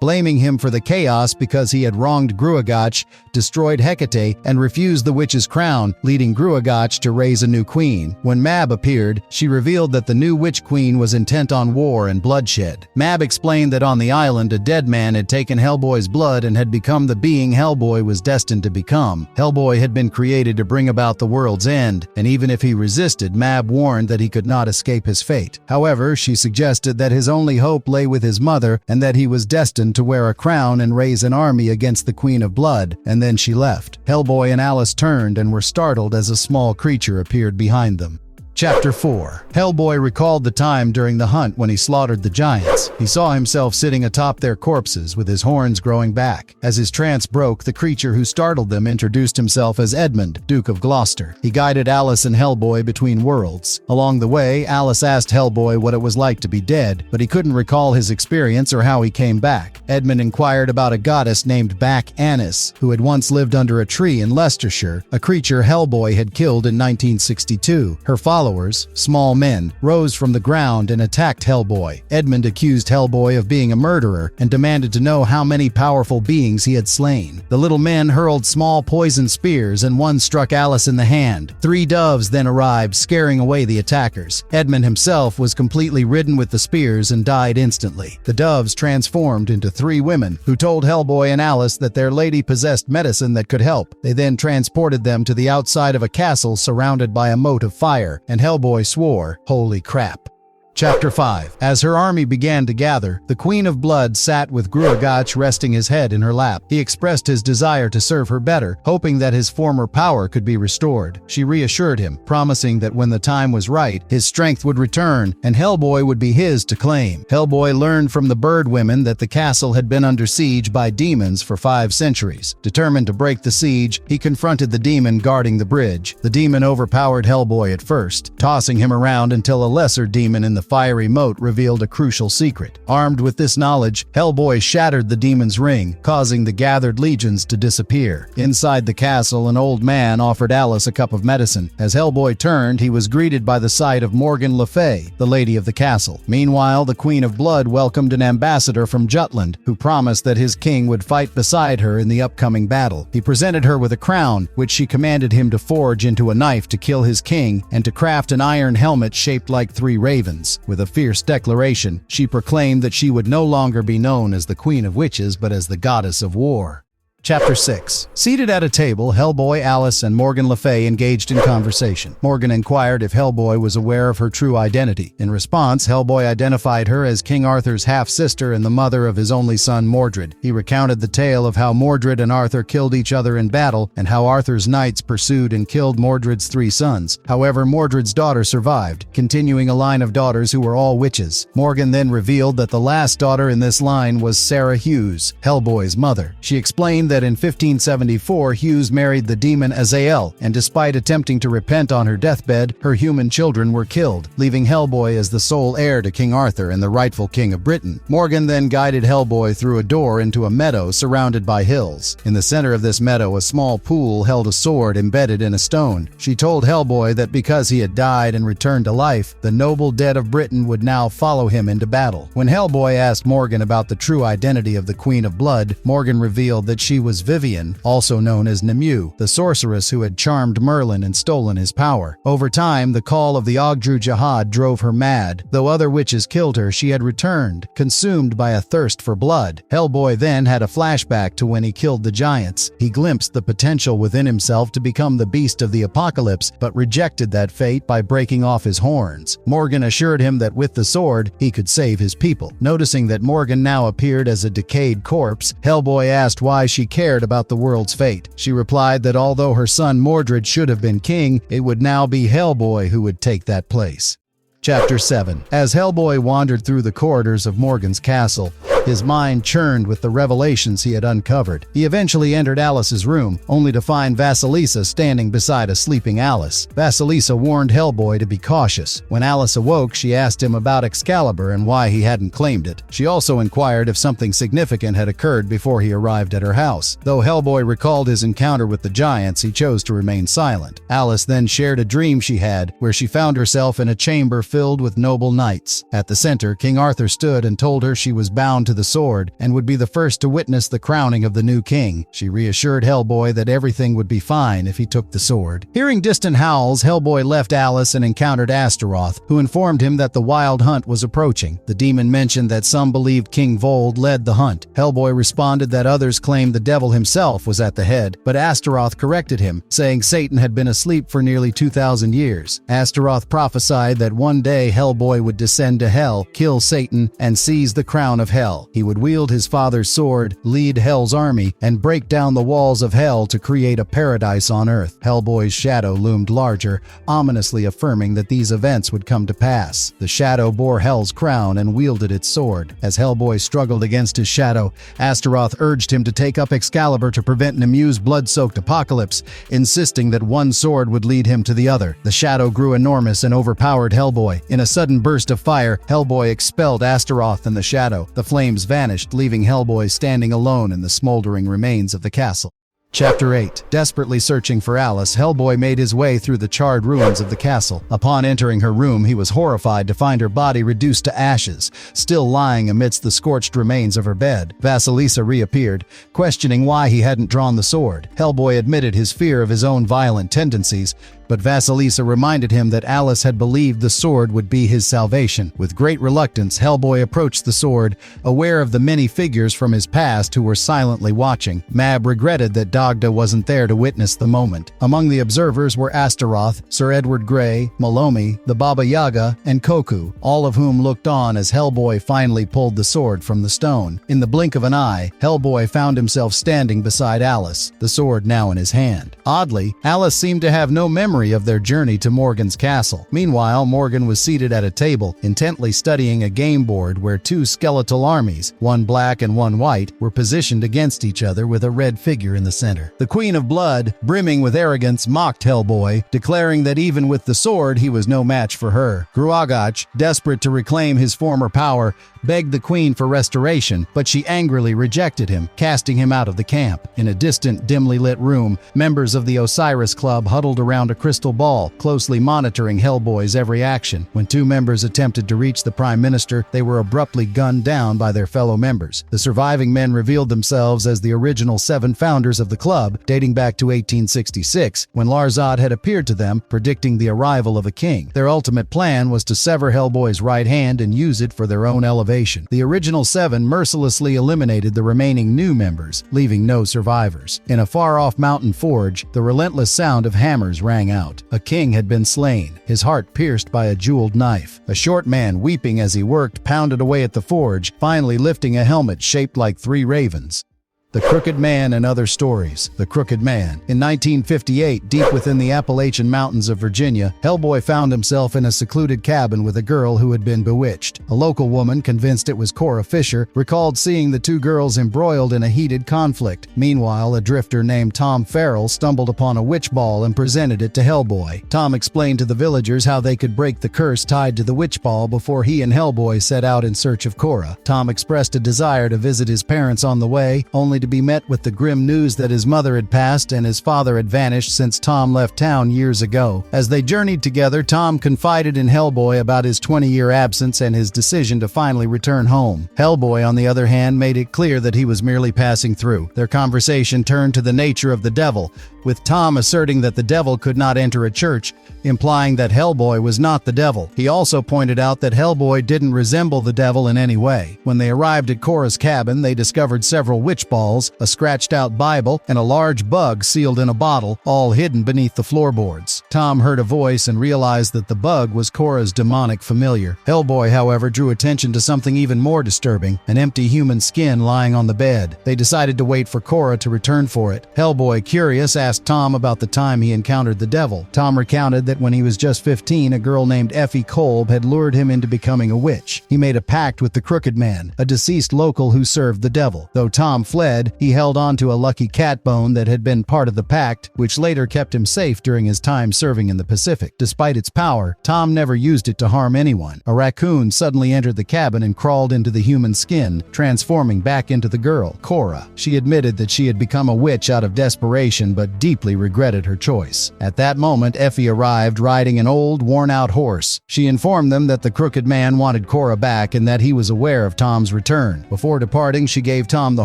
blaming him for the chaos because he had wronged Gruagach, destroyed Hecate, and refused the witch's crown, leading Gruagach to raise a new queen. When Mab appeared, she revealed that the new witch queen was intent on war and bloodshed. Mab explained that on the island a dead man had taken Hellboy's blood and had become the being Hellboy was destined to become. Hellboy had been created to bring about the world's end, and even if he resisted, Mab warned that he could not escape his fate. However, she suggested that his only hope lay with his mother and that he was destined to wear a crown and raise an army against the Queen of Blood, and then she left. Hellboy and Alice turned and were startled as a small creature appeared behind them. Chapter 4. Hellboy recalled the time during the hunt when he slaughtered the giants. He saw himself sitting atop their corpses with his horns growing back. As his trance broke, the creature who startled them introduced himself as Edmund, Duke of Gloucester. He guided Alice and Hellboy between worlds. Along the way, Alice asked Hellboy what it was like to be dead, but he couldn't recall his experience or how he came back. Edmund inquired about a goddess named Bac Annis, who had once lived under a tree in Leicestershire, a creature Hellboy had killed in 1962. Her followers, small men, rose from the ground and attacked Hellboy. Edmund accused Hellboy of being a murderer and demanded to know how many powerful beings he had slain. The little men hurled small poison spears and one struck Alice in the hand. 3 doves then arrived, scaring away the attackers. Edmund himself was completely ridden with the spears and died instantly. The doves transformed into 3 women who told Hellboy and Alice that their lady possessed medicine that could help. They then transported them to the outside of a castle surrounded by a moat of fire, and Hellboy swore, "Holy crap." Chapter 5. As her army began to gather, the Queen of Blood sat with Gruagach resting his head in her lap. He expressed his desire to serve her better, hoping that his former power could be restored. She reassured him, promising that when the time was right, his strength would return and Hellboy would be his to claim. Hellboy learned from the bird women that the castle had been under siege by demons for 5 centuries. Determined to break the siege, he confronted the demon guarding the bridge. The demon overpowered Hellboy at first, tossing him around until a lesser demon in the fiery moat revealed a crucial secret. Armed with this knowledge, Hellboy shattered the demon's ring, causing the gathered legions to disappear. Inside the castle, an old man offered Alice a cup of medicine. As Hellboy turned, he was greeted by the sight of Morgan Le Fay, the lady of the castle. Meanwhile, the Queen of Blood welcomed an ambassador from Jutland, who promised that his king would fight beside her in the upcoming battle. He presented her with a crown, which she commanded him to forge into a knife to kill his king, and to craft an iron helmet shaped like 3 ravens. With a fierce declaration, she proclaimed that she would no longer be known as the Queen of Witches, but as the Goddess of War. Chapter 6. Seated at a table, Hellboy, Alice, and Morgan Le Fay engaged in conversation. Morgan inquired if Hellboy was aware of her true identity. In response, Hellboy identified her as King Arthur's half-sister and the mother of his only son, Mordred. He recounted the tale of how Mordred and Arthur killed each other in battle, and how Arthur's knights pursued and killed Mordred's 3 sons. However, Mordred's daughter survived, continuing a line of daughters who were all witches. Morgan then revealed that the last daughter in this line was Sarah Hughes, Hellboy's mother. She explained that in 1574 Hughes married the demon Azael, and despite attempting to repent on her deathbed, her human children were killed, leaving Hellboy as the sole heir to King Arthur and the rightful king of Britain. Morgan then guided Hellboy through a door into a meadow surrounded by hills. In the center of this meadow, a small pool held a sword embedded in a stone. She told Hellboy that because he had died and returned to life, the noble dead of Britain would now follow him into battle. When Hellboy asked Morgan about the true identity of the Queen of Blood, Morgan revealed that she was Vivian, also known as Nimue, the sorceress who had charmed Merlin and stolen his power. Over time, the call of the Ogdru Jihad drove her mad. Though other witches killed her, she had returned, consumed by a thirst for blood. Hellboy then had a flashback to when he killed the giants. He glimpsed the potential within himself to become the beast of the apocalypse, but rejected that fate by breaking off his horns. Morgan assured him that with the sword, he could save his people. Noticing that Morgan now appeared as a decayed corpse, Hellboy asked why she cared about the world's fate. She replied that although her son Mordred should have been king, it would now be Hellboy who would take that place. Chapter 7. As Hellboy wandered through the corridors of Morgan's castle, His mind churned with the revelations he had uncovered. He eventually entered Alice's room, only to find Vasilisa standing beside a sleeping Alice. Vasilisa warned Hellboy to be cautious. When Alice awoke, she asked him about Excalibur and why he hadn't claimed it. She also inquired if something significant had occurred before he arrived at her house. Though Hellboy recalled his encounter with the giants, he chose to remain silent. Alice then shared a dream she had, where she found herself in a chamber filled with noble knights. At the center, King Arthur stood and told her she was bound to the sword and would be the first to witness the crowning of the new king. She reassured Hellboy that everything would be fine if he took the sword. Hearing distant howls, Hellboy left Alice and encountered Astaroth, who informed him that the wild hunt was approaching. The demon mentioned that some believed King Vold led the hunt. Hellboy responded that others claimed the devil himself was at the head, but Astaroth corrected him, saying Satan had been asleep for nearly 2,000 years. Astaroth prophesied that one day Hellboy would descend to hell, kill Satan, and seize the crown of hell. He would wield his father's sword, lead Hell's army, and break down the walls of hell to create a paradise on earth. Hellboy's shadow loomed larger, ominously affirming that these events would come to pass. The shadow bore Hell's crown and wielded its sword. As Hellboy struggled against his shadow, Astaroth urged him to take up Excalibur to prevent Nemu's blood-soaked apocalypse, insisting that one sword would lead him to the other. The shadow grew enormous and overpowered Hellboy. In a sudden burst of fire, Hellboy expelled Astaroth and the shadow. The flames vanished, leaving Hellboy standing alone in the smoldering remains of the castle. Chapter 8. Desperately searching for Alice, Hellboy made his way through the charred ruins of the castle. Upon entering her room, he was horrified to find her body reduced to ashes, still lying amidst the scorched remains of her bed. Vasilisa reappeared, questioning why he hadn't drawn the sword. Hellboy admitted his fear of his own violent tendencies, but Vasilisa reminded him that Alice had believed the sword would be his salvation. With great reluctance, Hellboy approached the sword, aware of the many figures from his past who were silently watching. Mab regretted that Dagda wasn't there to witness the moment. Among the observers were Astaroth, Sir Edward Grey, Malomi, the Baba Yaga, and Koku, all of whom looked on as Hellboy finally pulled the sword from the stone. In the blink of an eye, Hellboy found himself standing beside Alice, the sword now in his hand. Oddly, Alice seemed to have no memory of their journey to Morgan's castle. Meanwhile, Morgan was seated at a table, intently studying a game board where two skeletal armies, one black and one white, were positioned against each other with a red figure in the center. The Queen of Blood, brimming with arrogance, mocked Hellboy, declaring that even with the sword he was no match for her. Gruagach, desperate to reclaim his former power, begged the queen for restoration, but she angrily rejected him, casting him out of the camp. In a distant, dimly lit room, members of the Osiris Club huddled around a crystal ball, closely monitoring Hellboy's every action. When two members attempted to reach the Prime Minister, they were abruptly gunned down by their fellow members. The surviving men revealed themselves as the original 7 founders of the club, dating back to 1866, when Larzad had appeared to them, predicting the arrival of a king. Their ultimate plan was to sever Hellboy's right hand and use it for their own elevation. The original 7 mercilessly eliminated the remaining new members, leaving no survivors. In a far-off mountain forge, the relentless sound of hammers rang out. A king had been slain, his heart pierced by a jeweled knife. A short man, weeping as he worked, pounded away at the forge, finally lifting a helmet shaped like 3 ravens. The Crooked Man and Other Stories. The Crooked Man. In 1958, deep within the Appalachian Mountains of Virginia, Hellboy found himself in a secluded cabin with a girl who had been bewitched. A local woman, convinced it was Cora Fisher, recalled seeing the two girls embroiled in a heated conflict. Meanwhile, a drifter named Tom Farrell stumbled upon a witch ball and presented it to Hellboy. Tom explained to the villagers how they could break the curse tied to the witch ball before he and Hellboy set out in search of Cora. Tom expressed a desire to visit his parents on the way, only to be met with the grim news that his mother had passed and his father had vanished since Tom left town years ago. As they journeyed together, Tom confided in Hellboy about his 20-year absence and his decision to finally return home. Hellboy, on the other hand, made it clear that he was merely passing through. Their conversation turned to the nature of the devil, with Tom asserting that the devil could not enter a church, implying that Hellboy was not the devil. He also pointed out that Hellboy didn't resemble the devil in any way. When they arrived at Cora's cabin, they discovered several witch balls walls, a scratched-out Bible, and a large bug sealed in a bottle, all hidden beneath the floorboards. Tom heard a voice and realized that the bug was Cora's demonic familiar. Hellboy, however, drew attention to something even more disturbing, an empty human skin lying on the bed. They decided to wait for Cora to return for it. Hellboy, curious, asked Tom about the time he encountered the devil. Tom recounted that when he was just 15, a girl named Effie Kolb had lured him into becoming a witch. He made a pact with the Crooked Man, a deceased local who served the devil. Though Tom fled, he held on to a lucky cat bone that had been part of the pact, which later kept him safe during his time serving in the Pacific. Despite its power, Tom never used it to harm anyone. A raccoon suddenly entered the cabin and crawled into the human skin, transforming back into the girl, Cora. She admitted that she had become a witch out of desperation but deeply regretted her choice. At that moment, Effie arrived riding an old, worn-out horse. She informed them that the Crooked Man wanted Cora back and that he was aware of Tom's return. Before departing, she gave Tom the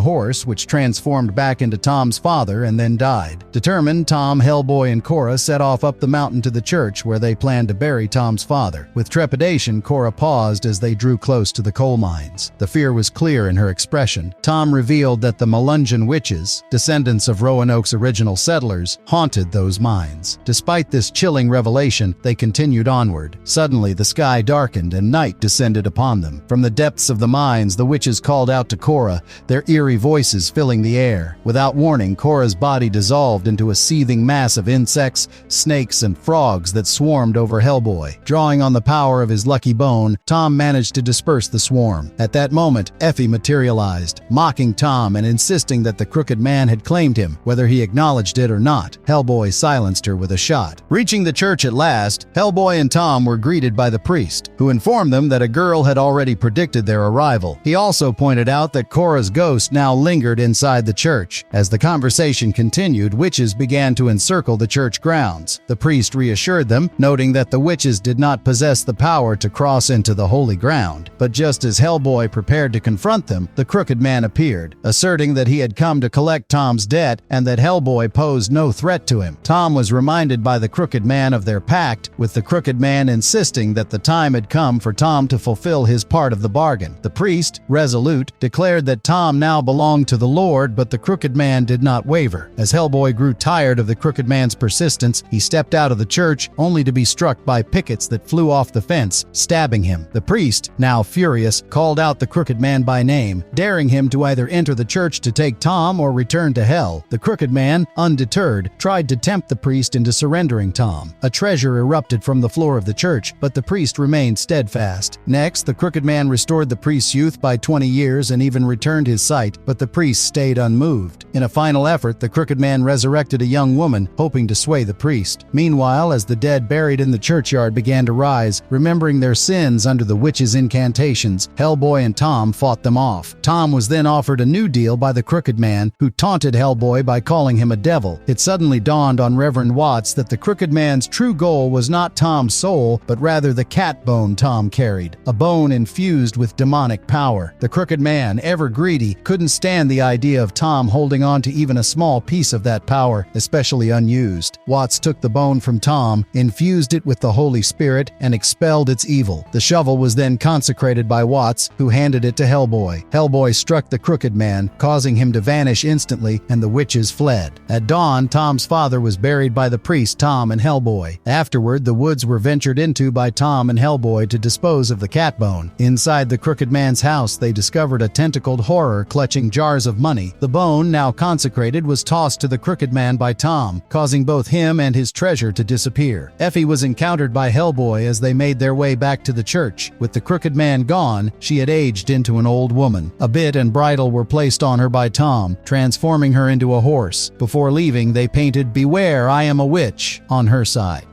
horse, which transformed back into Tom's father and then died. Determined, Tom, Hellboy, and Cora set off up the mountain to the church where they planned to bury Tom's father. With trepidation, Cora paused as they drew close to the coal mines. The fear was clear in her expression. Tom revealed that the Melungeon witches, descendants of Roanoke's original settlers, haunted those mines. Despite this chilling revelation, they continued onward. Suddenly, the sky darkened and night descended upon them. From the depths of the mines, the witches called out to Cora, their eerie voices filling the air. Without warning, Cora's body dissolved into a seething mass of insects, snakes, and frogs that swarmed over Hellboy. Drawing on the power of his lucky bone, Tom managed to disperse the swarm. At that moment, Effie materialized, mocking Tom and insisting that the Crooked Man had claimed him, whether he acknowledged it or not. Hellboy silenced her with a shot. Reaching the church at last, Hellboy and Tom were greeted by the priest, who informed them that a girl had already predicted their arrival. He also pointed out that Cora's ghost now lingered inside the church. As the conversation continued, witches began to encircle the church grounds. The priest reassured them, noting that the witches did not possess the power to cross into the holy ground. But just as Hellboy prepared to confront them, the Crooked Man appeared, asserting that he had come to collect Tom's debt and that Hellboy posed no threat to him. Tom was reminded by the Crooked Man of their pact, with the Crooked Man insisting that the time had come for Tom to fulfill his part of the bargain. The priest, resolute, declared that Tom now belonged to the Lord, but the Crooked Man did not waver. As Hellboy grew tired of the Crooked Man's persistence, he stepped out of the church, only to be struck by pickets that flew off the fence, stabbing him. The priest, now furious, called out the Crooked Man by name, daring him to either enter the church to take Tom or return to hell. The Crooked Man, undeterred, tried to tempt the priest into surrendering Tom. A treasure erupted from the floor of the church, but the priest remained steadfast. Next, the Crooked Man restored the priest's youth by 20 years and even returned his sight, but the priest stayed unmoved. In a final effort, the Crooked Man resurrected a young woman, hoping to sway the priest. Meanwhile, as the dead buried in the churchyard began to rise, remembering their sins under the witches' incantations, Hellboy and Tom fought them off. Tom was then offered a new deal by the Crooked Man, who taunted Hellboy by calling him a devil. It suddenly dawned on Reverend Watts that the Crooked Man's true goal was not Tom's soul, but rather the cat bone Tom carried, a bone infused with demonic power. The Crooked Man, ever greedy, couldn't stand the idea of Tom holding on to even a small piece of that power, especially unused. Watts took the bone from Tom, infused it with the Holy Spirit, and expelled its evil. The shovel was then consecrated by Watts, who handed it to Hellboy. Hellboy struck the Crooked Man, causing him to vanish instantly, and the witches fled. At dawn, Tom's father was buried by the priest Tom and Hellboy. Afterward, the woods were ventured into by Tom and Hellboy to dispose of the cat bone. Inside the Crooked Man's house, they discovered a tentacled horror clutching jars of money. The bone, now consecrated, was tossed to the Crooked Man by Tom, causing both him and his treasure to disappear. Effie was encountered by Hellboy as they made their way back to the church. With the Crooked Man gone, she had aged into an old woman. A bit and bridle were placed on her by Tom, transforming her into a horse. Before leaving, they painted "Beware, I am a witch" on her side.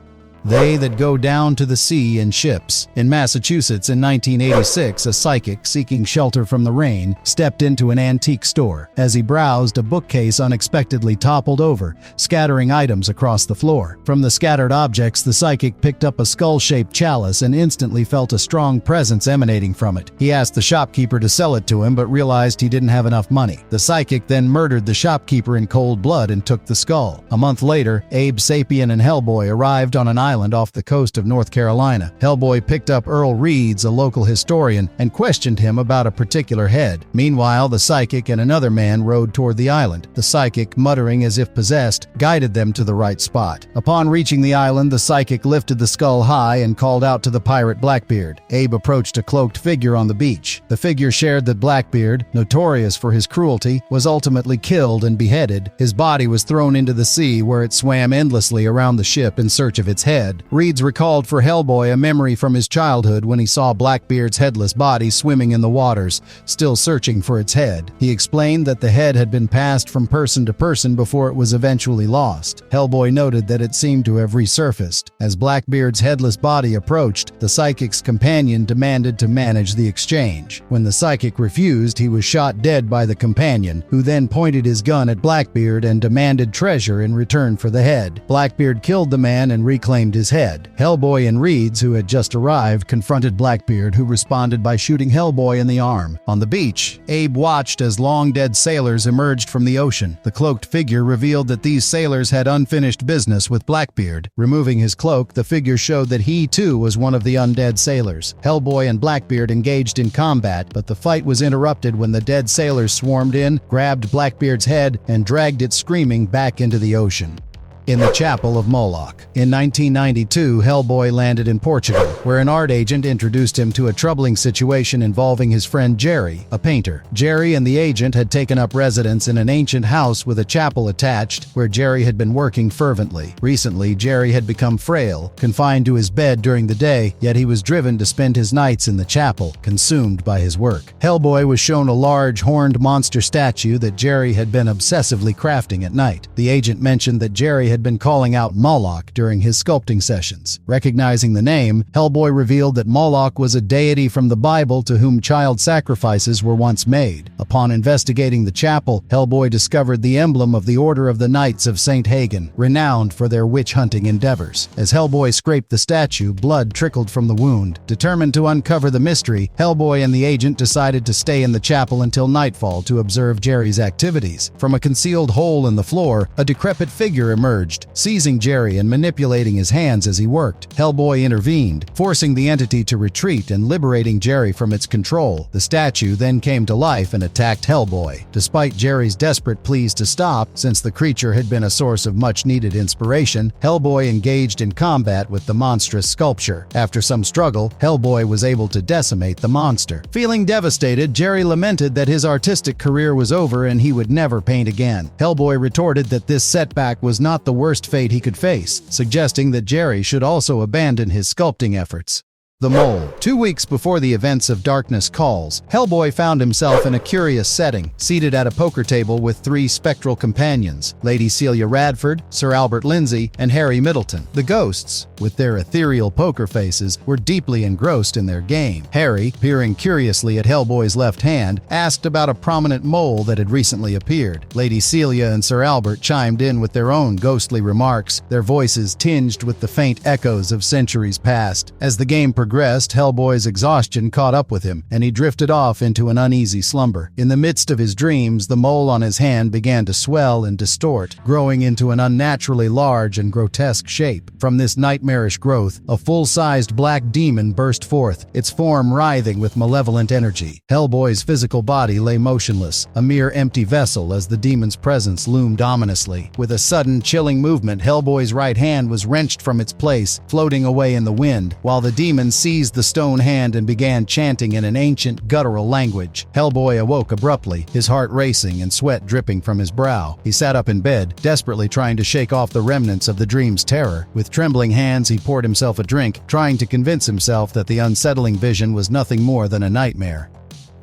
They that go down to the sea in ships. In Massachusetts in 1986, a psychic seeking shelter from the rain stepped into an antique store. As he browsed, a bookcase unexpectedly toppled over, scattering items across the floor. From the scattered objects, the psychic picked up a skull-shaped chalice and instantly felt a strong presence emanating from it. He asked the shopkeeper to sell it to him, but realized he didn't have enough money. The psychic then murdered the shopkeeper in cold blood and took the skull. A month later, Abe Sapien and Hellboy arrived on an island island off the coast of North Carolina. Hellboy picked up Earl Reeds, a local historian, and questioned him about a particular head. Meanwhile, the psychic and another man rode toward the island. The psychic, muttering as if possessed, guided them to the right spot. Upon reaching the island, the psychic lifted the skull high and called out to the pirate Blackbeard. Abe approached a cloaked figure on the beach. The figure shared that Blackbeard, notorious for his cruelty, was ultimately killed and beheaded. His body was thrown into the sea, where it swam endlessly around the ship in search of its head. Reeds recalled for Hellboy a memory from his childhood when he saw Blackbeard's headless body swimming in the waters, still searching for its head. He explained that the head had been passed from person to person before it was eventually lost. Hellboy noted that it seemed to have resurfaced. As Blackbeard's headless body approached, the psychic's companion demanded to manage the exchange. When the psychic refused, he was shot dead by the companion, who then pointed his gun at Blackbeard and demanded treasure in return for the head. Blackbeard killed the man and reclaimed his head. Hellboy and Reeds, who had just arrived, confronted Blackbeard, who responded by shooting Hellboy in the arm. On the beach, Abe watched as long-dead sailors emerged from the ocean. The cloaked figure revealed that these sailors had unfinished business with Blackbeard. Removing his cloak, the figure showed that he, too, was one of the undead sailors. Hellboy and Blackbeard engaged in combat, but the fight was interrupted when the dead sailors swarmed in, grabbed Blackbeard's head, and dragged it screaming back into the ocean. In the Chapel of Moloch. In 1992, Hellboy landed in Portugal, where an art agent introduced him to a troubling situation involving his friend Jerry, a painter. Jerry and the agent had taken up residence in an ancient house with a chapel attached, where Jerry had been working fervently. Recently, Jerry had become frail, confined to his bed during the day, yet he was driven to spend his nights in the chapel, consumed by his work. Hellboy was shown a large, horned monster statue that Jerry had been obsessively crafting at night. The agent mentioned that Jerry had been calling out Moloch during his sculpting sessions. Recognizing the name, Hellboy revealed that Moloch was a deity from the Bible to whom child sacrifices were once made. Upon investigating the chapel, Hellboy discovered the emblem of the Order of the Knights of St. Hagen, renowned for their witch-hunting endeavors. As Hellboy scraped the statue, blood trickled from the wound. Determined to uncover the mystery, Hellboy and the agent decided to stay in the chapel until nightfall to observe Jerry's activities. From a concealed hole in the floor, a decrepit figure emerged, seizing Jerry and manipulating his hands as he worked. Hellboy intervened, forcing the entity to retreat and liberating Jerry from its control. The statue then came to life and attacked Hellboy. Despite Jerry's desperate pleas to stop, since the creature had been a source of much-needed inspiration, Hellboy engaged in combat with the monstrous sculpture. After some struggle, Hellboy was able to decimate the monster. Feeling devastated, Jerry lamented that his artistic career was over and he would never paint again. Hellboy retorted that this setback was not the worst fate he could face, suggesting that Jerry should also abandon his sculpting efforts. The Mole. 2 weeks before the events of Darkness Calls, Hellboy found himself in a curious setting, seated at a poker table with three spectral companions, Lady Celia Radford, Sir Albert Lindsay, and Harry Middleton. The ghosts, with their ethereal poker faces, were deeply engrossed in their game. Harry, peering curiously at Hellboy's left hand, asked about a prominent mole that had recently appeared. Lady Celia and Sir Albert chimed in with their own ghostly remarks, their voices tinged with the faint echoes of centuries past. As the game progressed, Hellboy's exhaustion caught up with him, and he drifted off into an uneasy slumber. In the midst of his dreams, the mole on his hand began to swell and distort, growing into an unnaturally large and grotesque shape. From this nightmarish growth, a full-sized black demon burst forth, its form writhing with malevolent energy. Hellboy's physical body lay motionless, a mere empty vessel as the demon's presence loomed ominously. With a sudden, chilling movement, Hellboy's right hand was wrenched from its place, floating away in the wind, while the demon seized the stone hand and began chanting in an ancient, guttural language. Hellboy awoke abruptly, his heart racing and sweat dripping from his brow. He sat up in bed, desperately trying to shake off the remnants of the dream's terror. With trembling hands, he poured himself a drink, trying to convince himself that the unsettling vision was nothing more than a nightmare.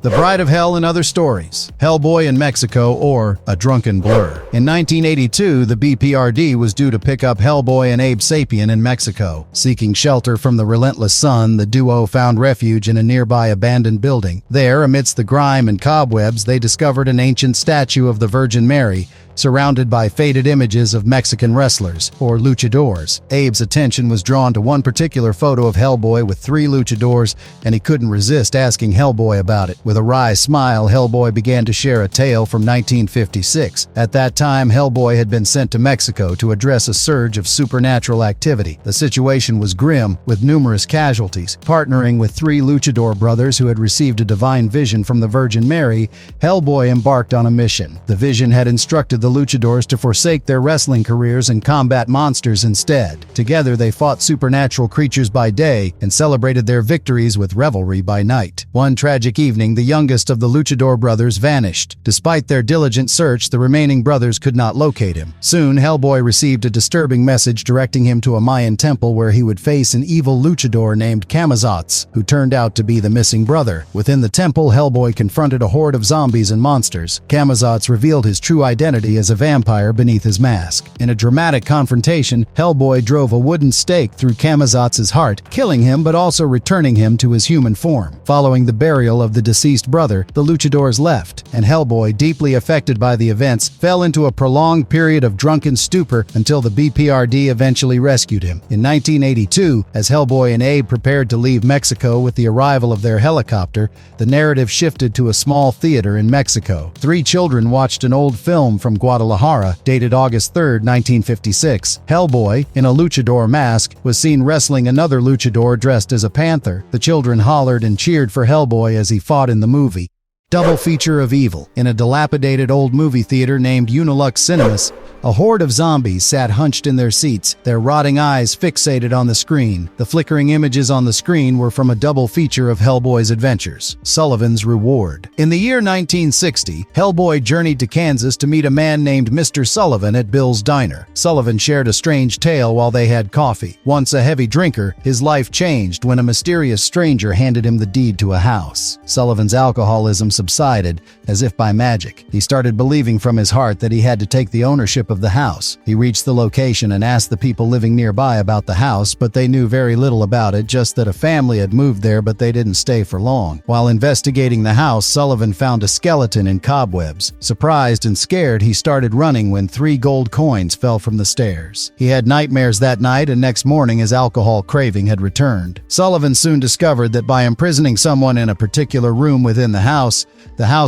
The Bride of Hell and Other Stories. Hellboy in Mexico, or A Drunken Blur. In 1982, the BPRD was due to pick up Hellboy and Abe Sapien in Mexico. Seeking shelter from the relentless sun, the duo found refuge in a nearby abandoned building. There, amidst the grime and cobwebs, they discovered an ancient statue of the Virgin Mary, surrounded by faded images of Mexican wrestlers, or luchadors. Abe's attention was drawn to one particular photo of Hellboy with three luchadors, and he couldn't resist asking Hellboy about it. With With a wry smile, Hellboy began to share a tale from 1956. At that time, Hellboy had been sent to Mexico to address a surge of supernatural activity. The situation was grim, with numerous casualties. Partnering with 3 luchador brothers who had received a divine vision from the Virgin Mary, Hellboy embarked on a mission. The vision had instructed the luchadors to forsake their wrestling careers and combat monsters instead. Together, they fought supernatural creatures by day and celebrated their victories with revelry by night. One tragic evening, the youngest of the luchador brothers vanished. Despite their diligent search, the remaining brothers could not locate him. Soon, Hellboy received a disturbing message directing him to a Mayan temple where he would face an evil luchador named Camazotz, who turned out to be the missing brother. Within the temple, Hellboy confronted a horde of zombies and monsters. Camazotz revealed his true identity as a vampire beneath his mask. In a dramatic confrontation, Hellboy drove a wooden stake through Camazotz's heart, killing him but also returning him to his human form. Following the burial of the deceased brother, the luchadors left, and Hellboy, deeply affected by the events, fell into a prolonged period of drunken stupor until the BPRD eventually rescued him. In 1982, as Hellboy and Abe prepared to leave Mexico with the arrival of their helicopter, the narrative shifted to a small theater in Mexico. 3 children watched an old film from Guadalajara, dated August 3, 1956. Hellboy, in a luchador mask, was seen wrestling another luchador dressed as a panther. The children hollered and cheered for Hellboy as he fought in the movie. Double feature of evil. In a dilapidated old movie theater named Unilux Cinemas, a horde of zombies sat hunched in their seats, their rotting eyes fixated on the screen. The flickering images on the screen were from a double feature of Hellboy's adventures, Sullivan's Reward. In the year 1960, Hellboy journeyed to Kansas to meet a man named Mr. Sullivan at Bill's Diner. Sullivan shared a strange tale while they had coffee. Once a heavy drinker, his life changed when a mysterious stranger handed him the deed to a house. Sullivan's alcoholism subsided as if by magic. He started believing from his heart that he had to take the ownership of the house. He reached the location and asked the people living nearby about the house, but they knew very little about it, just that a family had moved there but they didn't stay for long. While investigating the house, Sullivan found a skeleton in cobwebs. Surprised and scared, he started running when 3 gold coins fell from the stairs. He had nightmares that night, and next morning his alcohol craving had returned. Sullivan soon discovered that by imprisoning someone in a particular room within the house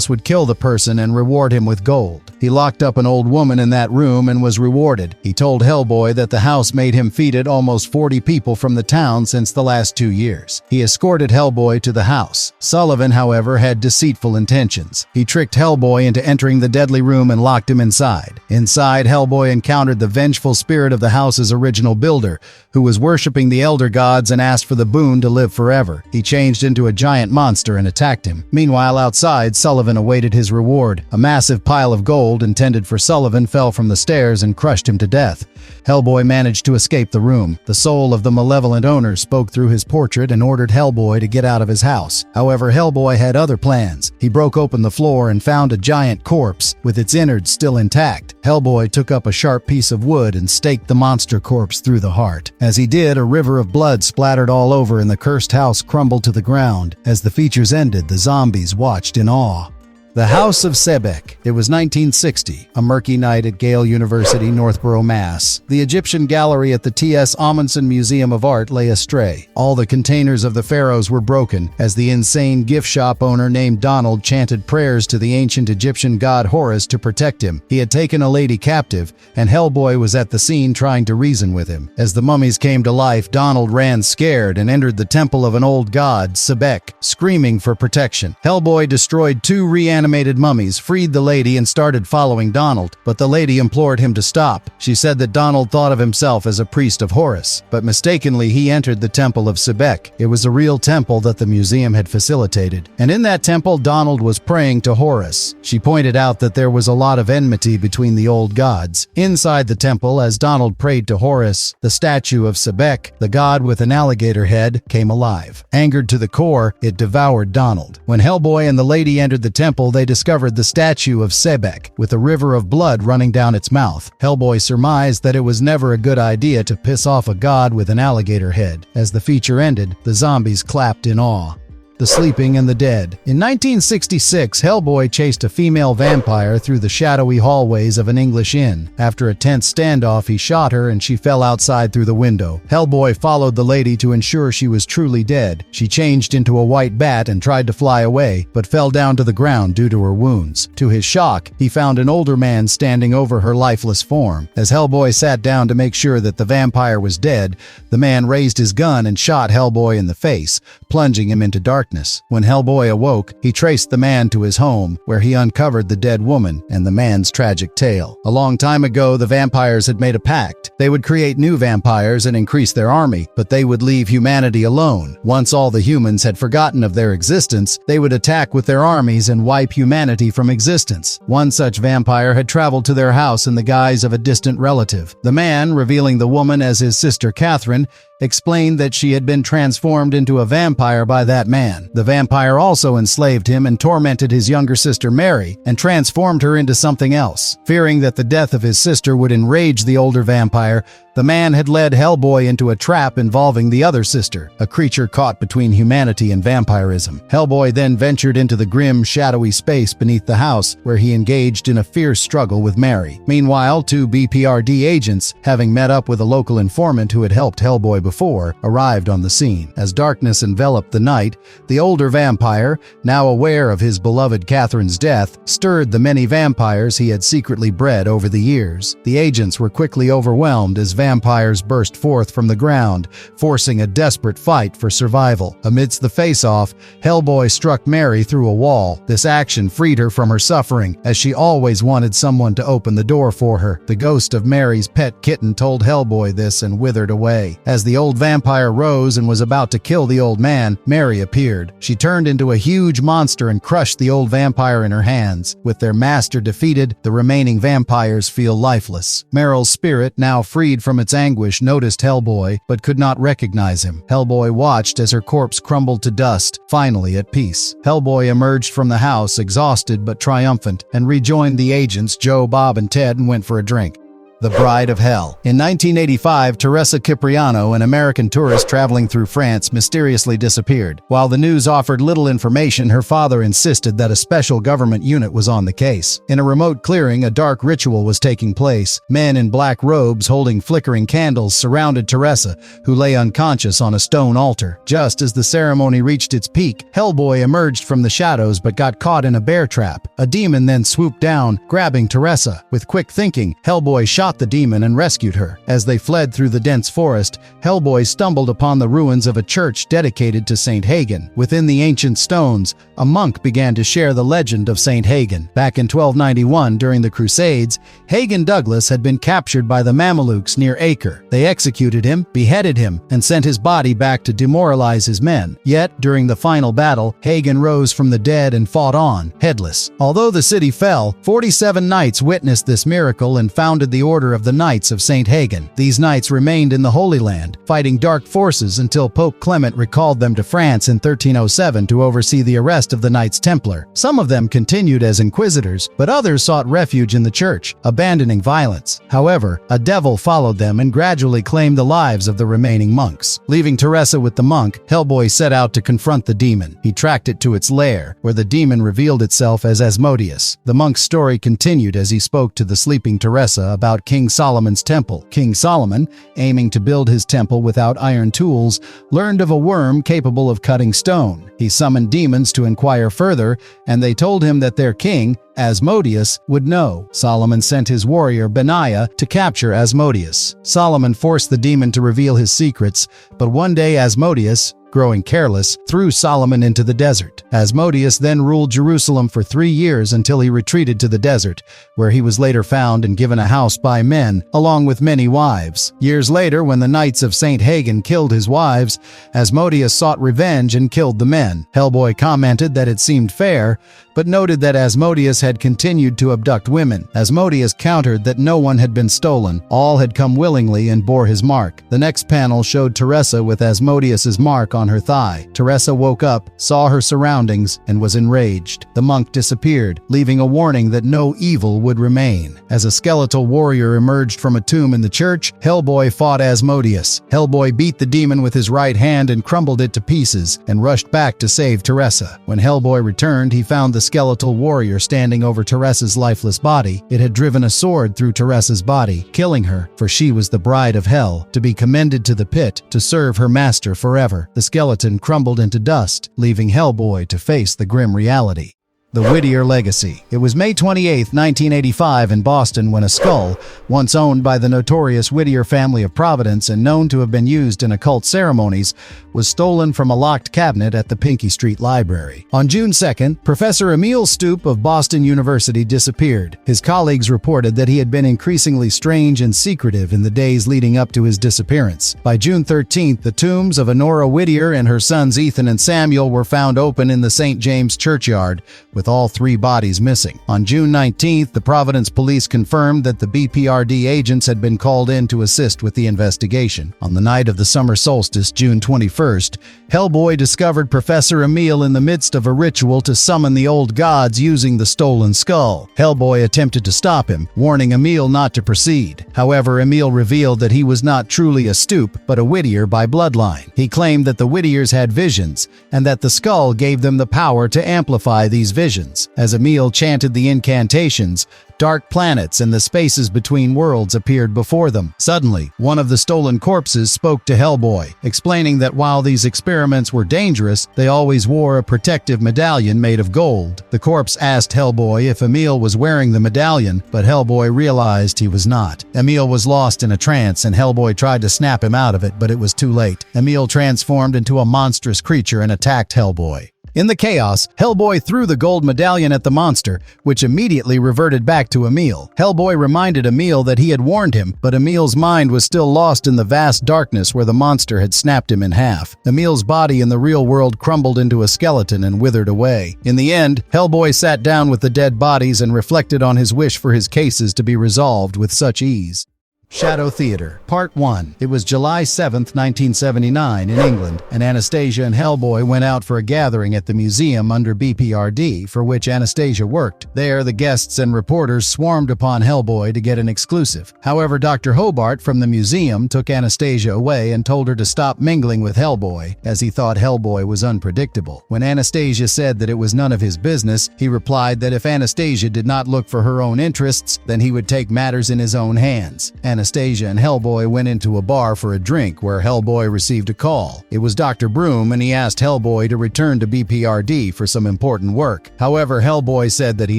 would kill the person and reward him with gold. He locked up an old woman in that room and was rewarded. He told Hellboy that the house made him feeded almost 40 people from the town since the last 2 years. He escorted Hellboy to the house. Sullivan, however, had deceitful intentions. He tricked Hellboy into entering the deadly room and locked him inside. Inside, Hellboy encountered the vengeful spirit of the house's original builder, who was worshipping the elder gods and asked for the boon to live forever. He changed into a giant monster and attacked him. Meanwhile, outside, Sullivan awaited his reward. A massive pile of gold intended for Sullivan fell from the stairs and crushed him to death. Hellboy managed to escape the room. The soul of the malevolent owner spoke through his portrait and ordered Hellboy to get out of his house. However, Hellboy had other plans. He broke open the floor and found a giant corpse, with its innards still intact. Hellboy took up a sharp piece of wood and staked the monster corpse through the heart. As he did, a river of blood splattered all over and the cursed house crumbled to the ground. As the features ended, the zombies watched in awe. The House of Sebek. It was 1960, a murky night at Yale University, Northborough, Mass. The Egyptian gallery at the T.S. Amundsen Museum of Art lay astray. All the containers of the pharaohs were broken, as the insane gift shop owner named Donald chanted prayers to the ancient Egyptian god Horus to protect him. He had taken a lady captive, and Hellboy was at the scene trying to reason with him. As the mummies came to life, Donald ran scared and entered the temple of an old god, Sebek, screaming for protection. Hellboy destroyed 2 reanimated mummies, freed the lady, and started following Donald, but the lady implored him to stop. She said that Donald thought of himself as a priest of Horus, but mistakenly he entered the temple of Sebek. It was a real temple that the museum had facilitated, and in that temple Donald was praying to Horus. She pointed out that there was a lot of enmity between the old gods. Inside the temple, as Donald prayed to Horus, the statue of Sebek, the god with an alligator head, came alive. Angered to the core, it devoured Donald. When Hellboy and the lady entered the temple, they discovered the statue of Sebek, with a river of blood running down its mouth. Hellboy surmised that it was never a good idea to piss off a god with an alligator head. As the feature ended, the zombies clapped in awe. The Sleeping and the Dead. In 1966, Hellboy chased a female vampire through the shadowy hallways of an English inn. After a tense standoff, he shot her and she fell outside through the window. Hellboy followed the lady to ensure she was truly dead. She changed into a white bat and tried to fly away, but fell down to the ground due to her wounds. To his shock, he found an older man standing over her lifeless form. As Hellboy sat down to make sure that the vampire was dead, the man raised his gun and shot Hellboy in the face, plunging him into darkness. When Hellboy awoke, he traced the man to his home, where he uncovered the dead woman and the man's tragic tale. A long time ago, the vampires had made a pact. They would create new vampires and increase their army, but they would leave humanity alone. Once all the humans had forgotten of their existence, they would attack with their armies and wipe humanity from existence. One such vampire had traveled to their house in the guise of a distant relative. The man, revealing the woman as his sister Catherine, explained that she had been transformed into a vampire by that man. The vampire also enslaved him and tormented his younger sister Mary and transformed her into something else. Fearing that the death of his sister would enrage the older vampire, the man had led Hellboy into a trap involving the other sister, a creature caught between humanity and vampirism. Hellboy then ventured into the grim, shadowy space beneath the house, where he engaged in a fierce struggle with Mary. Meanwhile, two BPRD agents, having met up with a local informant who had helped Hellboy before, arrived on the scene. As darkness enveloped the night, the older vampire, now aware of his beloved Catherine's death, stirred the many vampires he had secretly bred over the years. The agents were quickly overwhelmed as vampires burst forth from the ground, forcing a desperate fight for survival. Amidst the face-off, Hellboy struck Mary through a wall. This action freed her from her suffering, as she always wanted someone to open the door for her. The ghost of Mary's pet kitten told Hellboy this and withered away. As the old vampire rose and was about to kill the old man, Mary appeared. She turned into a huge monster and crushed the old vampire in her hands. With their master defeated, the remaining vampires feel lifeless. Meryl's spirit, now freed from its anguish, noticed Hellboy, but could not recognize him. Hellboy watched as her corpse crumbled to dust, finally at peace. Hellboy emerged from the house, exhausted but triumphant, and rejoined the agents Joe, Bob, and Ted and went for a drink. The Bride of Hell. In 1985, Teresa Cipriano, an American tourist traveling through France, mysteriously disappeared. While the news offered little information, her father insisted that a special government unit was on the case. In a remote clearing, a dark ritual was taking place. Men in black robes holding flickering candles surrounded Teresa, who lay unconscious on a stone altar. Just as the ceremony reached its peak, Hellboy emerged from the shadows but got caught in a bear trap. A demon then swooped down, grabbing Teresa. With quick thinking, Hellboy shot the demon and rescued her. As they fled through the dense forest, Hellboy stumbled upon the ruins of a church dedicated to Saint Hagen. Within the ancient stones, a monk began to share the legend of Saint Hagen. Back in 1291, during the Crusades, Hagen Douglas had been captured by the Mamelukes near Acre. They executed him, beheaded him, and sent his body back to demoralize his men. Yet, during the final battle, Hagen rose from the dead and fought on, headless. Although the city fell, 47 knights witnessed this miracle and founded the Order of the Knights of Saint Hagen. These knights remained in the Holy Land, fighting dark forces until Pope Clement recalled them to France in 1307 to oversee the arrest of the Knights Templar. Some of them continued as inquisitors, but others sought refuge in the church, abandoning violence. However, a devil followed them and gradually claimed the lives of the remaining monks. Leaving Teresa with the monk, Hellboy set out to confront the demon. He tracked it to its lair, where the demon revealed itself as Asmodeus. The monk's story continued as he spoke to the sleeping Teresa about King Solomon's temple. King Solomon, aiming to build his temple without iron tools, learned of a worm capable of cutting stone. He summoned demons to inquire further, and they told him that their king, Asmodeus, would know. Solomon sent his warrior Benaiah to capture Asmodeus. Solomon forced the demon to reveal his secrets, but one day Asmodeus, growing careless, threw Solomon into the desert. Asmodeus then ruled Jerusalem for 3 years until he retreated to the desert, where he was later found and given a house by men, along with many wives. Years later, when the Knights of Saint Hagen killed his wives, Asmodeus sought revenge and killed the men. Hellboy commented that it seemed fair, but noted that Asmodeus had continued to abduct women. Asmodeus countered that no one had been stolen, all had come willingly and bore his mark. The next panel showed Teresa with Asmodeus's mark on her thigh. Teresa woke up, saw her surroundings, and was enraged. The monk disappeared, leaving a warning that no evil would remain. As a skeletal warrior emerged from a tomb in the church, Hellboy fought Asmodeus. Hellboy beat the demon with his right hand and crumbled it to pieces, and rushed back to save Teresa. When Hellboy returned, he found the skeletal warrior standing over Teresa's lifeless body. It had driven a sword through Teresa's body, killing her, for she was the bride of hell, to be commended to the pit to serve her master forever. The skeleton crumbled into dust, leaving Hellboy to face the grim reality. The Whittier Legacy. It was May 28, 1985 in Boston when a skull, once owned by the notorious Whittier family of Providence and known to have been used in occult ceremonies, was stolen from a locked cabinet at the Pinckey Street Library. On June 2nd, Professor Emil Stoop of Boston University disappeared. His colleagues reported that he had been increasingly strange and secretive in the days leading up to his disappearance. By June 13th, the tombs of Honora Whittier and her sons Ethan and Samuel were found open in the St. James churchyard, with all 3 bodies missing. On June 19th, the Providence police confirmed that the BPRD agents had been called in to assist with the investigation. On the night of the summer solstice, June 21st, Hellboy discovered Professor Emil in the midst of a ritual to summon the old gods using the stolen skull. Hellboy attempted to stop him, warning Emil not to proceed. However, Emil revealed that he was not truly a Stoop, but a Whittier by bloodline. He claimed that the Whittiers had visions, and that the skull gave them the power to amplify these visions. As Emil chanted the incantations, dark planets and the spaces between worlds appeared before them. Suddenly, one of the stolen corpses spoke to Hellboy, explaining that while these experiments were dangerous, they always wore a protective medallion made of gold. The corpse asked Hellboy if Emil was wearing the medallion, but Hellboy realized he was not. Emil was lost in a trance, and Hellboy tried to snap him out of it, but it was too late. Emil transformed into a monstrous creature and attacked Hellboy. In the chaos, Hellboy threw the gold medallion at the monster, which immediately reverted back to Emil. Hellboy reminded Emil that he had warned him, but Emil's mind was still lost in the vast darkness where the monster had snapped him in half. Emil's body in the real world crumbled into a skeleton and withered away. In the end, Hellboy sat down with the dead bodies and reflected on his wish for his cases to be resolved with such ease. Shadow Theater. Part 1. It was July 7, 1979, in England, and Anastasia and Hellboy went out for a gathering at the museum under BPRD, for which Anastasia worked. There, the guests and reporters swarmed upon Hellboy to get an exclusive. However, Dr. Hobart from the museum took Anastasia away and told her to stop mingling with Hellboy, as he thought Hellboy was unpredictable. When Anastasia said that it was none of his business, he replied that if Anastasia did not look for her own interests, then he would take matters in his own hands. Anastasia and Hellboy went into a bar for a drink where Hellboy received a call. It was Dr. Broom, and he asked Hellboy to return to BPRD for some important work. However, Hellboy said that he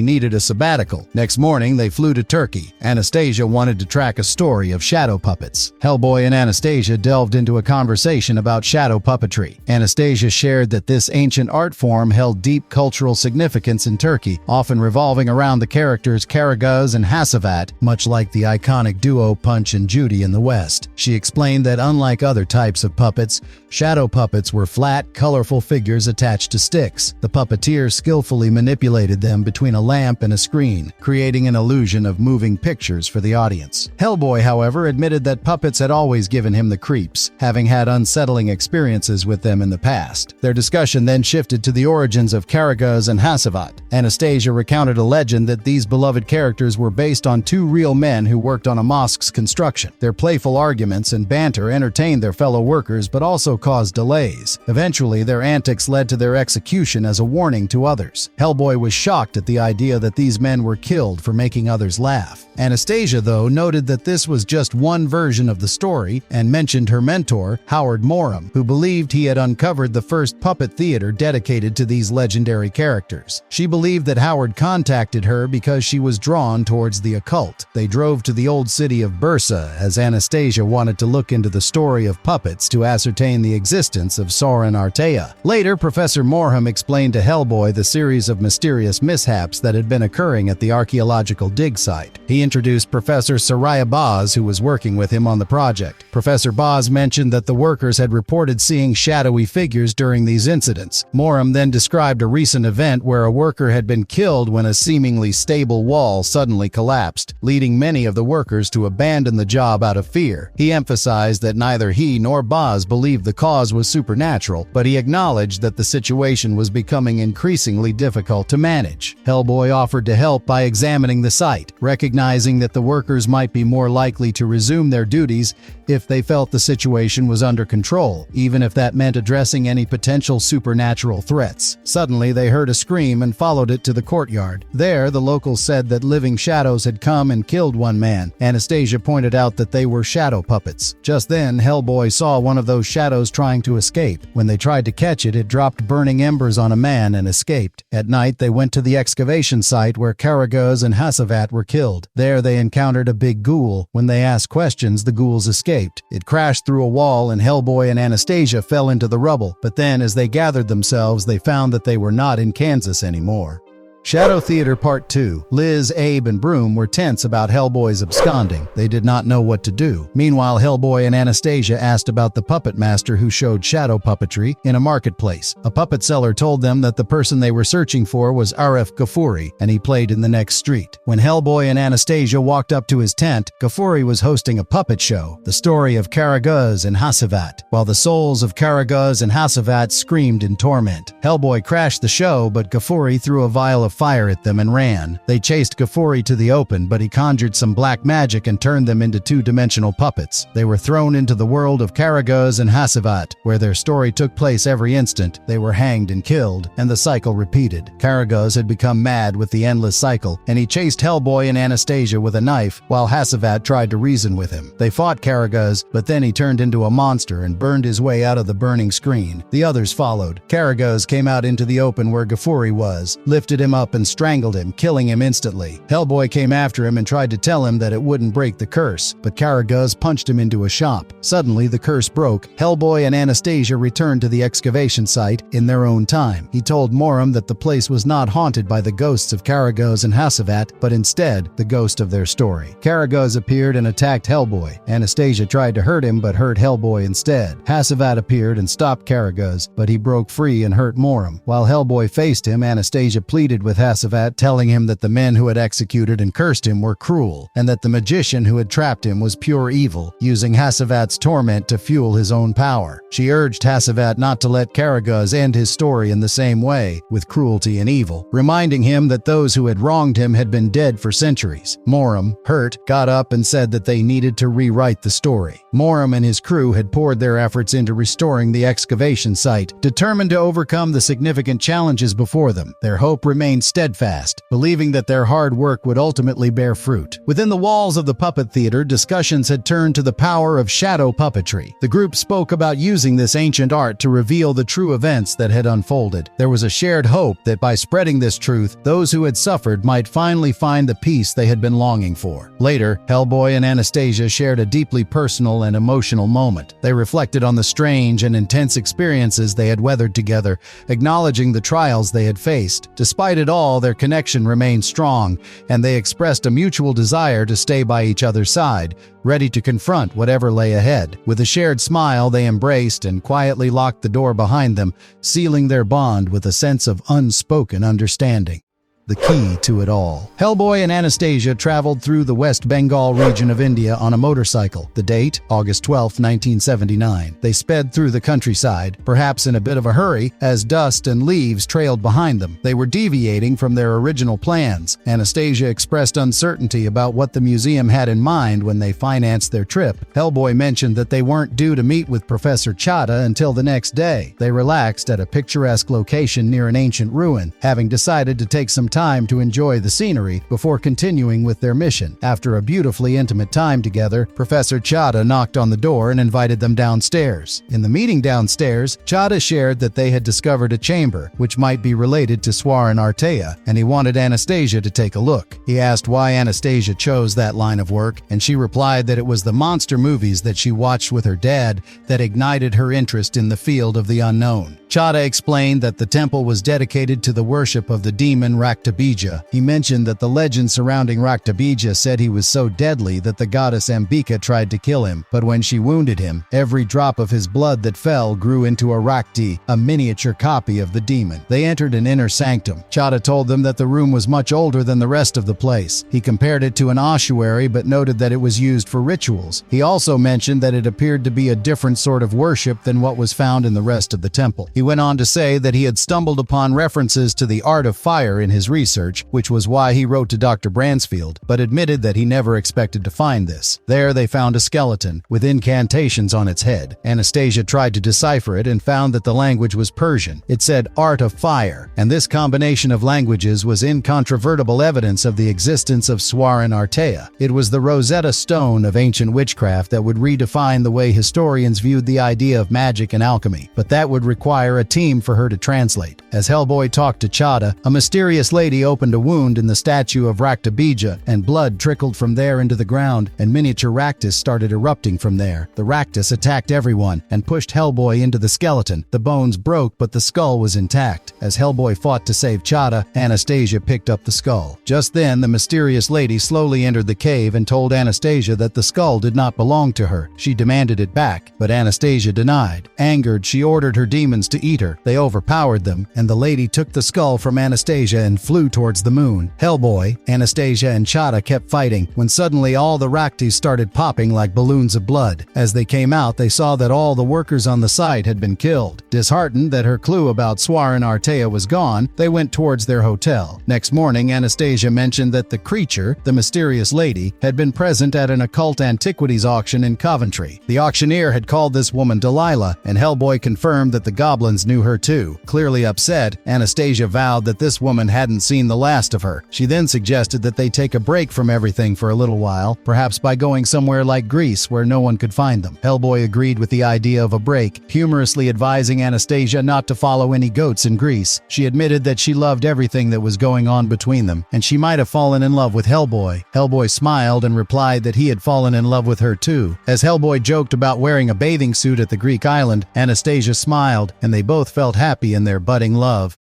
needed a sabbatical. Next morning, they flew to Turkey. Anastasia wanted to track a story of shadow puppets. Hellboy and Anastasia delved into a conversation about shadow puppetry. Anastasia shared that this ancient art form held deep cultural significance in Turkey, often revolving around the characters Karagöz and Hasavat, much like the iconic duo Punch and Judy in the West. She explained that unlike other types of puppets, shadow puppets were flat, colorful figures attached to sticks. The puppeteer skillfully manipulated them between a lamp and a screen, creating an illusion of moving pictures for the audience. Hellboy, however, admitted that puppets had always given him the creeps, having had unsettling experiences with them in the past. Their discussion then shifted to the origins of Karagöz and Hasavat. Anastasia recounted a legend that these beloved characters were based on two real men who worked on a mosque's construction. Their playful arguments and banter entertained their fellow workers but also caused delays. Eventually, their antics led to their execution as a warning to others. Hellboy was shocked at the idea that these men were killed for making others laugh. Anastasia, though, noted that this was just one version of the story and mentioned her mentor, Howard Moram, who believed he had uncovered the first puppet theater dedicated to these legendary characters. She believed that Howard contacted her because she was drawn towards the occult. They drove to the old city of versa, as Anastasia wanted to look into the story of puppets to ascertain the existence of Soren Artea. Later, Professor Morham explained to Hellboy the series of mysterious mishaps that had been occurring at the archaeological dig site. He introduced Professor Soraya Boz, who was working with him on the project. Professor Boz mentioned that the workers had reported seeing shadowy figures during these incidents. Morham then described a recent event where a worker had been killed when a seemingly stable wall suddenly collapsed, leading many of the workers to abandon the job out of fear. He emphasized that neither he nor Boz believed the cause was supernatural, but he acknowledged that the situation was becoming increasingly difficult to manage. Hellboy offered to help by examining the site, recognizing that the workers might be more likely to resume their duties if they felt the situation was under control, even if that meant addressing any potential supernatural threats. Suddenly, they heard a scream and followed it to the courtyard. There, the locals said that living shadows had come and killed one man. Anastasia pointed out that they were shadow puppets. Just then, Hellboy saw one of those shadows trying to escape. When they tried to catch it, it dropped burning embers on a man and escaped. At night, they went to the excavation site where Karagöz and Hasavat were killed. There, they encountered a big ghoul. When they asked questions, the ghouls escaped. It crashed through a wall and Hellboy and Anastasia fell into the rubble. But then, as they gathered themselves, they found that they were not in Kansas anymore. Shadow Theater Part 2. Liz, Abe, and Broom were tense about Hellboy's absconding. They did not know what to do. Meanwhile, Hellboy and Anastasia asked about the puppet master who showed shadow puppetry in a marketplace. A puppet seller told them that the person they were searching for was Aref Ghafouri, and he played in the next street. When Hellboy and Anastasia walked up to his tent, Ghafouri was hosting a puppet show, the story of Karagöz and Hasavat, while the souls of Karagöz and Hasavat screamed in torment. Hellboy crashed the show, but Ghafouri threw a vial of fire at them and ran. They chased Ghafouri to the open, but he conjured some black magic and turned them into two-dimensional puppets. They were thrown into the world of Karagöz and Hasavat, where their story took place every instant. They were hanged and killed, and the cycle repeated. Karagöz had become mad with the endless cycle, and he chased Hellboy and Anastasia with a knife, while Hasavat tried to reason with him. They fought Karagöz, but then he turned into a monster and burned his way out of the burning screen. The others followed. Karagöz came out into the open where Ghafouri was, lifted him up and strangled him, killing him instantly. Hellboy came after him and tried to tell him that it wouldn't break the curse, but Karagöz punched him into a shop. Suddenly, the curse broke. Hellboy and Anastasia returned to the excavation site in their own time. He told Morham that the place was not haunted by the ghosts of Karagöz and Hasavat, but instead the ghost of their story. Karagöz appeared and attacked Hellboy. Anastasia tried to hurt him, but hurt Hellboy instead. Hasavat appeared and stopped Karagöz, but he broke free and hurt Morham. While Hellboy faced him, Anastasia pleaded with Hasavat, telling him that the men who had executed and cursed him were cruel, and that the magician who had trapped him was pure evil, using Hasavat's torment to fuel his own power. She urged Hasavat not to let Karagöz end his story in the same way, with cruelty and evil, reminding him that those who had wronged him had been dead for centuries. Morham, hurt, got up and said that they needed to rewrite the story. Morham and his crew had poured their efforts into restoring the excavation site, determined to overcome the significant challenges before them. Their hope remained steadfast, believing that their hard work would ultimately bear fruit. Within the walls of the puppet theater, discussions had turned to the power of shadow puppetry. The group spoke about using this ancient art to reveal the true events that had unfolded. There was a shared hope that by spreading this truth, those who had suffered might finally find the peace they had been longing for. Later, Hellboy and Anastasia shared a deeply personal and emotional moment. They reflected on the strange and intense experiences they had weathered together, acknowledging the trials they had faced. Despite it all, their connection remained strong, and they expressed a mutual desire to stay by each other's side, ready to confront whatever lay ahead. With a shared smile, they embraced and quietly locked the door behind them, sealing their bond with a sense of unspoken understanding. The key to it all. Hellboy and Anastasia traveled through the West Bengal region of India on a motorcycle. The date, August 12, 1979. They sped through the countryside, perhaps in a bit of a hurry, as dust and leaves trailed behind them. They were deviating from their original plans. Anastasia expressed uncertainty about what the museum had in mind when they financed their trip. Hellboy mentioned that they weren't due to meet with Professor Chadha until the next day. They relaxed at a picturesque location near an ancient ruin, having decided to take some time time to enjoy the scenery before continuing with their mission. After a beautifully intimate time together, Professor Chada knocked on the door and invited them downstairs. In the meeting downstairs, Chada shared that they had discovered a chamber which might be related to Swaran Artea, and he wanted Anastasia to take a look. He asked why Anastasia chose that line of work, and she replied that it was the monster movies that she watched with her dad that ignited her interest in the field of the unknown. Chada explained that the temple was dedicated to the worship of the demon Raktabija. He mentioned that the legend surrounding Raktabija said he was so deadly that the goddess Ambika tried to kill him, but when she wounded him, every drop of his blood that fell grew into a Rakti, a miniature copy of the demon. They entered an inner sanctum. Chada told them that the room was much older than the rest of the place. He compared it to an ossuary but noted that it was used for rituals. He also mentioned that it appeared to be a different sort of worship than what was found in the rest of the temple. He went on to say that he had stumbled upon references to the art of fire in his research, which was why he wrote to Dr. Bransfield, but admitted that he never expected to find this. There they found a skeleton with incantations on its head. Anastasia tried to decipher it and found that the language was Persian. It said art of fire, and this combination of languages was incontrovertible evidence of the existence of Swaran Artea. It was the Rosetta Stone of ancient witchcraft that would redefine the way historians viewed the idea of magic and alchemy, but that would require a team for her to translate. As Hellboy talked to Chada, a mysterious lady opened a wound in the statue of Raktabija, and blood trickled from there into the ground, and miniature Raktus started erupting from there. The Raktus attacked everyone and pushed Hellboy into the skeleton. The bones broke, but the skull was intact. As Hellboy fought to save Chada, Anastasia picked up the skull. Just then, the mysterious lady slowly entered the cave and told Anastasia that the skull did not belong to her. She demanded it back, but Anastasia denied. Angered, she ordered her demons to eat her. They overpowered them, and the lady took the skull from Anastasia and flew towards the moon. Hellboy, Anastasia, and Chada kept fighting when suddenly all the Raktis started popping like balloons of blood. As they came out, they saw that all the workers on the site had been killed. Disheartened that her clue about Swaran Artea was gone, they went towards their hotel. Next morning, Anastasia mentioned that the creature, the mysterious lady, had been present at an occult antiquities auction in Coventry. The auctioneer had called this woman Delilah, and Hellboy confirmed that the goblins knew her too. Clearly upset, Anastasia vowed that this woman hadn't seen the last of her. She then suggested that they take a break from everything for a little while, perhaps by going somewhere like Greece where no one could find them. Hellboy agreed with the idea of a break, humorously advising Anastasia not to follow any goats in Greece. She admitted that she loved everything that was going on between them, and she might have fallen in love with Hellboy. Hellboy smiled and replied that he had fallen in love with her too. As Hellboy joked about wearing a bathing suit at the Greek island, Anastasia smiled, and they both felt happy in their budding love.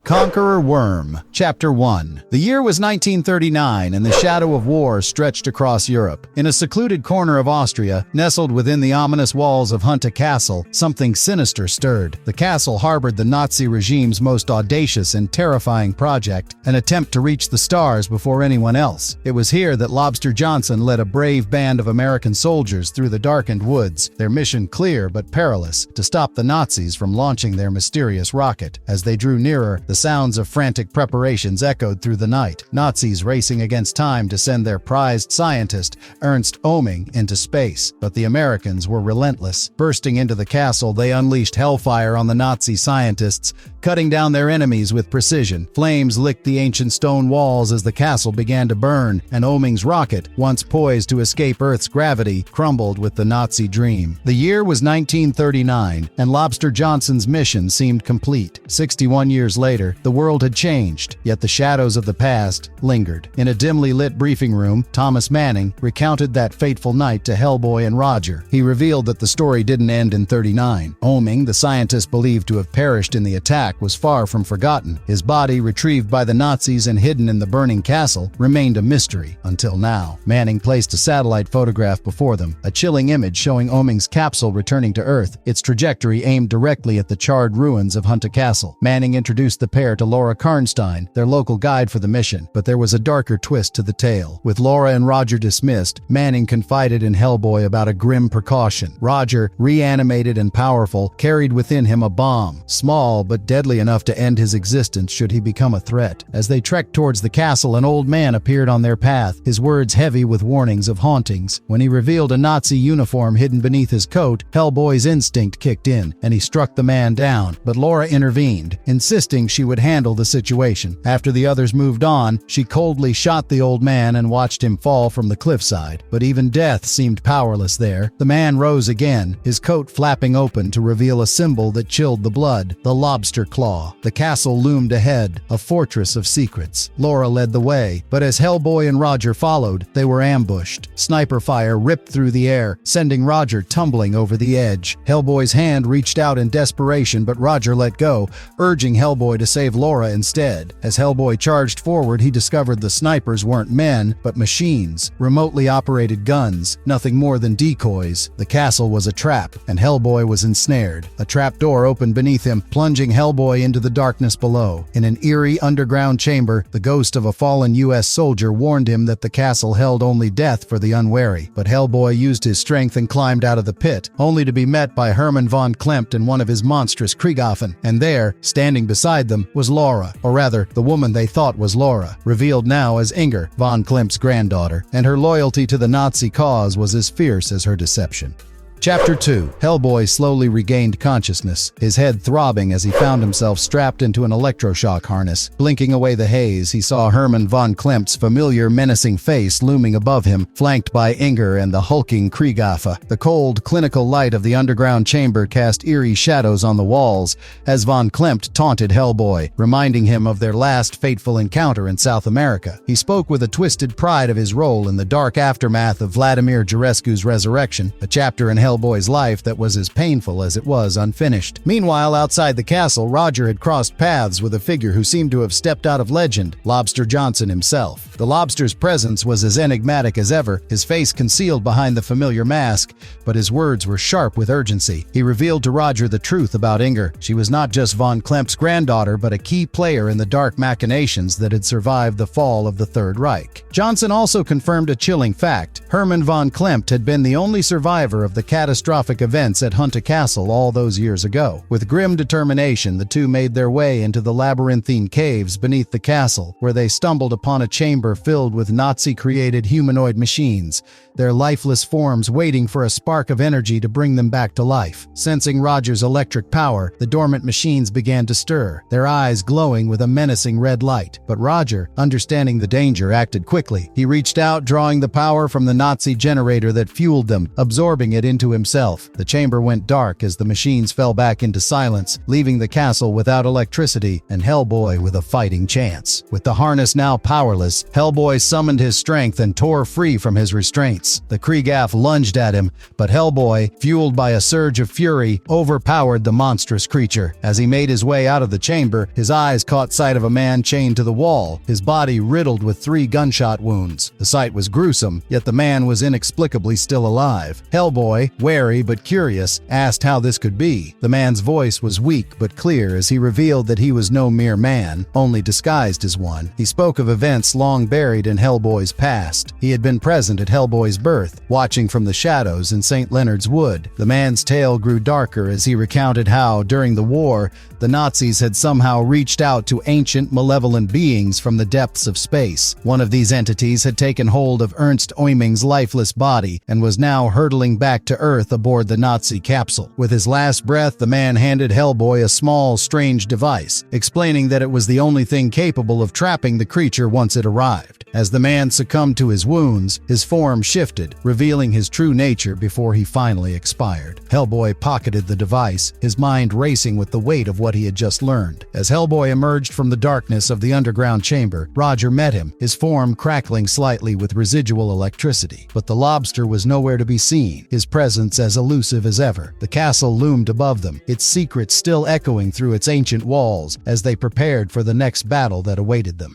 Conqueror Worm. Chapter 1. The year was 1939, and the shadow of war stretched across Europe. In a secluded corner of Austria, nestled within the ominous walls of Hunte Castle, something sinister stirred. The castle harbored the Nazi regime's most audacious and terrifying project, an attempt to reach the stars before anyone else. It was here that Lobster Johnson led a brave band of American soldiers through the darkened woods, their mission clear but perilous, to stop the Nazis from launching their mysterious rocket. As they drew nearer, the sounds of frantic preparations echoed through the night, Nazis racing against time to send their prized scientist, Ernst Oeming, into space. But the Americans were relentless. Bursting into the castle, they unleashed hellfire on the Nazi scientists, cutting down their enemies with precision. Flames licked the ancient stone walls as the castle began to burn, and Oeming's rocket, once poised to escape Earth's gravity, crumbled with the Nazi dream. The year was 1939, and Lobster Johnson's mission seemed complete. 61 years later, the world had changed, yet the shadows of the past lingered. In a dimly lit briefing room, Thomas Manning recounted that fateful night to Hellboy and Roger. He revealed that the story didn't end in 39. Oeming, the scientist believed to have perished in the attack, was far from forgotten. His body, retrieved by the Nazis and hidden in the burning castle, remained a mystery until now. Manning placed a satellite photograph before them, a chilling image showing Oeming's capsule returning to Earth, its trajectory aimed directly at the charred ruins of Hunte Castle. Manning introduced the pair to Laura Karnstein, their local guide for the mission, but there was a darker twist to the tale. With Laura and Roger dismissed, Manning confided in Hellboy about a grim precaution. Roger, reanimated and powerful, carried within him a bomb, small but deadly enough to end his existence should he become a threat. As they trekked towards the castle, an old man appeared on their path, his words heavy with warnings of hauntings. When he revealed a Nazi uniform hidden beneath his coat, Hellboy's instinct kicked in, and he struck the man down, but Laura intervened, insisting she would handle the situation. After the others moved on, she coldly shot the old man and watched him fall from the cliffside. But even death seemed powerless there. The man rose again, his coat flapping open to reveal a symbol that chilled the blood, the lobster claw. The castle loomed ahead, a fortress of secrets. Laura led the way, but as Hellboy and Roger followed, they were ambushed. Sniper fire ripped through the air, sending Roger tumbling over the edge. Hellboy's hand reached out in desperation, but Roger let go, urging Hellboy to save Laura instead. As Hellboy charged forward, he discovered the snipers weren't men, but machines, remotely operated guns, nothing more than decoys. The castle was a trap, and Hellboy was ensnared. A trap door opened beneath him, plunging Hellboy into the darkness below. In an eerie underground chamber, the ghost of a fallen U.S. soldier warned him that the castle held only death for the unwary. But Hellboy used his strength and climbed out of the pit, only to be met by Hermann von Klempt and one of his monstrous Kriegwaffen. And there, standing beside them, was Laura, or rather, the woman they thought was Laura, revealed now as Inger, von Klemпт's granddaughter, and her loyalty to the Nazi cause was as fierce as her deception. Chapter 2. Hellboy slowly regained consciousness, his head throbbing as he found himself strapped into an electroshock harness. Blinking away the haze, he saw Hermann von Klempt's familiar, menacing face looming above him, flanked by Inger and the hulking Kriegwaffe. The cold, clinical light of the underground chamber cast eerie shadows on the walls as von Klempt taunted Hellboy, reminding him of their last fateful encounter in South America. He spoke with a twisted pride of his role in the dark aftermath of Vladimir Jarescu's resurrection, a chapter in Hellboy's life that was as painful as it was unfinished. Meanwhile, outside the castle, Roger had crossed paths with a figure who seemed to have stepped out of legend, Lobster Johnson himself. The lobster's presence was as enigmatic as ever, his face concealed behind the familiar mask, but his words were sharp with urgency. He revealed to Roger the truth about Inger. She was not just von Klempt's granddaughter, but a key player in the dark machinations that had survived the fall of the Third Reich. Johnson also confirmed a chilling fact. Hermann von Klempt had been the only survivor of the catastrophic events at Hunta Castle all those years ago. With grim determination, the two made their way into the labyrinthine caves beneath the castle, where they stumbled upon a chamber filled with Nazi-created humanoid machines, their lifeless forms waiting for a spark of energy to bring them back to life. Sensing Roger's electric power, the dormant machines began to stir, their eyes glowing with a menacing red light. But Roger, understanding the danger, acted quickly. He reached out, drawing the power from the Nazi generator that fueled them, absorbing it into himself. The chamber went dark as the machines fell back into silence, leaving the castle without electricity and Hellboy with a fighting chance. With the harness now powerless, Hellboy summoned his strength and tore free from his restraints. The Kriegwaffe lunged at him, but Hellboy, fueled by a surge of fury, overpowered the monstrous creature. As he made his way out of the chamber, his eyes caught sight of a man chained to the wall, his body riddled with 3 gunshot wounds. The sight was gruesome, yet the man was inexplicably still alive. Hellboy, wary but curious, asked how this could be. The man's voice was weak but clear as he revealed that he was no mere man, only disguised as one. He spoke of events long buried in Hellboy's past. He had been present at Hellboy's birth, watching from the shadows in St. Leonard's Wood. The man's tale grew darker as he recounted how, during the war, the Nazis had somehow reached out to ancient, malevolent beings from the depths of space. One of these entities had taken hold of Ernst Oyming's lifeless body and was now hurtling back to Earth aboard the Nazi capsule. With his last breath, the man handed Hellboy a small, strange device, explaining that it was the only thing capable of trapping the creature once it arrived. As the man succumbed to his wounds, his form shifted, revealing his true nature before he finally expired. Hellboy pocketed the device, his mind racing with the weight of what he had just learned. As Hellboy emerged from the darkness of the underground chamber, Roger met him, his form crackling slightly with residual electricity. But the lobster was nowhere to be seen, his presence as elusive as ever. The castle loomed above them, its secrets still echoing through its ancient walls as they prepared for the next battle that awaited them.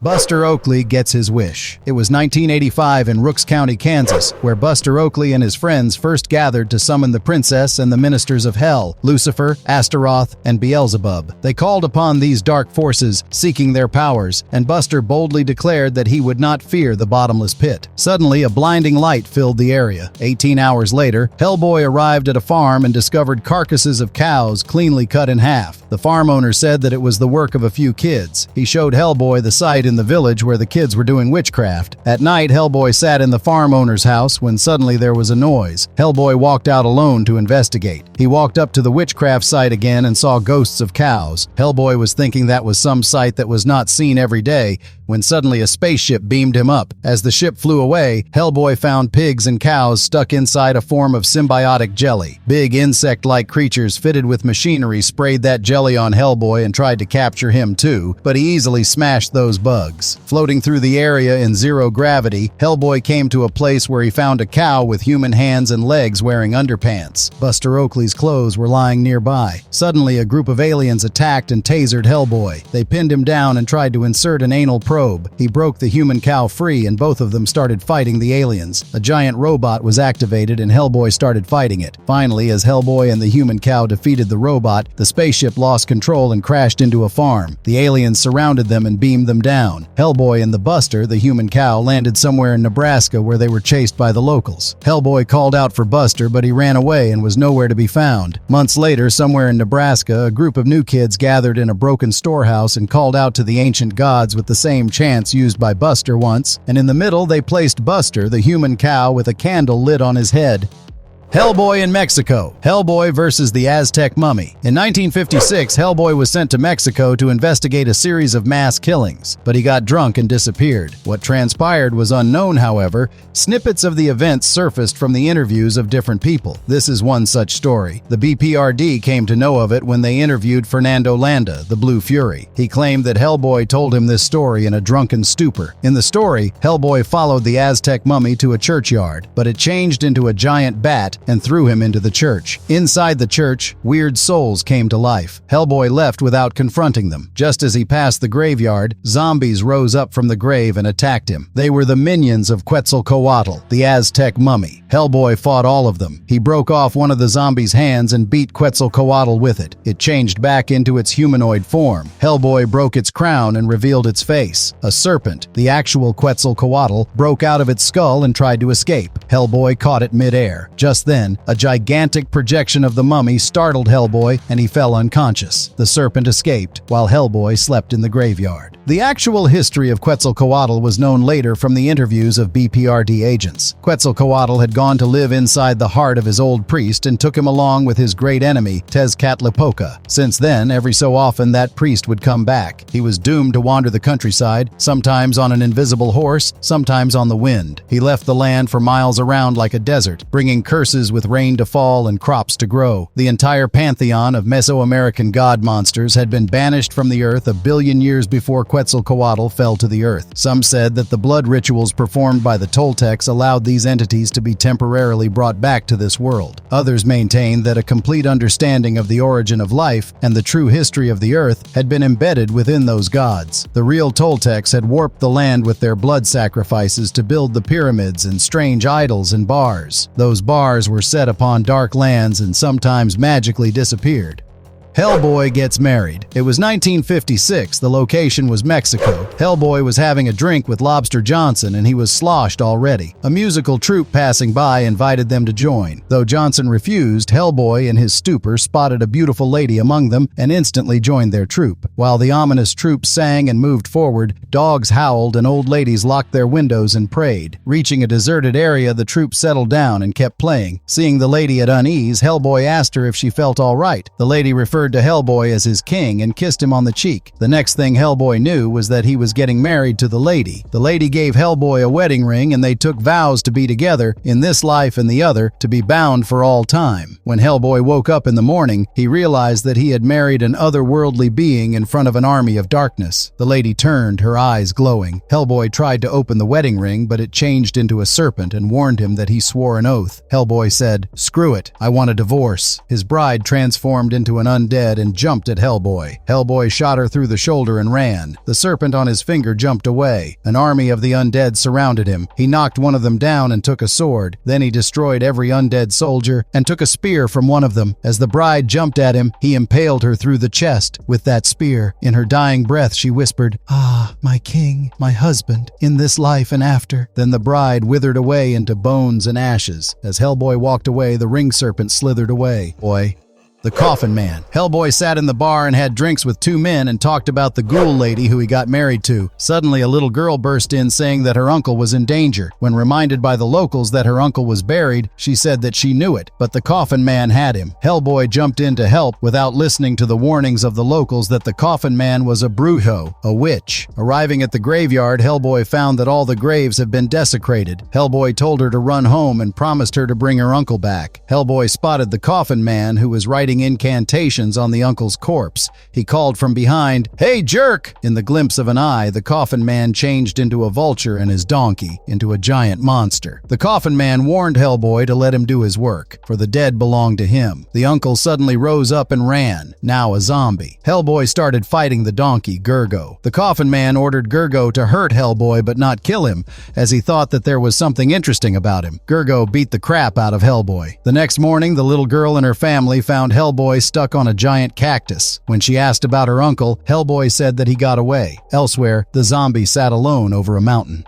Buster Oakley gets his wish. It was 1985 in Rooks County, Kansas, where Buster Oakley and his friends first gathered to summon the princess and the ministers of hell, Lucifer, Astaroth, and Beelzebub. They called upon these dark forces, seeking their powers, and Buster boldly declared that he would not fear the bottomless pit. Suddenly, a blinding light filled the area. 18 hours later, Hellboy arrived at a farm and discovered carcasses of cows cleanly cut in half. The farm owner said that it was the work of a few kids. He showed Hellboy the site in the village where the kids were doing witchcraft. At night, Hellboy sat in the farm owner's house when suddenly there was a noise. Hellboy walked out alone to investigate. He walked up to the witchcraft site again and saw ghosts of cows. Hellboy was thinking that was some sight that was not seen every day when suddenly a spaceship beamed him up. As the ship flew away, Hellboy found pigs and cows stuck inside a form of symbiotic jelly. Big insect-like creatures fitted with machinery sprayed that jelly on Hellboy and tried to capture him too, but he easily smashed those bugs. Floating through the area in zero gravity, Hellboy came to a place where he found a cow with human hands and legs wearing underpants. Buster Oakley's clothes were lying nearby. Suddenly, a group of aliens attacked and tasered Hellboy. They pinned him down and tried to insert an anal probe. He broke the human cow free and both of them started fighting the aliens. A giant robot was activated and Hellboy started fighting it. Finally, as Hellboy and the human cow defeated the robot, the spaceship lost control and crashed into a farm. The aliens surrounded them and beamed them down. Hellboy and the Buster, the human cow, landed somewhere in Nebraska where they were chased by the locals. Hellboy called out for Buster, but he ran away and was nowhere to be found. Months later, somewhere in Nebraska, a group of new kids gathered in a broken storehouse and called out to the ancient gods with the same chants used by Buster once, and in the middle they placed Buster, the human cow, with a candle lit on his head. Hellboy in Mexico. Hellboy versus the Aztec Mummy. In 1956, Hellboy was sent to Mexico to investigate a series of mass killings, but he got drunk and disappeared. What transpired was unknown, however. Snippets of the events surfaced from the interviews of different people. This is one such story. The BPRD came to know of it when they interviewed Fernando Landa, the Blue Fury. He claimed that Hellboy told him this story in a drunken stupor. In the story, Hellboy followed the Aztec mummy to a churchyard, but it changed into a giant bat and threw him into the church. Inside the church, weird souls came to life. Hellboy left without confronting them. Just as he passed the graveyard, zombies rose up from the grave and attacked him. They were the minions of Quetzalcoatl, the Aztec mummy. Hellboy fought all of them. He broke off one of the zombies' hands and beat Quetzalcoatl with it. It changed back into its humanoid form. Hellboy broke its crown and revealed its face. A serpent, the actual Quetzalcoatl, broke out of its skull and tried to escape. Hellboy caught it midair. Just then, a gigantic projection of the mummy startled Hellboy and he fell unconscious. The serpent escaped, while Hellboy slept in the graveyard. The actual history of Quetzalcoatl was known later from the interviews of BPRD agents. Quetzalcoatl had gone to live inside the heart of his old priest and took him along with his great enemy, Tezcatlipoca. Since then, every so often that priest would come back. He was doomed to wander the countryside, sometimes on an invisible horse, sometimes on the wind. He left the land for miles around like a desert, bringing curses with rain to fall and crops to grow. The entire pantheon of Mesoamerican god monsters had been banished from the earth 1 billion years before Quetzalcoatl fell to the earth. Some said that the blood rituals performed by the Toltecs allowed these entities to be temporarily brought back to this world. Others maintained that a complete understanding of the origin of life and the true history of the earth had been embedded within those gods. The real Toltecs had warped the land with their blood sacrifices to build the pyramids and strange idols and bars. Those bars were set upon dark lands and sometimes magically disappeared. Hellboy gets married. It was 1956. The location was Mexico. Hellboy was having a drink with Lobster Johnson and he was sloshed already. A musical troupe passing by invited them to join. Though Johnson refused, Hellboy in his stupor spotted a beautiful lady among them and instantly joined their troupe. While the ominous troupe sang and moved forward, dogs howled and old ladies locked their windows and prayed. Reaching a deserted area, the troupe settled down and kept playing. Seeing the lady at unease, Hellboy asked her if she felt all right. The lady referred to Hellboy as his king and kissed him on the cheek. The next thing Hellboy knew was that he was getting married to the lady. The lady gave Hellboy a wedding ring and they took vows to be together in this life and the other, to be bound for all time. When Hellboy woke up in the morning, he realized that he had married an otherworldly being in front of an army of darkness. The lady turned, her eyes glowing. Hellboy tried to open the wedding ring, but it changed into a serpent and warned him that he swore an oath. Hellboy said, "Screw it, I want a divorce." His bride transformed into an undead and jumped at Hellboy. Hellboy shot her through the shoulder and ran. The serpent on his finger jumped away. An army of the undead surrounded him. He knocked one of them down and took a sword. Then he destroyed every undead soldier and took a spear from one of them. As the bride jumped at him, he impaled her through the chest with that spear. In her dying breath, she whispered, "Ah, my king, my husband, in this life and after." Then the bride withered away into bones and ashes. As Hellboy walked away, the ring serpent slithered away. The Coffin Man. Hellboy sat in the bar and had drinks with two men and talked about the ghoul lady who he got married to. Suddenly, a little girl burst in saying that her uncle was in danger. When reminded by the locals that her uncle was buried, she said that she knew it, but the Coffin Man had him. Hellboy jumped in to help without listening to the warnings of the locals that the Coffin Man was a brujo, a witch. Arriving at the graveyard, Hellboy found that all the graves have been desecrated. Hellboy told her to run home and promised her to bring her uncle back. Hellboy spotted the Coffin Man, who was writing incantations on the uncle's corpse. He called from behind, "Hey, jerk!" In the glimpse of an eye, the Coffin Man changed into a vulture and his donkey into a giant monster. The Coffin Man warned Hellboy to let him do his work, for the dead belonged to him. The uncle suddenly rose up and ran, now a zombie. Hellboy started fighting the donkey, Gergo. The Coffin Man ordered Gergo to hurt Hellboy but not kill him, as he thought that there was something interesting about him. Gergo beat the crap out of Hellboy. The next morning, the little girl and her family found Hellboy stuck on a giant cactus. When she asked about her uncle, Hellboy said that he got away. Elsewhere, the zombie sat alone over a mountain.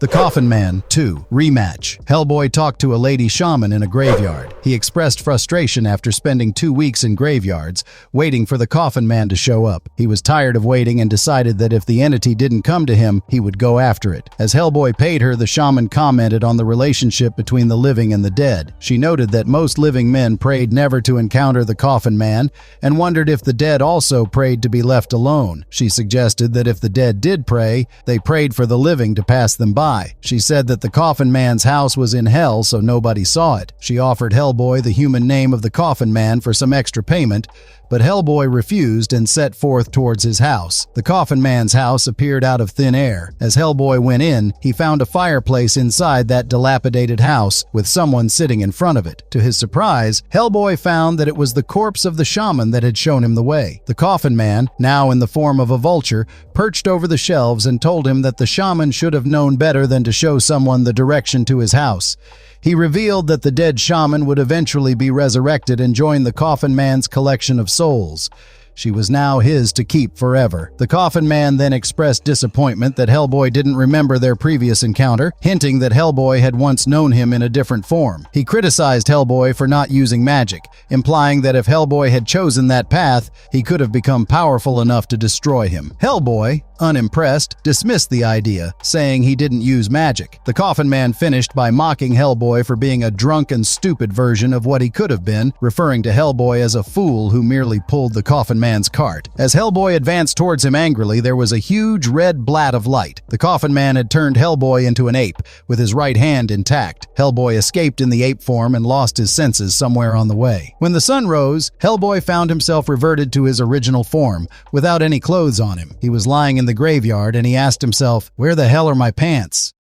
The Coffin Man 2 Rematch. Hellboy talked to a lady shaman in a graveyard. He expressed frustration after spending 2 weeks in graveyards, waiting for the Coffin Man to show up. He was tired of waiting and decided that if the entity didn't come to him, he would go after it. As Hellboy paid her, the shaman commented on the relationship between the living and the dead. She noted that most living men prayed never to encounter the Coffin Man and wondered if the dead also prayed to be left alone. She suggested that if the dead did pray, they prayed for the living to pass them by. She said that the Coffin Man's house was in hell, so nobody saw it. She offered Hellboy the human name of the Coffin Man for some extra payment, but Hellboy refused and set forth towards his house. The Coffin Man's house appeared out of thin air. As Hellboy went in, he found a fireplace inside that dilapidated house with someone sitting in front of it. To his surprise, Hellboy found that it was the corpse of the shaman that had shown him the way. The Coffin Man, now in the form of a vulture, perched over the shelves and told him that the shaman should have known better than to show someone the direction to his house. He revealed that the dead shaman would eventually be resurrected and join the Coffin Man's collection of souls. She was now his to keep forever. The Coffin Man then expressed disappointment that Hellboy didn't remember their previous encounter, hinting that Hellboy had once known him in a different form. He criticized Hellboy for not using magic, implying that if Hellboy had chosen that path, he could have become powerful enough to destroy him. Hellboy, unimpressed, dismissed the idea, saying he didn't use magic. The Coffin Man finished by mocking Hellboy for being a drunk and stupid version of what he could have been, referring to Hellboy as a fool who merely pulled the Coffin Man's cart. As Hellboy advanced towards him angrily, there was a huge red blat of light. The Coffin Man had turned Hellboy into an ape, with his right hand intact. Hellboy escaped in the ape form and lost his senses somewhere on the way. When the sun rose, Hellboy found himself reverted to his original form, without any clothes on him. He was lying in the graveyard and he asked himself, "Where the hell are my pants?"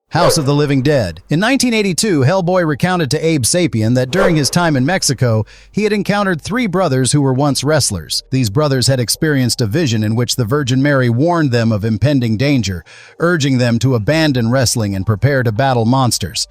House of the Living Dead. In 1982, Hellboy recounted to Abe Sapien that during his time in Mexico, he had encountered 3 brothers who were once wrestlers. These brothers had experienced a vision in which the Virgin Mary warned them of impending danger, urging them to abandon wrestling and prepare to battle monsters.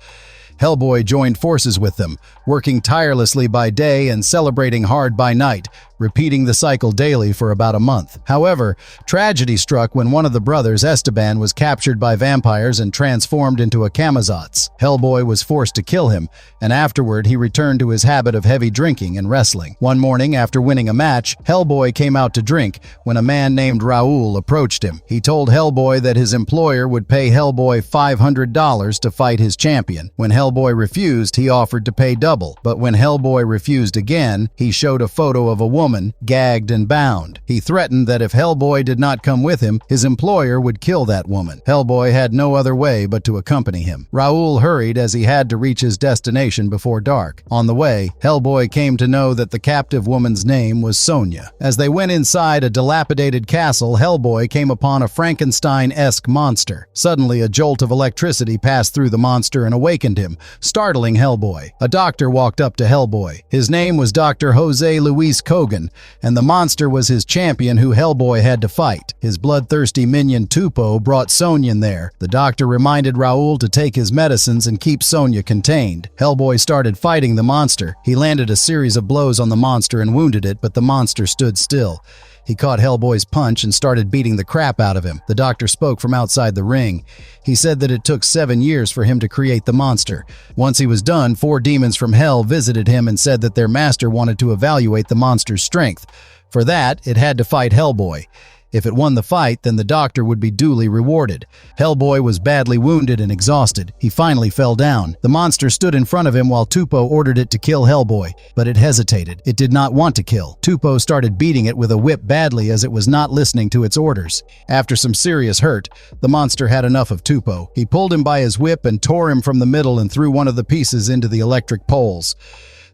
Hellboy joined forces with them, working tirelessly by day and celebrating hard by night, repeating the cycle daily for about a month. However, tragedy struck when one of the brothers, Esteban, was captured by vampires and transformed into a Camazotz. Hellboy was forced to kill him, and afterward he returned to his habit of heavy drinking and wrestling. One morning, after winning a match, Hellboy came out to drink when a man named Raoul approached him. He told Hellboy that his employer would pay Hellboy $500 to fight his champion. When Hellboy refused, he offered to pay double, but when Hellboy refused again, he showed a photo of a woman gagged and bound. He threatened that if Hellboy did not come with him, his employer would kill that woman. Hellboy had no other way but to accompany him. Raoul hurried as he had to reach his destination before dark. On the way, Hellboy came to know that the captive woman's name was Sonia. As they went inside a dilapidated castle, Hellboy came upon a Frankenstein-esque monster. Suddenly, a jolt of electricity passed through the monster and awakened him, startling Hellboy. A doctor walked up to Hellboy. His name was Dr. Jose Luis Kogan, and the monster was his champion who Hellboy had to fight. His bloodthirsty minion Tupo brought Sonia there. The doctor reminded Raoul to take his medicines and keep Sonia contained. Hellboy started fighting the monster. He landed a series of blows on the monster and wounded it, but the monster stood still. He caught Hellboy's punch and started beating the crap out of him. The doctor spoke from outside the ring. He said that it took 7 years for him to create the monster. Once he was done, 4 demons from hell visited him and said that their master wanted to evaluate the monster's strength. For that, it had to fight Hellboy. If it won the fight, then the doctor would be duly rewarded. Hellboy was badly wounded and exhausted. He finally fell down. The monster stood in front of him while Tupo ordered it to kill Hellboy, but it hesitated. It did not want to kill. Tupo started beating it with a whip badly as it was not listening to its orders. After some serious hurt, the monster had enough of Tupo. He pulled him by his whip and tore him from the middle and threw one of the pieces into the electric poles.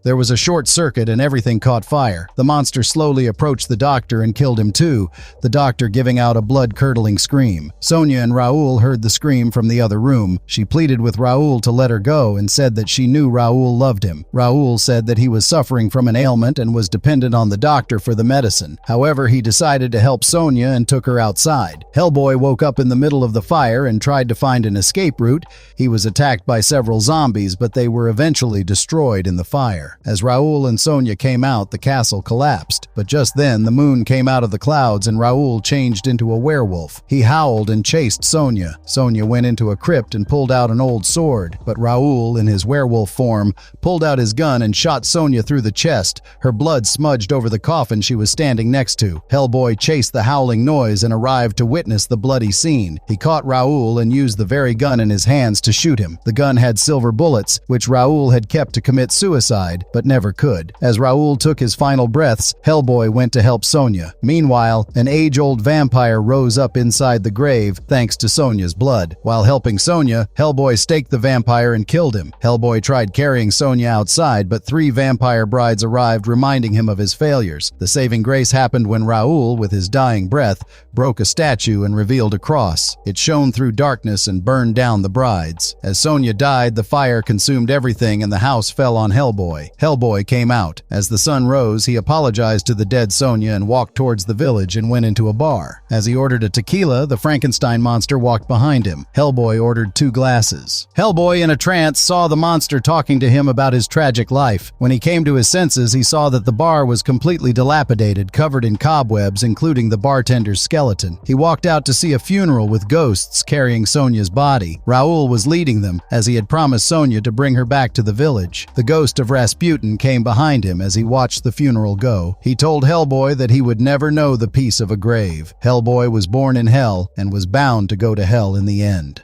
There was a short circuit and everything caught fire. The monster slowly approached the doctor and killed him too, the doctor giving out a blood-curdling scream. Sonia and Raoul heard the scream from the other room. She pleaded with Raoul to let her go and said that she knew Raoul loved him. Raoul said that he was suffering from an ailment and was dependent on the doctor for the medicine. However, he decided to help Sonia and took her outside. Hellboy woke up in the middle of the fire and tried to find an escape route. He was attacked by several zombies, but they were eventually destroyed in the fire. As Raoul and Sonia came out, the castle collapsed. But just then, the moon came out of the clouds and Raoul changed into a werewolf. He howled and chased Sonia. Sonia went into a crypt and pulled out an old sword. But Raoul, in his werewolf form, pulled out his gun and shot Sonia through the chest. Her blood smudged over the coffin she was standing next to. Hellboy chased the howling noise and arrived to witness the bloody scene. He caught Raoul and used the very gun in his hands to shoot him. The gun had silver bullets, which Raoul had kept to commit suicide, but never could. As Raoul took his final breaths, Hellboy went to help Sonia. Meanwhile, an age-old vampire rose up inside the grave thanks to Sonia's blood. While helping Sonia, Hellboy staked the vampire and killed him. Hellboy tried carrying Sonia outside, but 3 vampire brides arrived reminding him of his failures. The saving grace happened when Raoul, with his dying breath, broke a statue and revealed a cross. It shone through darkness and burned down the brides. As Sonia died, the fire consumed everything and the house fell on Hellboy. Hellboy came out. As the sun rose, he apologized to the dead Sonia and walked towards the village and went into a bar. As he ordered a tequila, the Frankenstein monster walked behind him. Hellboy ordered 2 glasses. Hellboy, in a trance, saw the monster talking to him about his tragic life. When he came to his senses, he saw that the bar was completely dilapidated, covered in cobwebs, including the bartender's skeleton. He walked out to see a funeral with ghosts carrying Sonia's body. Raoul was leading them, as he had promised Sonia to bring her back to the village. The ghost of Rasputin came behind him as he watched the funeral go. He told Hellboy that he would never know the peace of a grave. Hellboy was born in hell and was bound to go to hell in the end.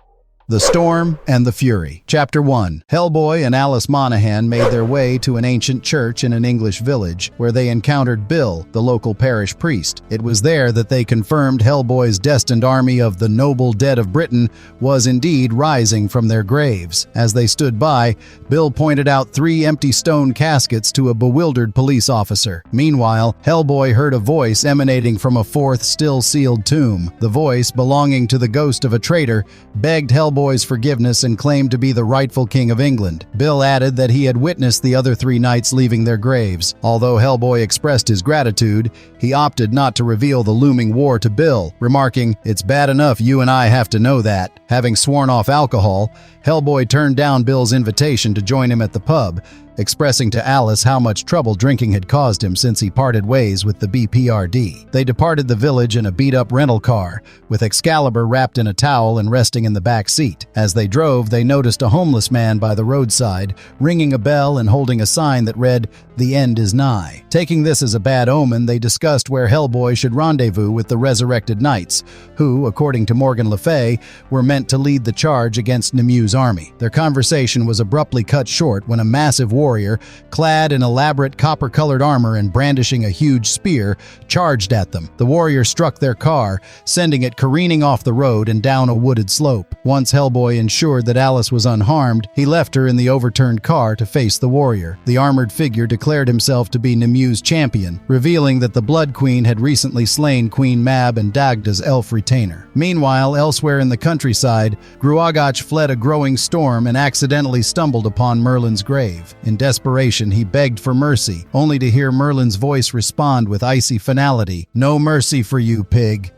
The Storm and the Fury. Chapter 1. Hellboy and Alice Monaghan made their way to an ancient church in an English village, where they encountered Bill, the local parish priest. It was there that they confirmed Hellboy's destined army of the noble dead of Britain was indeed rising from their graves. As they stood by, Bill pointed out 3 empty stone caskets to a bewildered police officer. Meanwhile, Hellboy heard a voice emanating from a 4th still-sealed tomb. The voice, belonging to the ghost of a traitor, begged Hellboy's forgiveness and claimed to be the rightful king of England. Bill added that he had witnessed the other 3 knights leaving their graves. Although Hellboy expressed his gratitude, he opted not to reveal the looming war to Bill, remarking, "It's bad enough you and I have to know that." Having sworn off alcohol, Hellboy turned down Bill's invitation to join him at the pub, expressing to Alice how much trouble drinking had caused him since he parted ways with the BPRD. They departed the village in a beat-up rental car, with Excalibur wrapped in a towel and resting in the back seat. As they drove, they noticed a homeless man by the roadside, ringing a bell and holding a sign that read, "The end is nigh." Taking this as a bad omen, they discussed where Hellboy should rendezvous with the resurrected knights, who, according to Morgan Le Fay, were meant to lead the charge against Nemu's army. Their conversation was abruptly cut short when a massive warrior, clad in elaborate copper-colored armor and brandishing a huge spear, charged at them. The warrior struck their car, sending it careening off the road and down a wooded slope. Once Hellboy ensured that Alice was unharmed, he left her in the overturned car to face the warrior. The armored figure declared himself to be Nemu's champion, revealing that the Blood Queen had recently slain Queen Mab and Dagda's elf retainer. Meanwhile, elsewhere in the countryside, Gruagach fled a growing storm and accidentally stumbled upon Merlin's grave. In desperation, he begged for mercy, only to hear Merlin's voice respond with icy finality, "No mercy for you, pig."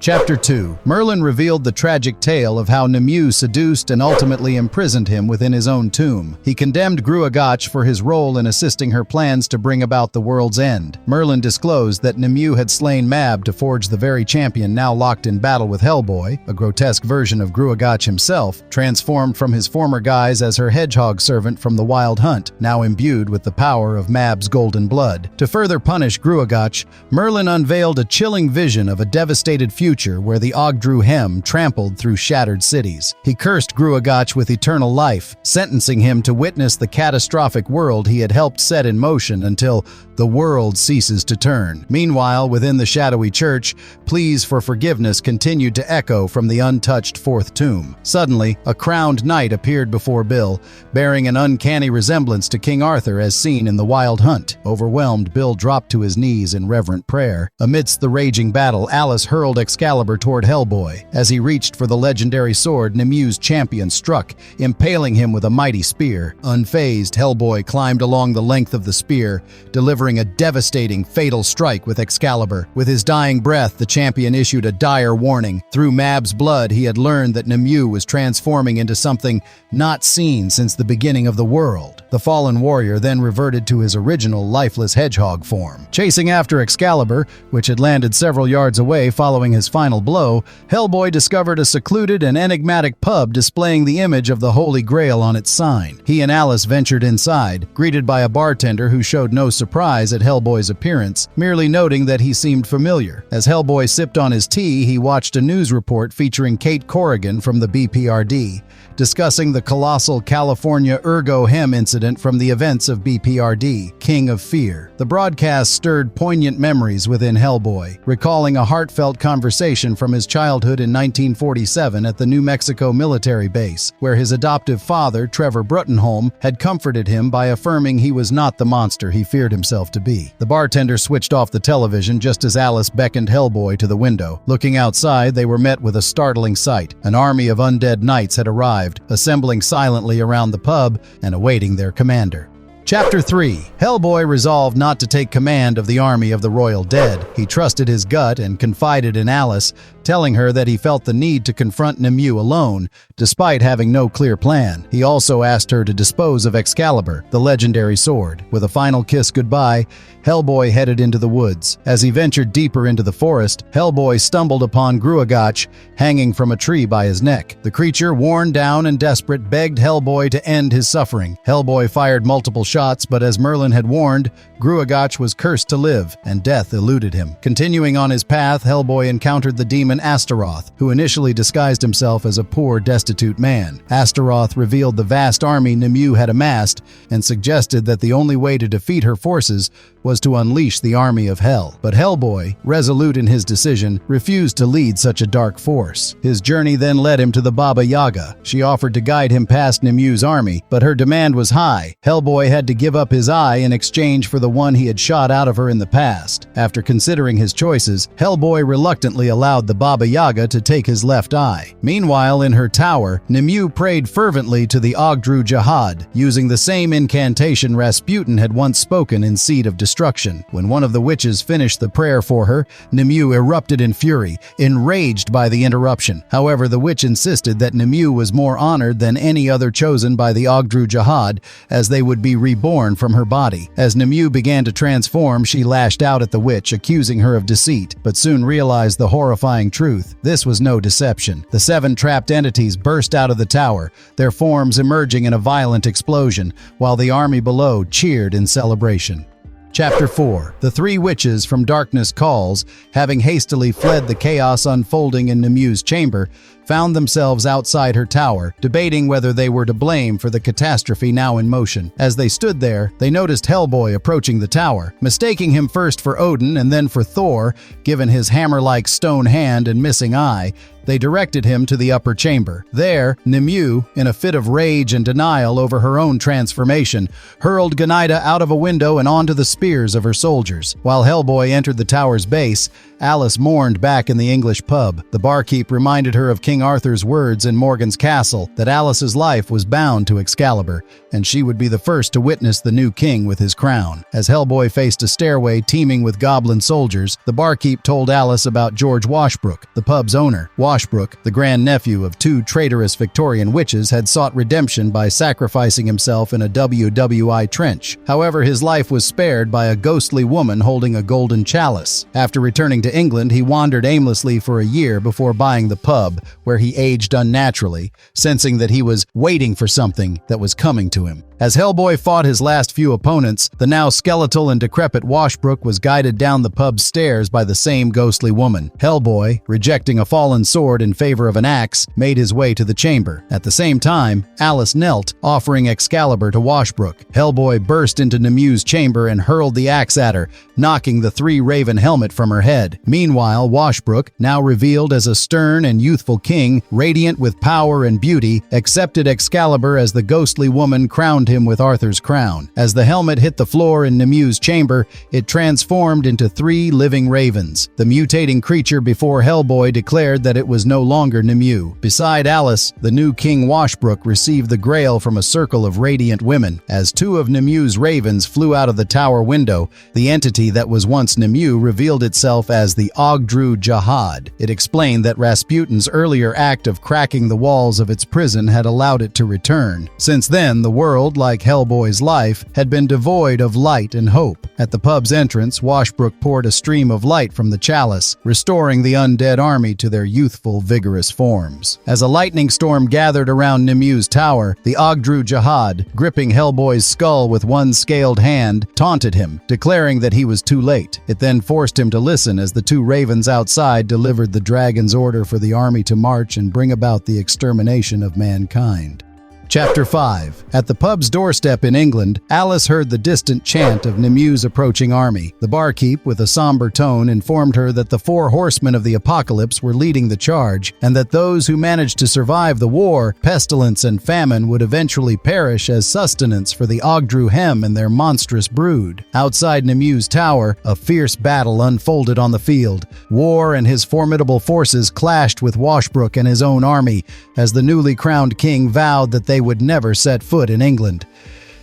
Chapter 2. Merlin revealed the tragic tale of how Nimue seduced and ultimately imprisoned him within his own tomb. He condemned Gruagach for his role in assisting her plans to bring about the world's end. Merlin disclosed that Nimue had slain Mab to forge the very champion now locked in battle with Hellboy, a grotesque version of Gruagach himself, transformed from his former guise as her hedgehog servant from the Wild Hunt, now imbued with the power of Mab's golden blood. To further punish Gruagach, Merlin unveiled a chilling vision of a devastated future where the Ogdru Hem trampled through shattered cities. He cursed Gruagach with eternal life, sentencing him to witness the catastrophic world he had helped set in motion until the world ceases to turn. Meanwhile, within the shadowy church, pleas for forgiveness continued to echo from the untouched fourth tomb. Suddenly, a crowned knight appeared before Bill, bearing an uncanny resemblance to King Arthur as seen in the Wild Hunt. Overwhelmed, Bill dropped to his knees in reverent prayer. Amidst the raging battle, Alice hurled Excalibur toward Hellboy. As he reached for the legendary sword, Nimue's champion struck, impaling him with a mighty spear. Unfazed, Hellboy climbed along the length of the spear, delivering a devastating, fatal strike with Excalibur. With his dying breath, the champion issued a dire warning. Through Mab's blood, he had learned that Nimue was transforming into something not seen since the beginning of the world. The fallen warrior then reverted to his original lifeless hedgehog form. Chasing after Excalibur, which had landed several yards away following his final blow, Hellboy discovered a secluded and enigmatic pub displaying the image of the Holy Grail on its sign. He and Alice ventured inside, greeted by a bartender who showed no surprise at Hellboy's appearance, merely noting that he seemed familiar. As Hellboy sipped on his tea, he watched a news report featuring Kate Corrigan from the BPRD, discussing the colossal California Ergo Hem incident from the events of BPRD, King of Fear. The broadcast stirred poignant memories within Hellboy, recalling a heartfelt conversation from his childhood in 1947 at the New Mexico military base, where his adoptive father, Trevor Bruttenholm, had comforted him by affirming he was not the monster he feared himself to be. The bartender switched off the television just as Alice beckoned Hellboy to the window. Looking outside, they were met with a startling sight. An army of undead knights had arrived, assembling silently around the pub and awaiting their commander. Chapter 3. Hellboy resolved not to take command of the army of the royal dead. He trusted his gut and confided in Alice, telling her that he felt the need to confront Nimue alone, despite having no clear plan. He also asked her to dispose of Excalibur, the legendary sword. With a final kiss goodbye, Hellboy headed into the woods. As he ventured deeper into the forest, Hellboy stumbled upon Gruagach hanging from a tree by his neck. The creature, worn down and desperate, begged Hellboy to end his suffering. Hellboy fired multiple shots, but as Merlin had warned, Gruagach was cursed to live, and death eluded him. Continuing on his path, Hellboy encountered the demon Astaroth, who initially disguised himself as a poor, destitute man. Astaroth revealed the vast army Nimue had amassed and suggested that the only way to defeat her forces was to unleash the army of hell. But Hellboy, resolute in his decision, refused to lead such a dark force. His journey then led him to the Baba Yaga. She offered to guide him past Nimue's army, but her demand was high. Hellboy had to give up his eye in exchange for the one he had shot out of her in the past. After considering his choices, Hellboy reluctantly allowed the Baba Yaga to take his left eye. Meanwhile, in her tower, Nimue prayed fervently to the Ogdru Jihad, using the same incantation Rasputin had once spoken in Seed of Destruction. When one of the witches finished the prayer for her, Nimue erupted in fury, enraged by the interruption. However, the witch insisted that Nimue was more honored than any other chosen by the Ogdru Jihad, as they would be reborn from her body. As Nimue began to transform, she lashed out at the witch, accusing her of deceit, but soon realized the horrifying truth. This was no deception. The 7 trapped entities burst out of the tower, their forms emerging in a violent explosion, while the army below cheered in celebration. Chapter 4. The 3 witches from Darkness Calls, having hastily fled the chaos unfolding in Nimue's chamber, found themselves outside her tower, debating whether they were to blame for the catastrophe now in motion. As they stood there, they noticed Hellboy approaching the tower. Mistaking him first for Odin and then for Thor, given his hammer-like stone hand and missing eye, They directed him to the upper chamber. There, Nimue, in a fit of rage and denial over her own transformation, hurled Gunida out of a window and onto the spears of her soldiers. While Hellboy entered the tower's base, Alice mourned back in the English pub. The barkeep reminded her of King Arthur's words in Morgan's castle that Alice's life was bound to Excalibur, and she would be the first to witness the new king with his crown. As Hellboy faced a stairway teeming with goblin soldiers, the barkeep told Alice about George Washbrook, the pub's owner. Washbrook, the grandnephew of two traitorous Victorian witches, had sought redemption by sacrificing himself in a WWI trench. However, his life was spared by a ghostly woman holding a golden chalice. After returning to England, he wandered aimlessly for a year before buying the pub, where he aged unnaturally, sensing that he was waiting for something that was coming to him. As Hellboy fought his last few opponents, the now skeletal and decrepit Washbrook was guided down the pub's stairs by the same ghostly woman. Hellboy, rejecting a fallen sword in favor of an axe, made his way to the chamber. At the same time, Alice knelt, offering Excalibur to Washbrook. Hellboy burst into Nimue's chamber and hurled the axe at her, knocking the three-raven helmet from her head. Meanwhile, Washbrook, now revealed as a stern and youthful king, radiant with power and beauty, accepted Excalibur as the ghostly woman crowned him with Arthur's crown. As the helmet hit the floor in Nimue's chamber, it transformed into 3 living ravens. The mutating creature before Hellboy declared that it was no longer Nimue. Beside Alice, the new King Washbrook received the grail from a circle of radiant women. As 2 of Nimue's ravens flew out of the tower window, the entity that was once Nimue revealed itself as the Ogdru Jahad. It explained that Rasputin's earlier act of cracking the walls of its prison had allowed it to return. Since then, the world, like Hellboy's life, had been devoid of light and hope. At the pub's entrance, Washbrook poured a stream of light from the chalice, restoring the undead army to their youthful, vigorous forms. As a lightning storm gathered around Nimue's tower, the Ogdru Jahad, gripping Hellboy's skull with one scaled hand, taunted him, declaring that he was too late. It then forced him to listen as the 2 ravens outside delivered the dragon's order for the army to march and bring about the extermination of mankind. Chapter 5. At the pub's doorstep in England, Alice heard the distant chant of Nimue's approaching army. The barkeep, with a somber tone, informed her that the 4 horsemen of the apocalypse were leading the charge, and that those who managed to survive the war, pestilence, and famine would eventually perish as sustenance for the Ogdru Hem and their monstrous brood. Outside Nimue's tower, a fierce battle unfolded on the field. War and his formidable forces clashed with Washbrook and his own army, as the newly crowned king vowed that they would never set foot in England.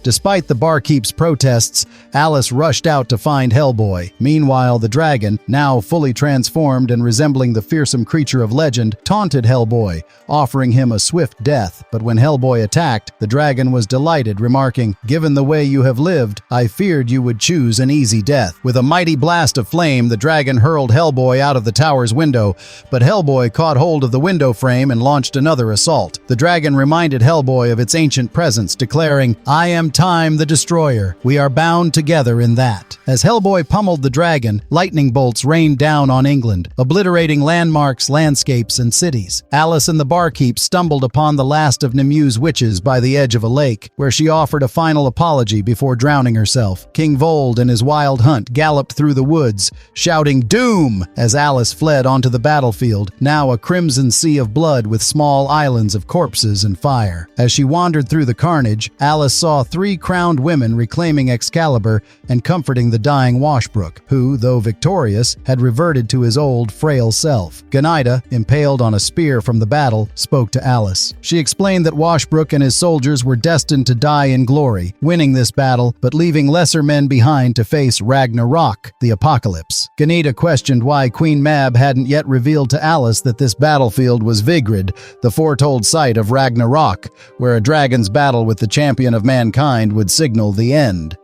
Despite the barkeep's protests, Alice rushed out to find Hellboy. Meanwhile, the dragon, now fully transformed and resembling the fearsome creature of legend, taunted Hellboy, offering him a swift death. But when Hellboy attacked, the dragon was delighted, remarking, "Given the way you have lived, I feared you would choose an easy death." With a mighty blast of flame, the dragon hurled Hellboy out of the tower's window, but Hellboy caught hold of the window frame and launched another assault. The dragon reminded Hellboy of its ancient presence, declaring, "I am Time the Destroyer. We are bound together in that." As Hellboy pummeled the dragon, lightning bolts rained down on England, obliterating landmarks, landscapes, and cities. Alice and the barkeep stumbled upon the last of Nimue's witches by the edge of a lake, where she offered a final apology before drowning herself. King Vold and his wild hunt galloped through the woods, shouting "Doom!" as Alice fled onto the battlefield, now a crimson sea of blood with small islands of corpses and fire. As she wandered through the carnage, Alice saw 3 crowned women reclaiming Excalibur and comforting the dying Washbrook, who, though victorious, had reverted to his old, frail self. Gunida, impaled on a spear from the battle, spoke to Alice. She explained that Washbrook and his soldiers were destined to die in glory, winning this battle, but leaving lesser men behind to face Ragnarok, the apocalypse. Gunida questioned why Queen Mab hadn't yet revealed to Alice that this battlefield was Vigrid, the foretold site of Ragnarok, where a dragon's battle with the champion of mankind would signal the end.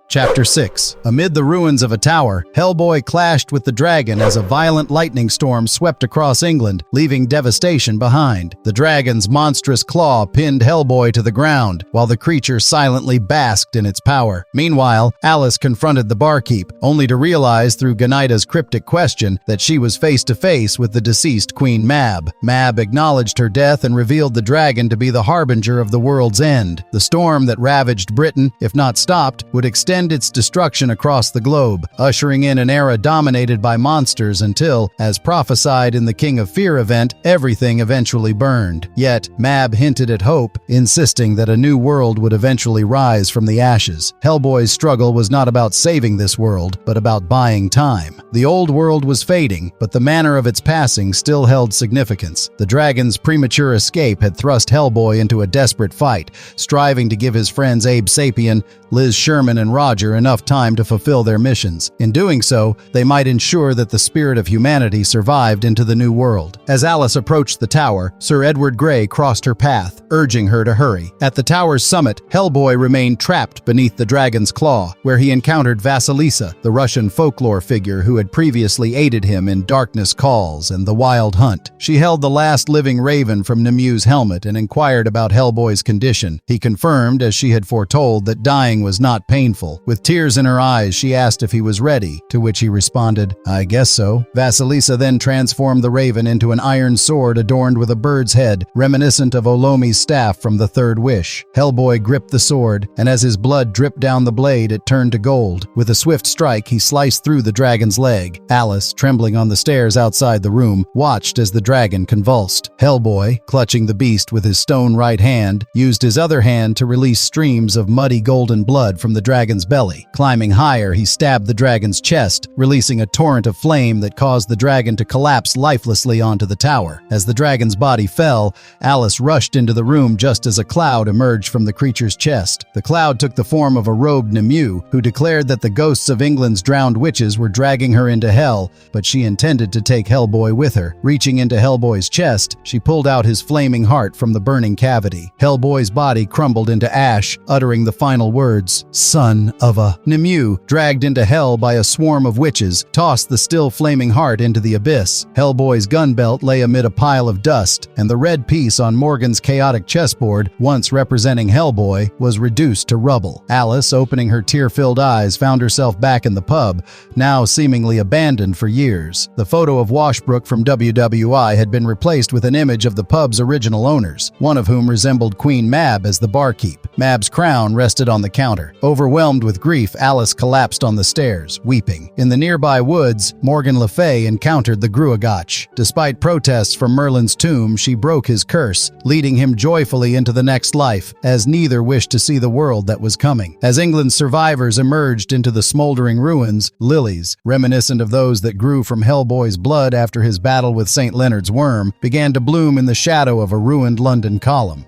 Chapter 6. Amid the ruins of a tower, Hellboy clashed with the dragon as a violent lightning storm swept across England, leaving devastation behind. The dragon's monstrous claw pinned Hellboy to the ground, while the creature silently basked in its power. Meanwhile, Alice confronted the barkeep, only to realize through Gunida's cryptic question that she was face to face with the deceased Queen Mab. Mab acknowledged her death and revealed the dragon to be the harbinger of the world's end. The storm that ravaged Britain, if not stopped, would extend planned its destruction across the globe, ushering in an era dominated by monsters until, as prophesied in the King of Fear event, everything eventually burned. Yet, Mab hinted at hope, insisting that a new world would eventually rise from the ashes. Hellboy's struggle was not about saving this world, but about buying time. The old world was fading, but the manner of its passing still held significance. The dragon's premature escape had thrust Hellboy into a desperate fight, striving to give his friends Abe Sapien, Liz Sherman, and Roger enough time to fulfill their missions. In doing so, they might ensure that the spirit of humanity survived into the new world. As Alice approached the tower, Sir Edward Grey crossed her path, urging her to hurry. At the tower's summit, Hellboy remained trapped beneath the dragon's claw, where he encountered Vasilisa, the Russian folklore figure who had previously aided him in Darkness Calls and The Wild Hunt. She held the last living raven from Nemu's helmet and inquired about Hellboy's condition. He confirmed, as she had foretold, that dying was not painful. With tears in her eyes, she asked if he was ready, to which he responded, "I guess so." Vasilisa then transformed the raven into an iron sword adorned with a bird's head, reminiscent of Olomi's staff from The Third Wish. Hellboy gripped the sword, and as his blood dripped down the blade, it turned to gold. With a swift strike, he sliced through the dragon's leg. Alice, trembling on the stairs outside the room, watched as the dragon convulsed. Hellboy, clutching the beast with his stone right hand, used his other hand to release streams of muddy golden blood from the dragon's belly. Climbing higher, he stabbed the dragon's chest, releasing a torrent of flame that caused the dragon to collapse lifelessly onto the tower. As the dragon's body fell, Alice rushed into the room just as a cloud emerged from the creature's chest. The cloud took the form of a robed Nemu, who declared that the ghosts of England's drowned witches were dragging her into hell, but she intended to take Hellboy with her. Reaching into Hellboy's chest, she pulled out his flaming heart from the burning cavity. Hellboy's body crumbled into ash, uttering the final words, "Son of a..." Nemu, dragged into hell by a swarm of witches, tossed the still flaming heart into the abyss. Hellboy's gun belt lay amid a pile of dust, and the red piece on Morgan's chaotic chessboard, once representing Hellboy, was reduced to rubble. Alice, opening her tear-filled eyes, found herself back in the pub, now seemingly abandoned for years. The photo of Washbrook from WWI had been replaced with an image of the pub's original owners, one of whom resembled Queen Mab as the barkeep. Mab's crown rested on the counter. Overwhelmed with grief, Alice collapsed on the stairs, weeping. In the nearby woods, Morgan Le Fay encountered the Gruagach. Despite protests from Merlin's tomb, she broke his curse, leading him joyfully into the next life, as neither wished to see the world that was coming. As England's survivors emerged into the smoldering ruins, lilies, reminiscent of those that grew from Hellboy's blood after his battle with St. Leonard's worm, began to bloom in the shadow of a ruined London column.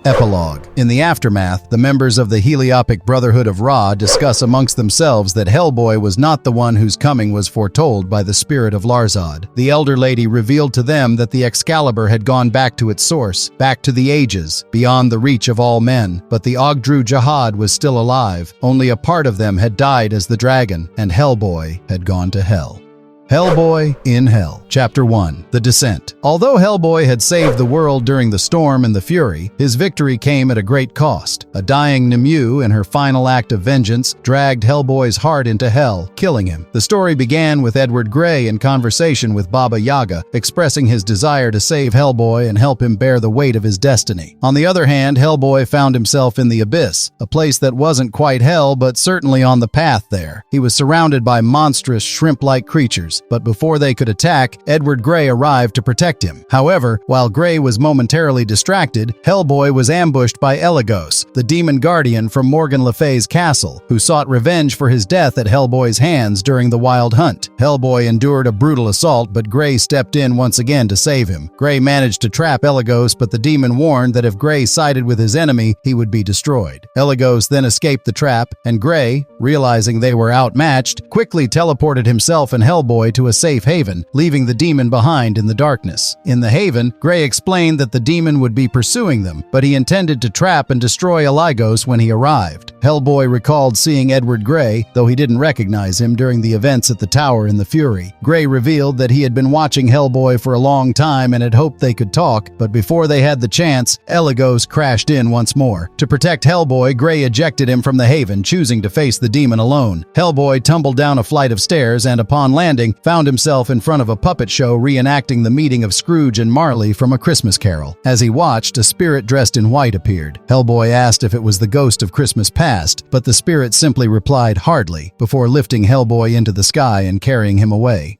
Epilogue. In the aftermath, the members of the Heliopic Brotherhood of Ra discuss amongst themselves that Hellboy was not the one whose coming was foretold by the spirit of Larzad. The Elder Lady revealed to them that the Excalibur had gone back to its source, back to the ages, beyond the reach of all men, but the Ogdru Jahad was still alive. Only a part of them had died as the dragon, and Hellboy had gone to hell. Hellboy in Hell. Chapter 1. The Descent. Although Hellboy had saved the world during the storm and the fury, his victory came at a great cost. A dying Nemu, in her final act of vengeance, dragged Hellboy's heart into hell, killing him. The story began with Edward Grey in conversation with Baba Yaga, expressing his desire to save Hellboy and help him bear the weight of his destiny. On the other hand, Hellboy found himself in the Abyss, a place that wasn't quite hell but certainly on the path there. He was surrounded by monstrous shrimp-like creatures, but before they could attack, Edward Grey arrived to protect him. However, while Grey was momentarily distracted, Hellboy was ambushed by Elagos, the demon guardian from Morgan Le Fay's castle, who sought revenge for his death at Hellboy's hands during the Wild Hunt. Hellboy endured a brutal assault, but Grey stepped in once again to save him. Grey managed to trap Elagos, but the demon warned that if Grey sided with his enemy, he would be destroyed. Elagos then escaped the trap, and Grey, realizing they were outmatched, quickly teleported himself and Hellboy to a safe haven, leaving the demon behind in the darkness. In the haven, Grey explained that the demon would be pursuing them, but he intended to trap and destroy Elagos when he arrived. Hellboy recalled seeing Edward Grey, though he didn't recognize him during the events at the tower in the Fury. Grey revealed that he had been watching Hellboy for a long time and had hoped they could talk, but before they had the chance, Elagos crashed in once more. To protect Hellboy, Grey ejected him from the haven, choosing to face the demon alone. Hellboy tumbled down a flight of stairs and, upon landing, found himself in front of a puppet show reenacting the meeting of Scrooge and Marley from A Christmas Carol. As he watched, a spirit dressed in white appeared. Hellboy asked if it was the ghost of Christmas past, but the spirit simply replied, "Hardly," before lifting Hellboy into the sky and carrying him away.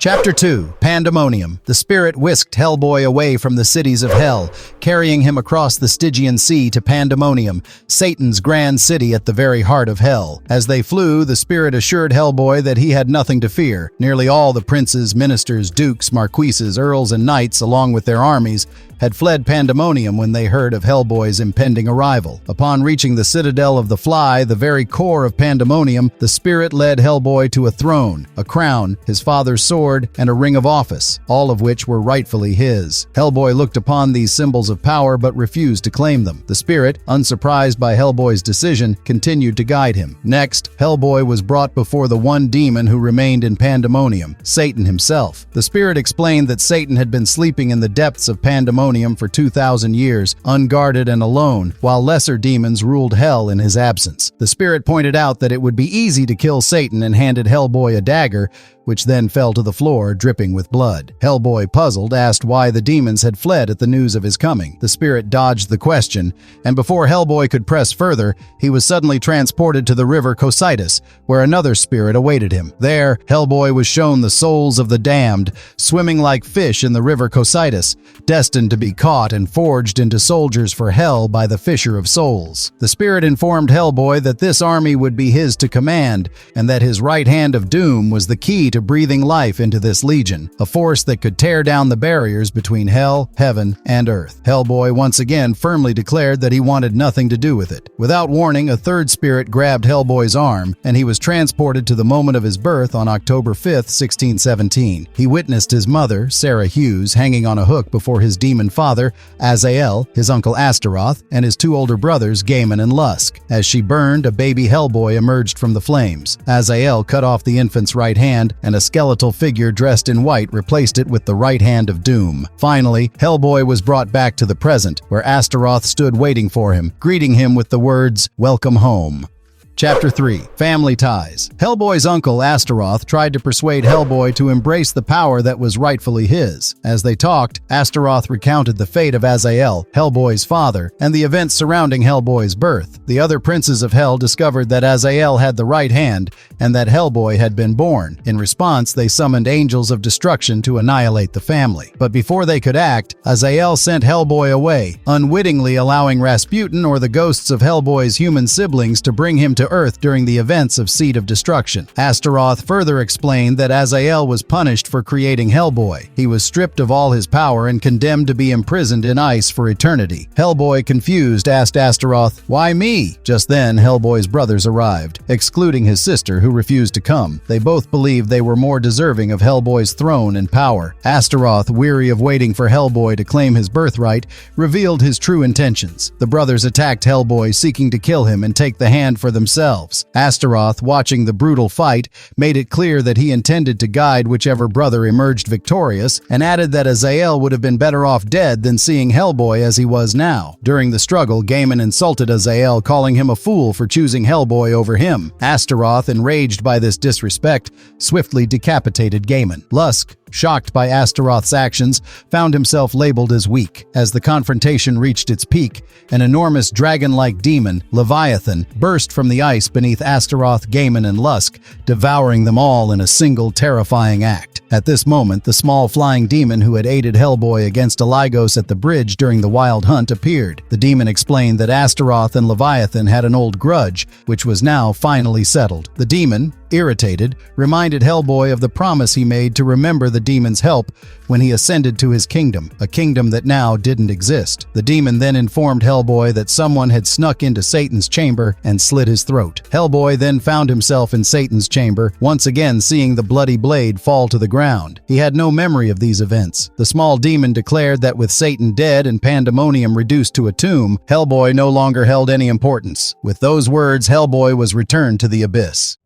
Chapter 2. Pandemonium. The spirit whisked Hellboy away from the cities of hell, carrying him across the Stygian Sea to Pandemonium, Satan's grand city at the very heart of hell. As they flew, the spirit assured Hellboy that he had nothing to fear. Nearly all the princes, ministers, dukes, marquises, earls, and knights, along with their armies, had fled Pandemonium when they heard of Hellboy's impending arrival. Upon reaching the citadel of the Fly, the very core of Pandemonium, the spirit led Hellboy to a throne, a crown, his father's sword, and a ring of office, all of which were rightfully his. Hellboy looked upon these symbols of power but refused to claim them. The spirit, unsurprised by Hellboy's decision, continued to guide him. Next, Hellboy was brought before the one demon who remained in Pandemonium, Satan himself. The spirit explained that Satan had been sleeping in the depths of Pandemonium for 2,000 years, unguarded and alone, while lesser demons ruled hell in his absence. The spirit pointed out that it would be easy to kill Satan and handed Hellboy a dagger, which then fell to the floor, dripping with blood. Hellboy, puzzled, asked why the demons had fled at the news of his coming. The spirit dodged the question, and before Hellboy could press further, he was suddenly transported to the river Cocytus, where another spirit awaited him. There, Hellboy was shown the souls of the damned, swimming like fish in the river Cocytus, destined to be caught and forged into soldiers for hell by the Fisher of Souls. The spirit informed Hellboy that this army would be his to command, and that his right hand of doom was the key to breathing life into this legion, a force that could tear down the barriers between hell, heaven, and earth. Hellboy once again firmly declared that he wanted nothing to do with it. Without warning, a third spirit grabbed Hellboy's arm, and he was transported to the moment of his birth on October 5th, 1617. He witnessed his mother, Sarah Hughes, hanging on a hook before his demon father, Azael, his uncle Astaroth, and his two older brothers, Gaiman and Lusk. As she burned, a baby Hellboy emerged from the flames. Azael cut off the infant's right hand, and a skeletal figure dressed in white replaced it with the right hand of doom. Finally, Hellboy was brought back to the present, where Astaroth stood waiting for him, greeting him with the words, "Welcome home." Chapter 3. Family Ties. Hellboy's uncle, Astaroth, tried to persuade Hellboy to embrace the power that was rightfully his. As they talked, Astaroth recounted the fate of Azael, Hellboy's father, and the events surrounding Hellboy's birth. The other princes of Hell discovered that Azael had the right hand and that Hellboy had been born. In response, they summoned angels of destruction to annihilate the family. But before they could act, Azael sent Hellboy away, unwittingly allowing Rasputin or the ghosts of Hellboy's human siblings to bring him to Earth during the events of Seed of Destruction. Astaroth further explained that Azael was punished for creating Hellboy. He was stripped of all his power and condemned to be imprisoned in ice for eternity. Hellboy, confused, asked Astaroth, "Why me?" Just then, Hellboy's brothers arrived, excluding his sister, who refused to come. They both believed they were more deserving of Hellboy's throne and power. Astaroth, weary of waiting for Hellboy to claim his birthright, revealed his true intentions. The brothers attacked Hellboy, seeking to kill him and take the hand for themselves. Astaroth, watching the brutal fight, made it clear that he intended to guide whichever brother emerged victorious, and added that Azael would have been better off dead than seeing Hellboy as he was now. During the struggle, Gaiman insulted Azael, calling him a fool for choosing Hellboy over him. Astaroth, enraged by this disrespect, swiftly decapitated Gaiman. Lusk, shocked by Astaroth's actions, found himself labeled as weak. As the confrontation reached its peak, an enormous dragon-like demon, Leviathan, burst from the ice beneath Astaroth, Gaiman, and Lusk, devouring them all in a single terrifying act. At this moment, the small flying demon who had aided Hellboy against Aligos at the bridge during the wild hunt appeared. The demon explained that Astaroth and Leviathan had an old grudge, which was now finally settled. The demon, irritated, reminded Hellboy of the promise he made to remember the demon's help when he ascended to his kingdom, a kingdom that now didn't exist. The demon then informed Hellboy that someone had snuck into Satan's chamber and slit his throat. Hellboy then found himself in Satan's chamber, once again seeing the bloody blade fall to the ground. He had no memory of these events. The small demon declared that with Satan dead and Pandemonium reduced to a tomb, Hellboy no longer held any importance. With those words, Hellboy was returned to the abyss.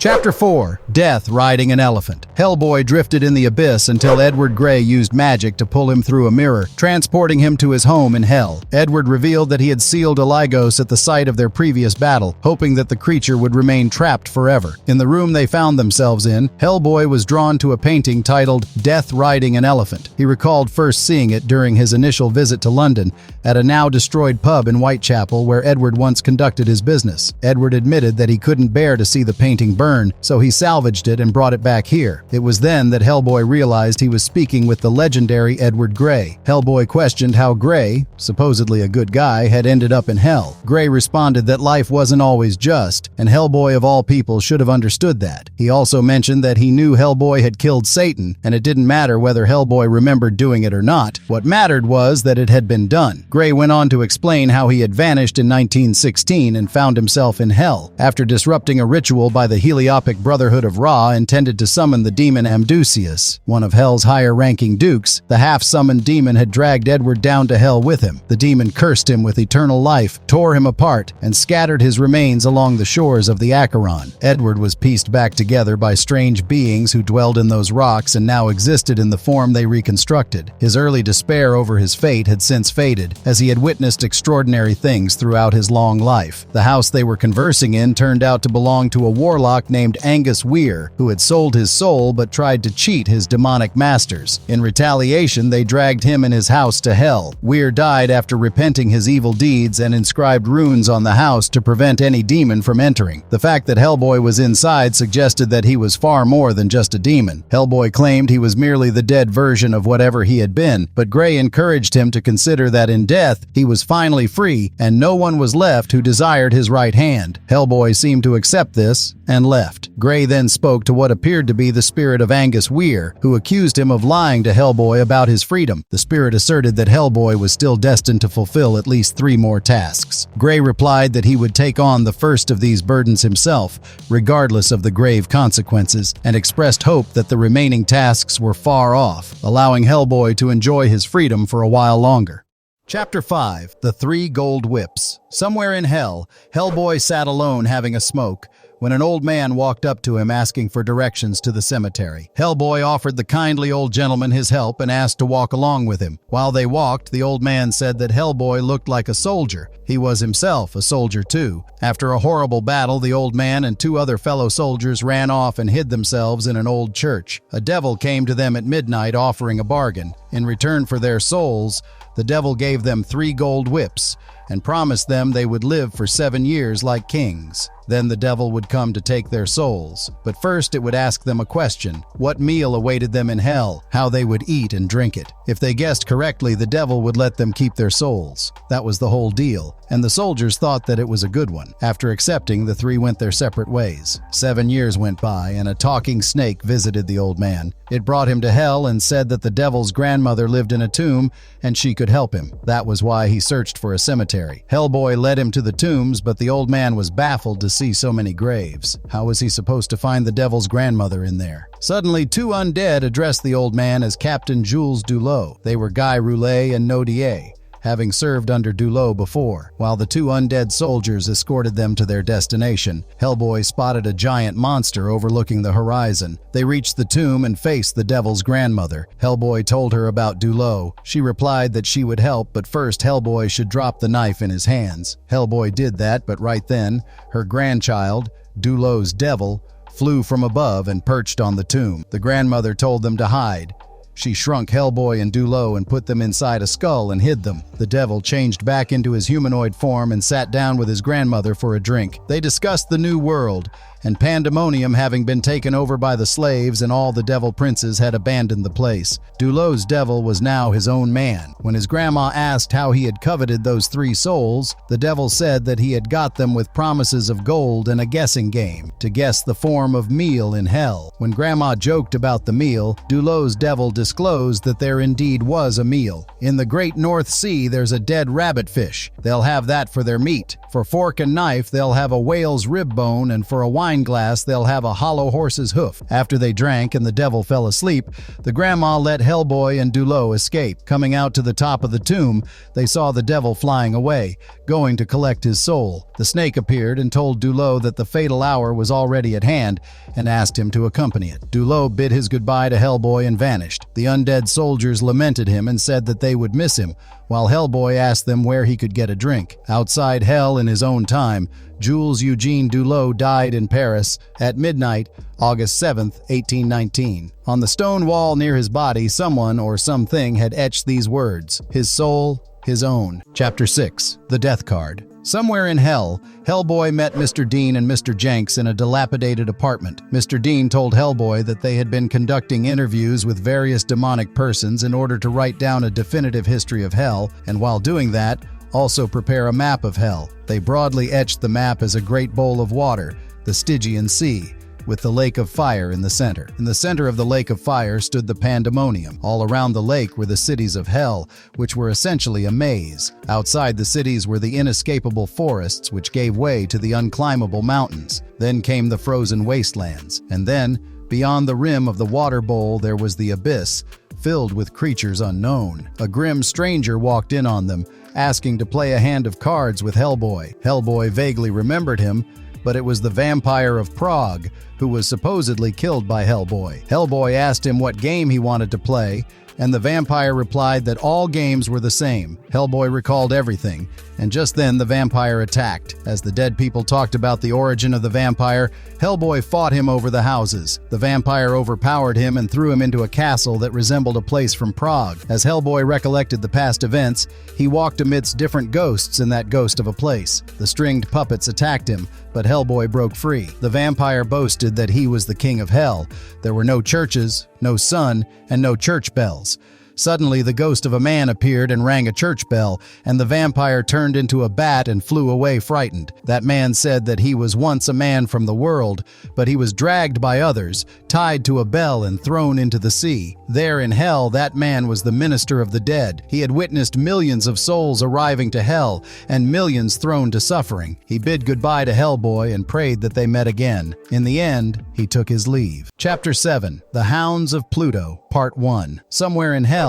Chapter 4. Death Riding an Elephant. Hellboy drifted in the abyss until Edward Grey used magic to pull him through a mirror, transporting him to his home in Hell. Edward revealed that he had sealed Aligos at the site of their previous battle, hoping that the creature would remain trapped forever. In the room they found themselves in, Hellboy was drawn to a painting titled Death Riding an Elephant. He recalled first seeing it during his initial visit to London at a now-destroyed pub in Whitechapel where Edward once conducted his business. Edward admitted that he couldn't bear to see the painting burn, so he salvaged it and brought it back here. It was then that Hellboy realized he was speaking with the legendary Edward Grey. Hellboy questioned how Grey, supposedly a good guy, had ended up in hell. Grey responded that life wasn't always just, and Hellboy of all people should have understood that. He also mentioned that he knew Hellboy had killed Satan, and it didn't matter whether Hellboy remembered doing it or not. What mattered was that it had been done. Grey went on to explain how he had vanished in 1916 and found himself in hell after disrupting a ritual by the Heliopic Brotherhood of Ra intended to summon the demon Amdusias, one of Hell's higher-ranking dukes. The half-summoned demon had dragged Edward down to hell with him. The demon cursed him with eternal life, tore him apart, and scattered his remains along the shores of the Acheron. Edward was pieced back together by strange beings who dwelled in those rocks and now existed in the form they reconstructed. His early despair over his fate had since faded, as he had witnessed extraordinary things throughout his long life. The house they were conversing in turned out to belong to a warlock named Angus Weir, who had sold his soul but tried to cheat his demonic masters. In retaliation, they dragged him and his house to hell. Weir died after repenting his evil deeds and inscribed runes on the house to prevent any demon from entering. The fact that Hellboy was inside suggested that he was far more than just a demon. Hellboy claimed he was merely the dead version of whatever he had been, but Grey encouraged him to consider that in death, he was finally free and no one was left who desired his right hand. Hellboy seemed to accept this and left. Grey then spoke to what appeared to be the spirit of Angus Weir, who accused him of lying to Hellboy about his freedom. The spirit asserted that Hellboy was still destined to fulfill at least 3 more tasks. Grey replied that he would take on the first of these burdens himself, regardless of the grave consequences, and expressed hope that the remaining tasks were far off, allowing Hellboy to enjoy his freedom for a while longer. Chapter 5. The 3 Gold Whips. Somewhere in hell, Hellboy sat alone having a smoke when an old man walked up to him asking for directions to the cemetery. Hellboy offered the kindly old gentleman his help and asked to walk along with him. While they walked, the old man said that Hellboy looked like a soldier. He was himself a soldier too. After a horrible battle, the old man and 2 other fellow soldiers ran off and hid themselves in an old church. A devil came to them at midnight offering a bargain. In return for their souls, the devil gave them 3 gold whips and promised them they would live for 7 years like kings. Then the devil would come to take their souls. But first it would ask them a question: what meal awaited them in hell, how they would eat and drink it. If they guessed correctly, the devil would let them keep their souls. That was the whole deal, and the soldiers thought that it was a good one. After accepting, the 3 went their separate ways. 7 years went by, and a talking snake visited the old man. It brought him to hell and said that the devil's grandmother lived in a tomb and she could help him. That was why he searched for a cemetery. Hellboy led him to the tombs, but the old man was baffled to see so many graves. How was he supposed to find the devil's grandmother in there? Suddenly, 2 undead addressed the old man as Captain Jules Dulot. They were Guy Roulet and Nodier, having served under Dulot before. While the 2 undead soldiers escorted them to their destination, Hellboy spotted a giant monster overlooking the horizon. They reached the tomb and faced the devil's grandmother. Hellboy told her about Dulot. She replied that she would help, but first Hellboy should drop the knife in his hands. Hellboy did that, but right then, her grandchild, Dulot's devil, flew from above and perched on the tomb. The grandmother told them to hide. She shrunk Hellboy and Dulot and put them inside a skull and hid them. The devil changed back into his humanoid form and sat down with his grandmother for a drink. They discussed the new world, and pandemonium having been taken over by the slaves, and all the devil princes had abandoned the place. Dulot's devil was now his own man. When his grandma asked how he had coveted those 3 souls, the devil said that he had got them with promises of gold and a guessing game, to guess the form of meal in hell. When grandma joked about the meal, Dulot's devil disclosed that there indeed was a meal. In the great North Sea, there's a dead rabbit fish. They'll have that for their meat. For fork and knife, they'll have a whale's rib bone, and for a wine wine glass, they'll have a hollow horse's hoof. After they drank and the devil fell asleep, the grandma let Hellboy and Dulot escape. Coming out to the top of the tomb, they saw the devil flying away, going to collect his soul. The snake appeared and told Dulot that the fatal hour was already at hand and asked him to accompany it. Dulot bid his goodbye to Hellboy and vanished. The undead soldiers lamented him and said that they would miss him, while Hellboy asked them where he could get a drink. Outside hell in his own time, Jules Eugene Dulot died in Paris at midnight, August 7, 1819. On the stone wall near his body, someone or something had etched these words: his soul, his own. Chapter 6. The Death Card. Somewhere in hell, Hellboy met Mr. Dean and Mr. Jenks in a dilapidated apartment. Mr. Dean told Hellboy that they had been conducting interviews with various demonic persons in order to write down a definitive history of hell, and while doing that, also prepare a map of hell. They broadly etched the map as a great bowl of water, the Stygian Sea, with the lake of fire in the center. In the center of the lake of fire stood the Pandemonium. All around the lake were the cities of hell, which were essentially a maze. Outside the cities were the inescapable forests, which gave way to the unclimbable mountains. Then came the frozen wastelands. And then, beyond the rim of the water bowl, there was the abyss, filled with creatures unknown. A grim stranger walked in on them, asking to play a hand of cards with Hellboy. Hellboy vaguely remembered him, but it was the vampire of Prague, who was supposedly killed by Hellboy. Hellboy asked him what game he wanted to play, and the vampire replied that all games were the same. Hellboy recalled everything, and just then the vampire attacked. As the dead people talked about the origin of the vampire, Hellboy fought him over the houses. The vampire overpowered him and threw him into a castle that resembled a place from Prague. As Hellboy recollected the past events, he walked amidst different ghosts in that ghost of a place. The stringed puppets attacked him, but Hellboy broke free. The vampire boasted that he was the king of hell. There were no churches, no sun, and no church bells. Suddenly, the ghost of a man appeared and rang a church bell, and the vampire turned into a bat and flew away frightened. That man said that he was once a man from the world, but he was dragged by others, tied to a bell and thrown into the sea. There in hell, that man was the minister of the dead. He had witnessed millions of souls arriving to hell and millions thrown to suffering. He bid goodbye to Hellboy and prayed that they met again. In the end, he took his leave. Chapter 7. The Hounds of Pluto, Part 1. Somewhere in hell,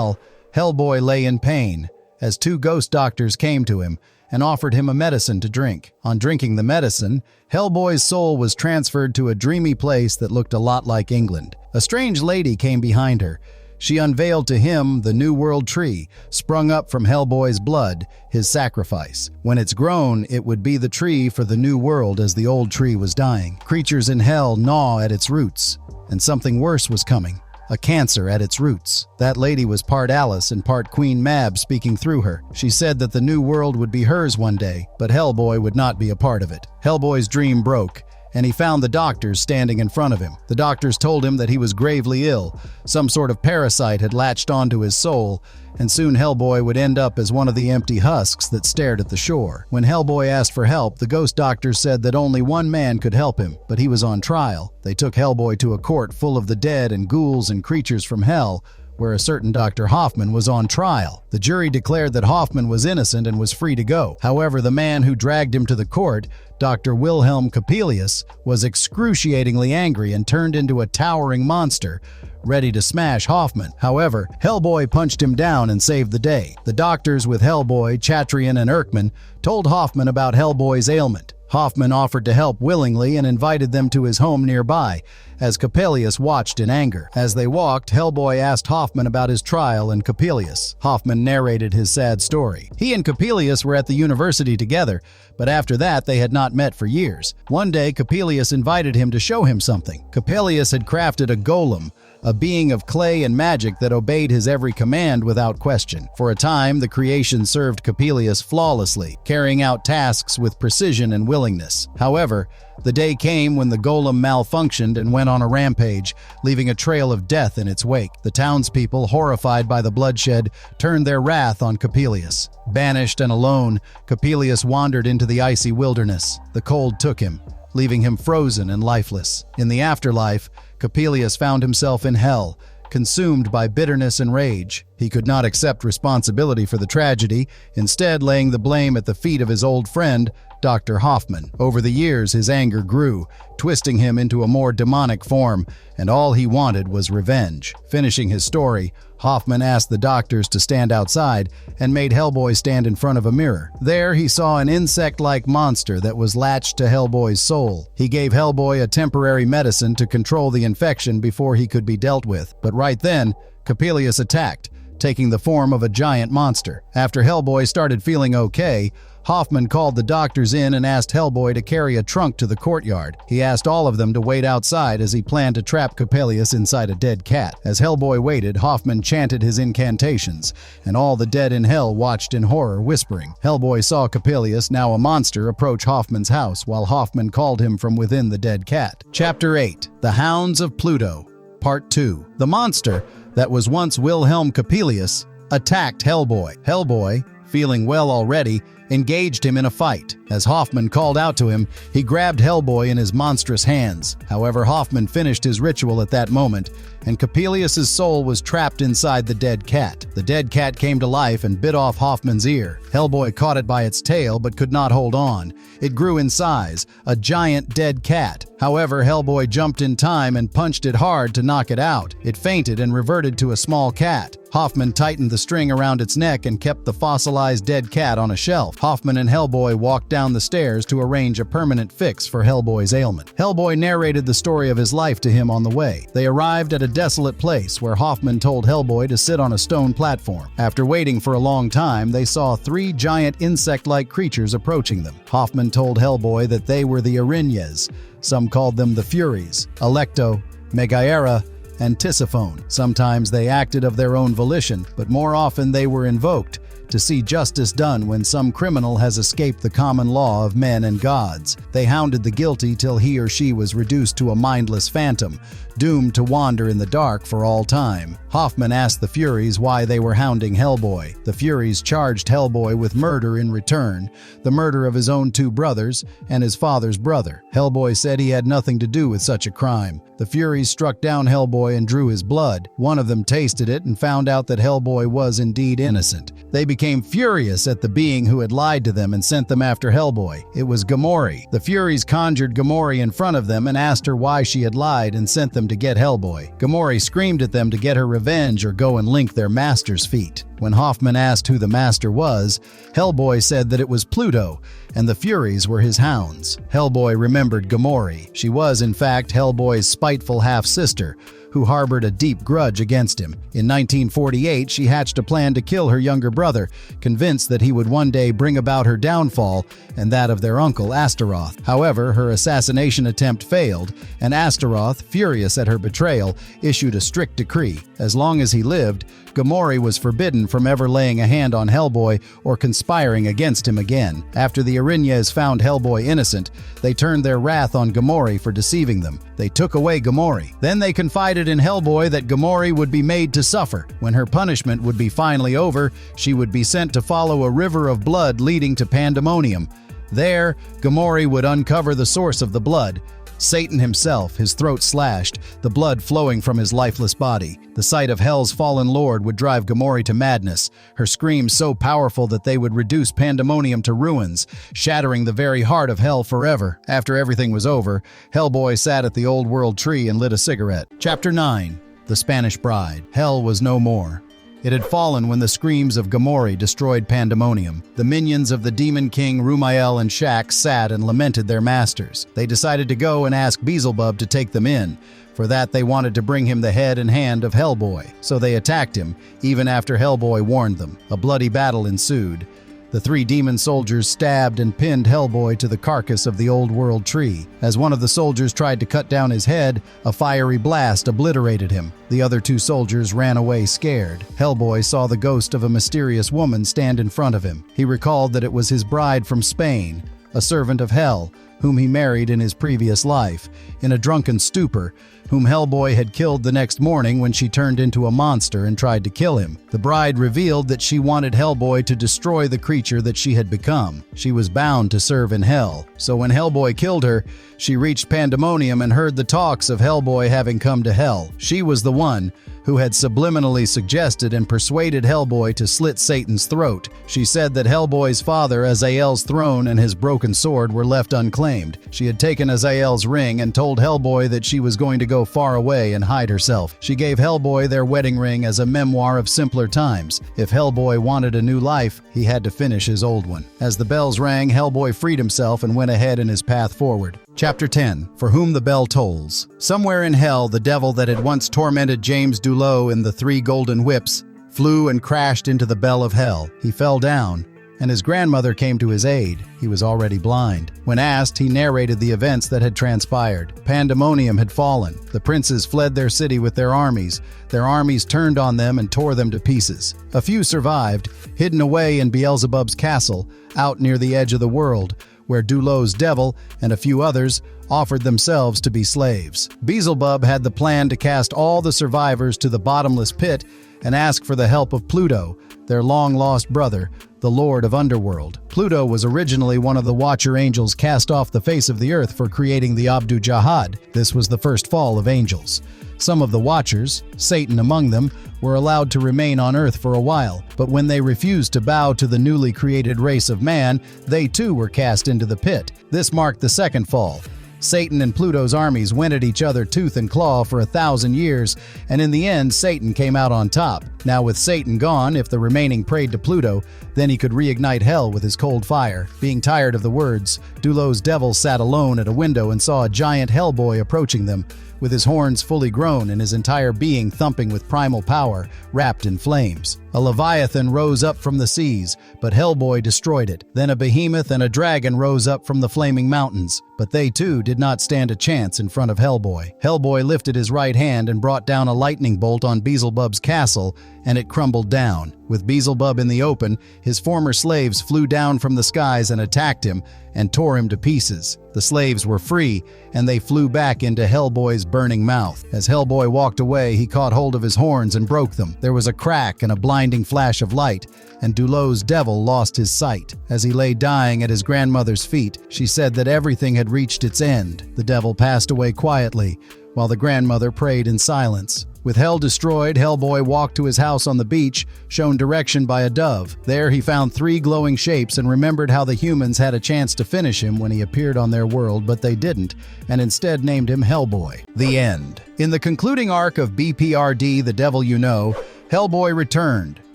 Hellboy lay in pain, as two ghost doctors came to him and offered him a medicine to drink. On drinking the medicine, Hellboy's soul was transferred to a dreamy place that looked a lot like England. A strange lady came behind her. She unveiled to him the New World tree, sprung up from Hellboy's blood, his sacrifice. When it's grown, it would be the tree for the New World as the old tree was dying. Creatures in hell gnaw at its roots, and something worse was coming. A cancer at its roots. That lady was part Alice and part Queen Mab speaking through her. She said that the new world would be hers one day, but Hellboy would not be a part of it. Hellboy's dream broke, and he found the doctors standing in front of him. The doctors told him that he was gravely ill. Some sort of parasite had latched onto his soul, and soon Hellboy would end up as one of the empty husks that stared at the shore. When Hellboy asked for help, the ghost doctors said that only one man could help him, but he was on trial. They took Hellboy to a court full of the dead and ghouls and creatures from hell, where a certain Dr. Hoffman was on trial. The jury declared that Hoffman was innocent and was free to go. However, the man who dragged him to the court, Dr. Wilhelm Coppelius, was excruciatingly angry and turned into a towering monster, ready to smash Hoffman. However, Hellboy punched him down and saved the day. The doctors with Hellboy, Chatrian, and Erkman told Hoffman about Hellboy's ailment. Hoffman offered to help willingly and invited them to his home nearby, as Coppelius watched in anger. As they walked, Hellboy asked Hoffman about his trial and Coppelius. Hoffman narrated his sad story. He and Coppelius were at the university together, but after that they had not met for years. One day, Coppelius invited him to show him something. Coppelius had crafted a golem, a being of clay and magic that obeyed his every command without question. For a time, the creation served Coppelius flawlessly, carrying out tasks with precision and willingness. However, the day came when the golem malfunctioned and went on a rampage, leaving a trail of death in its wake. The townspeople, horrified by the bloodshed, turned their wrath on Coppelius. Banished and alone, Coppelius wandered into the icy wilderness. The cold took him, leaving him frozen and lifeless. In the afterlife, Coppelius found himself in hell, consumed by bitterness and rage. He could not accept responsibility for the tragedy, instead laying the blame at the feet of his old friend, Dr. Hoffman. Over the years, his anger grew, twisting him into a more demonic form, and all he wanted was revenge. Finishing his story, Hoffman asked the doctors to stand outside and made Hellboy stand in front of a mirror. There, he saw an insect-like monster that was latched to Hellboy's soul. He gave Hellboy a temporary medicine to control the infection before he could be dealt with. But right then, Coppelius attacked, taking the form of a giant monster. After Hellboy started feeling okay, Hoffman called the doctors in and asked Hellboy to carry a trunk to the courtyard. He asked all of them to wait outside as he planned to trap Coppelius inside a dead cat. As Hellboy waited, Hoffman chanted his incantations, and all the dead in hell watched in horror, whispering. Hellboy saw Coppelius, now a monster, approach Hoffman's house, while Hoffman called him from within the dead cat. Chapter 8. The Hounds of Pluto, Part 2. The monster that was once Wilhelm Coppelius attacked Hellboy. Hellboy, feeling well already, engaged him in a fight. As Hoffman called out to him, he grabbed Hellboy in his monstrous hands. However, Hoffman finished his ritual at that moment, and Coppelius's soul was trapped inside the dead cat. The dead cat came to life and bit off Hoffman's ear. Hellboy caught it by its tail but could not hold on. It grew in size, a giant dead cat. However, Hellboy jumped in time and punched it hard to knock it out. It fainted and reverted to a small cat. Hoffman tightened the string around its neck and kept the fossilized dead cat on a shelf. Hoffman and Hellboy walked down the stairs to arrange a permanent fix for Hellboy's ailment. Hellboy narrated the story of his life to him on the way. They arrived at a desolate place where Hoffman told Hellboy to sit on a stone platform. After waiting for a long time, they saw 3 giant insect-like creatures approaching them. Hoffman told Hellboy that they were the Arinyes. Some called them the Furies, Alecto, Megaera, and Tisiphone. Sometimes they acted of their own volition, but more often they were invoked to see justice done when some criminal has escaped the common law of men and gods. They hounded the guilty till he or she was reduced to a mindless phantom, doomed to wander in the dark for all time. Hoffman asked the Furies why they were hounding Hellboy. The Furies charged Hellboy with murder in return, the murder of his own 2 brothers and his father's brother. Hellboy said he had nothing to do with such a crime. The Furies struck down Hellboy and drew his blood. One of them tasted it and found out that Hellboy was indeed innocent. They became furious at the being who had lied to them and sent them after Hellboy. It was Gamori. The Furies conjured Gamori in front of them and asked her why she had lied and sent them to get Hellboy. Gamori screamed at them to get her revenge or go and link their master's feet. When Hoffman asked who the master was, Hellboy said that it was Pluto, and the Furies were his hounds. Hellboy remembered Gamori. She was, in fact, Hellboy's spiteful half-sister, who harbored a deep grudge against him. In 1948, she hatched a plan to kill her younger brother, convinced that he would one day bring about her downfall and that of their uncle Astaroth. However, her assassination attempt failed, and Astaroth, furious at her betrayal, issued a strict decree. As long as he lived, Gamori was forbidden from ever laying a hand on Hellboy or conspiring against him again. After the Arinyes found Hellboy innocent, they turned their wrath on Gamori for deceiving them. They took away Gamori. Then they confided in Hellboy that Gamori would be made to suffer. When her punishment would be finally over, she would be sent to follow a river of blood leading to Pandemonium. There, Gamori would uncover the source of the blood. Satan himself, his throat slashed, the blood flowing from his lifeless body. The sight of Hell's fallen lord would drive Gamori to madness, her screams so powerful that they would reduce Pandemonium to ruins, shattering the very heart of Hell forever. After everything was over, Hellboy sat at the old world tree and lit a cigarette. Chapter 9. The Spanish Bride. Hell was no more. It had fallen when the screams of Gamori destroyed Pandemonium. The minions of the Demon King, Rumael and Shax sat and lamented their masters. They decided to go and ask Beelzebub to take them in. For that, they wanted to bring him the head and hand of Hellboy. So they attacked him, even after Hellboy warned them. A bloody battle ensued. The 3 demon soldiers stabbed and pinned Hellboy to the carcass of the old world tree. As one of the soldiers tried to cut down his head, a fiery blast obliterated him. The other 2 soldiers ran away scared. Hellboy saw the ghost of a mysterious woman stand in front of him. He recalled that it was his bride from Spain, a servant of Hell, whom he married in his previous life, in a drunken stupor, whom Hellboy had killed the next morning when she turned into a monster and tried to kill him. The bride revealed that she wanted Hellboy to destroy the creature that she had become. She was bound to serve in Hell. So when Hellboy killed her, she reached Pandemonium and heard the talks of Hellboy having come to Hell. She was the one who had subliminally suggested and persuaded Hellboy to slit Satan's throat. She said that Hellboy's father, Azael's throne, and his broken sword were left unclaimed. She had taken Azael's ring and told Hellboy that she was going to go far away and hide herself. She gave Hellboy their wedding ring as a memoir of simpler times. If Hellboy wanted a new life, he had to finish his old one. As the bells rang, Hellboy freed himself and went ahead in his path forward. Chapter 10. For Whom the Bell Tolls. Somewhere in hell, the devil that had once tormented James Dulo in the 3 golden whips flew and crashed into the bell of hell. He fell down, and his grandmother came to his aid. He was already blind. When asked, he narrated the events that had transpired. Pandemonium had fallen. The princes fled their city with their armies. Their armies turned on them and tore them to pieces. A few survived, hidden away in Beelzebub's castle, out near the edge of the world, where Dulo's devil and a few others offered themselves to be slaves. Beelzebub had the plan to cast all the survivors to the bottomless pit and ask for the help of Pluto, their long-lost brother, the Lord of Underworld. Pluto was originally one of the Watcher angels cast off the face of the earth for creating the Abdu Jahad. This was the first fall of angels. Some of the Watchers, Satan among them, were allowed to remain on Earth for a while, but when they refused to bow to the newly created race of man, they too were cast into the pit. This marked the second fall. Satan and Pluto's armies went at each other tooth and claw for 1,000 years, and in the end, Satan came out on top. Now with Satan gone, if the remaining prayed to Pluto, then he could reignite hell with his cold fire. Being tired of the words, Dulo's devil sat alone at a window and saw a giant Hellboy approaching them, with his horns fully grown and his entire being thumping with primal power, wrapped in flames. A leviathan rose up from the seas, but Hellboy destroyed it. Then a behemoth and a dragon rose up from the flaming mountains, but they too did not stand a chance in front of Hellboy. Hellboy lifted his right hand and brought down a lightning bolt on Beelzebub's castle, and it crumbled down. With Beelzebub in the open, his former slaves flew down from the skies and attacked him and tore him to pieces. The slaves were free, and they flew back into Hellboy's burning mouth. As Hellboy walked away, he caught hold of his horns and broke them. There was a crack and a blinding flash of light, and Dulo's devil lost his sight. As he lay dying at his grandmother's feet, she said that everything had reached its end. The devil passed away quietly, while the grandmother prayed in silence. With hell destroyed, Hellboy walked to his house on the beach, shown direction by a dove. There he found 3 glowing shapes and remembered how the humans had a chance to finish him when he appeared on their world, but they didn't, and instead named him Hellboy. The end. In the concluding arc of BPRD The Devil You Know, Hellboy returned,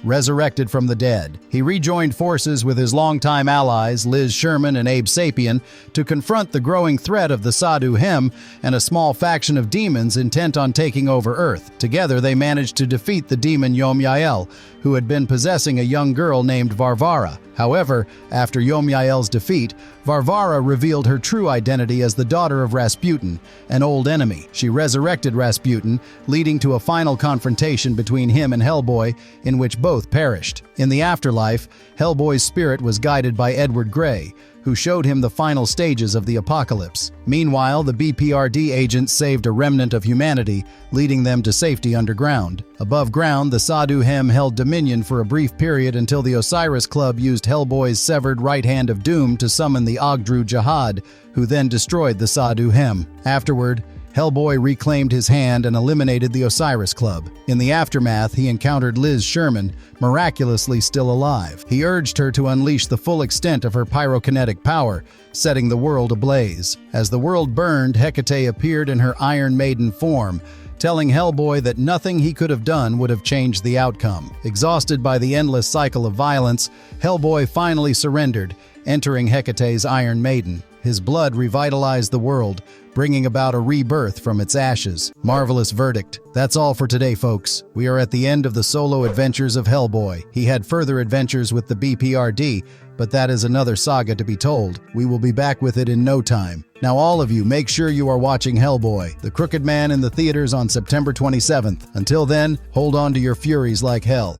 resurrected from the dead. He rejoined forces with his longtime allies, Liz Sherman and Abe Sapien, to confront the growing threat of the Sadhu Hem and a small faction of demons intent on taking over Earth. Together, they managed to defeat the demon Yom-Yael, who had been possessing a young girl named Varvara. However, after Yom-Yael's defeat, Varvara revealed her true identity as the daughter of Rasputin, an old enemy. She resurrected Rasputin, leading to a final confrontation between him and Hellboy, in which both perished. In the afterlife, Hellboy's spirit was guided by Edward Grey, who showed him the final stages of the apocalypse. Meanwhile, the BPRD agents saved a remnant of humanity, leading them to safety underground. Above ground, the Sadhu Hem held dominion for a brief period until the Osiris Club used Hellboy's severed right hand of doom to summon the Ogdru Jahad, who then destroyed the Sadhu Hem. Afterward, Hellboy reclaimed his hand and eliminated the Osiris Club. In the aftermath, he encountered Liz Sherman, miraculously still alive. He urged her to unleash the full extent of her pyrokinetic power, setting the world ablaze. As the world burned, Hecate appeared in her Iron Maiden form, telling Hellboy that nothing he could have done would have changed the outcome. Exhausted by the endless cycle of violence, Hellboy finally surrendered, entering Hecate's Iron Maiden. His blood revitalized the world, bringing about a rebirth from its ashes. Marvelous verdict. That's all for today, folks. We are at the end of the solo adventures of Hellboy. He had further adventures with the BPRD, but that is another saga to be told. We will be back with it in no time. Now all of you, make sure you are watching Hellboy, The Crooked Man, in the theaters on September 27th. Until then, hold on to your furies like hell.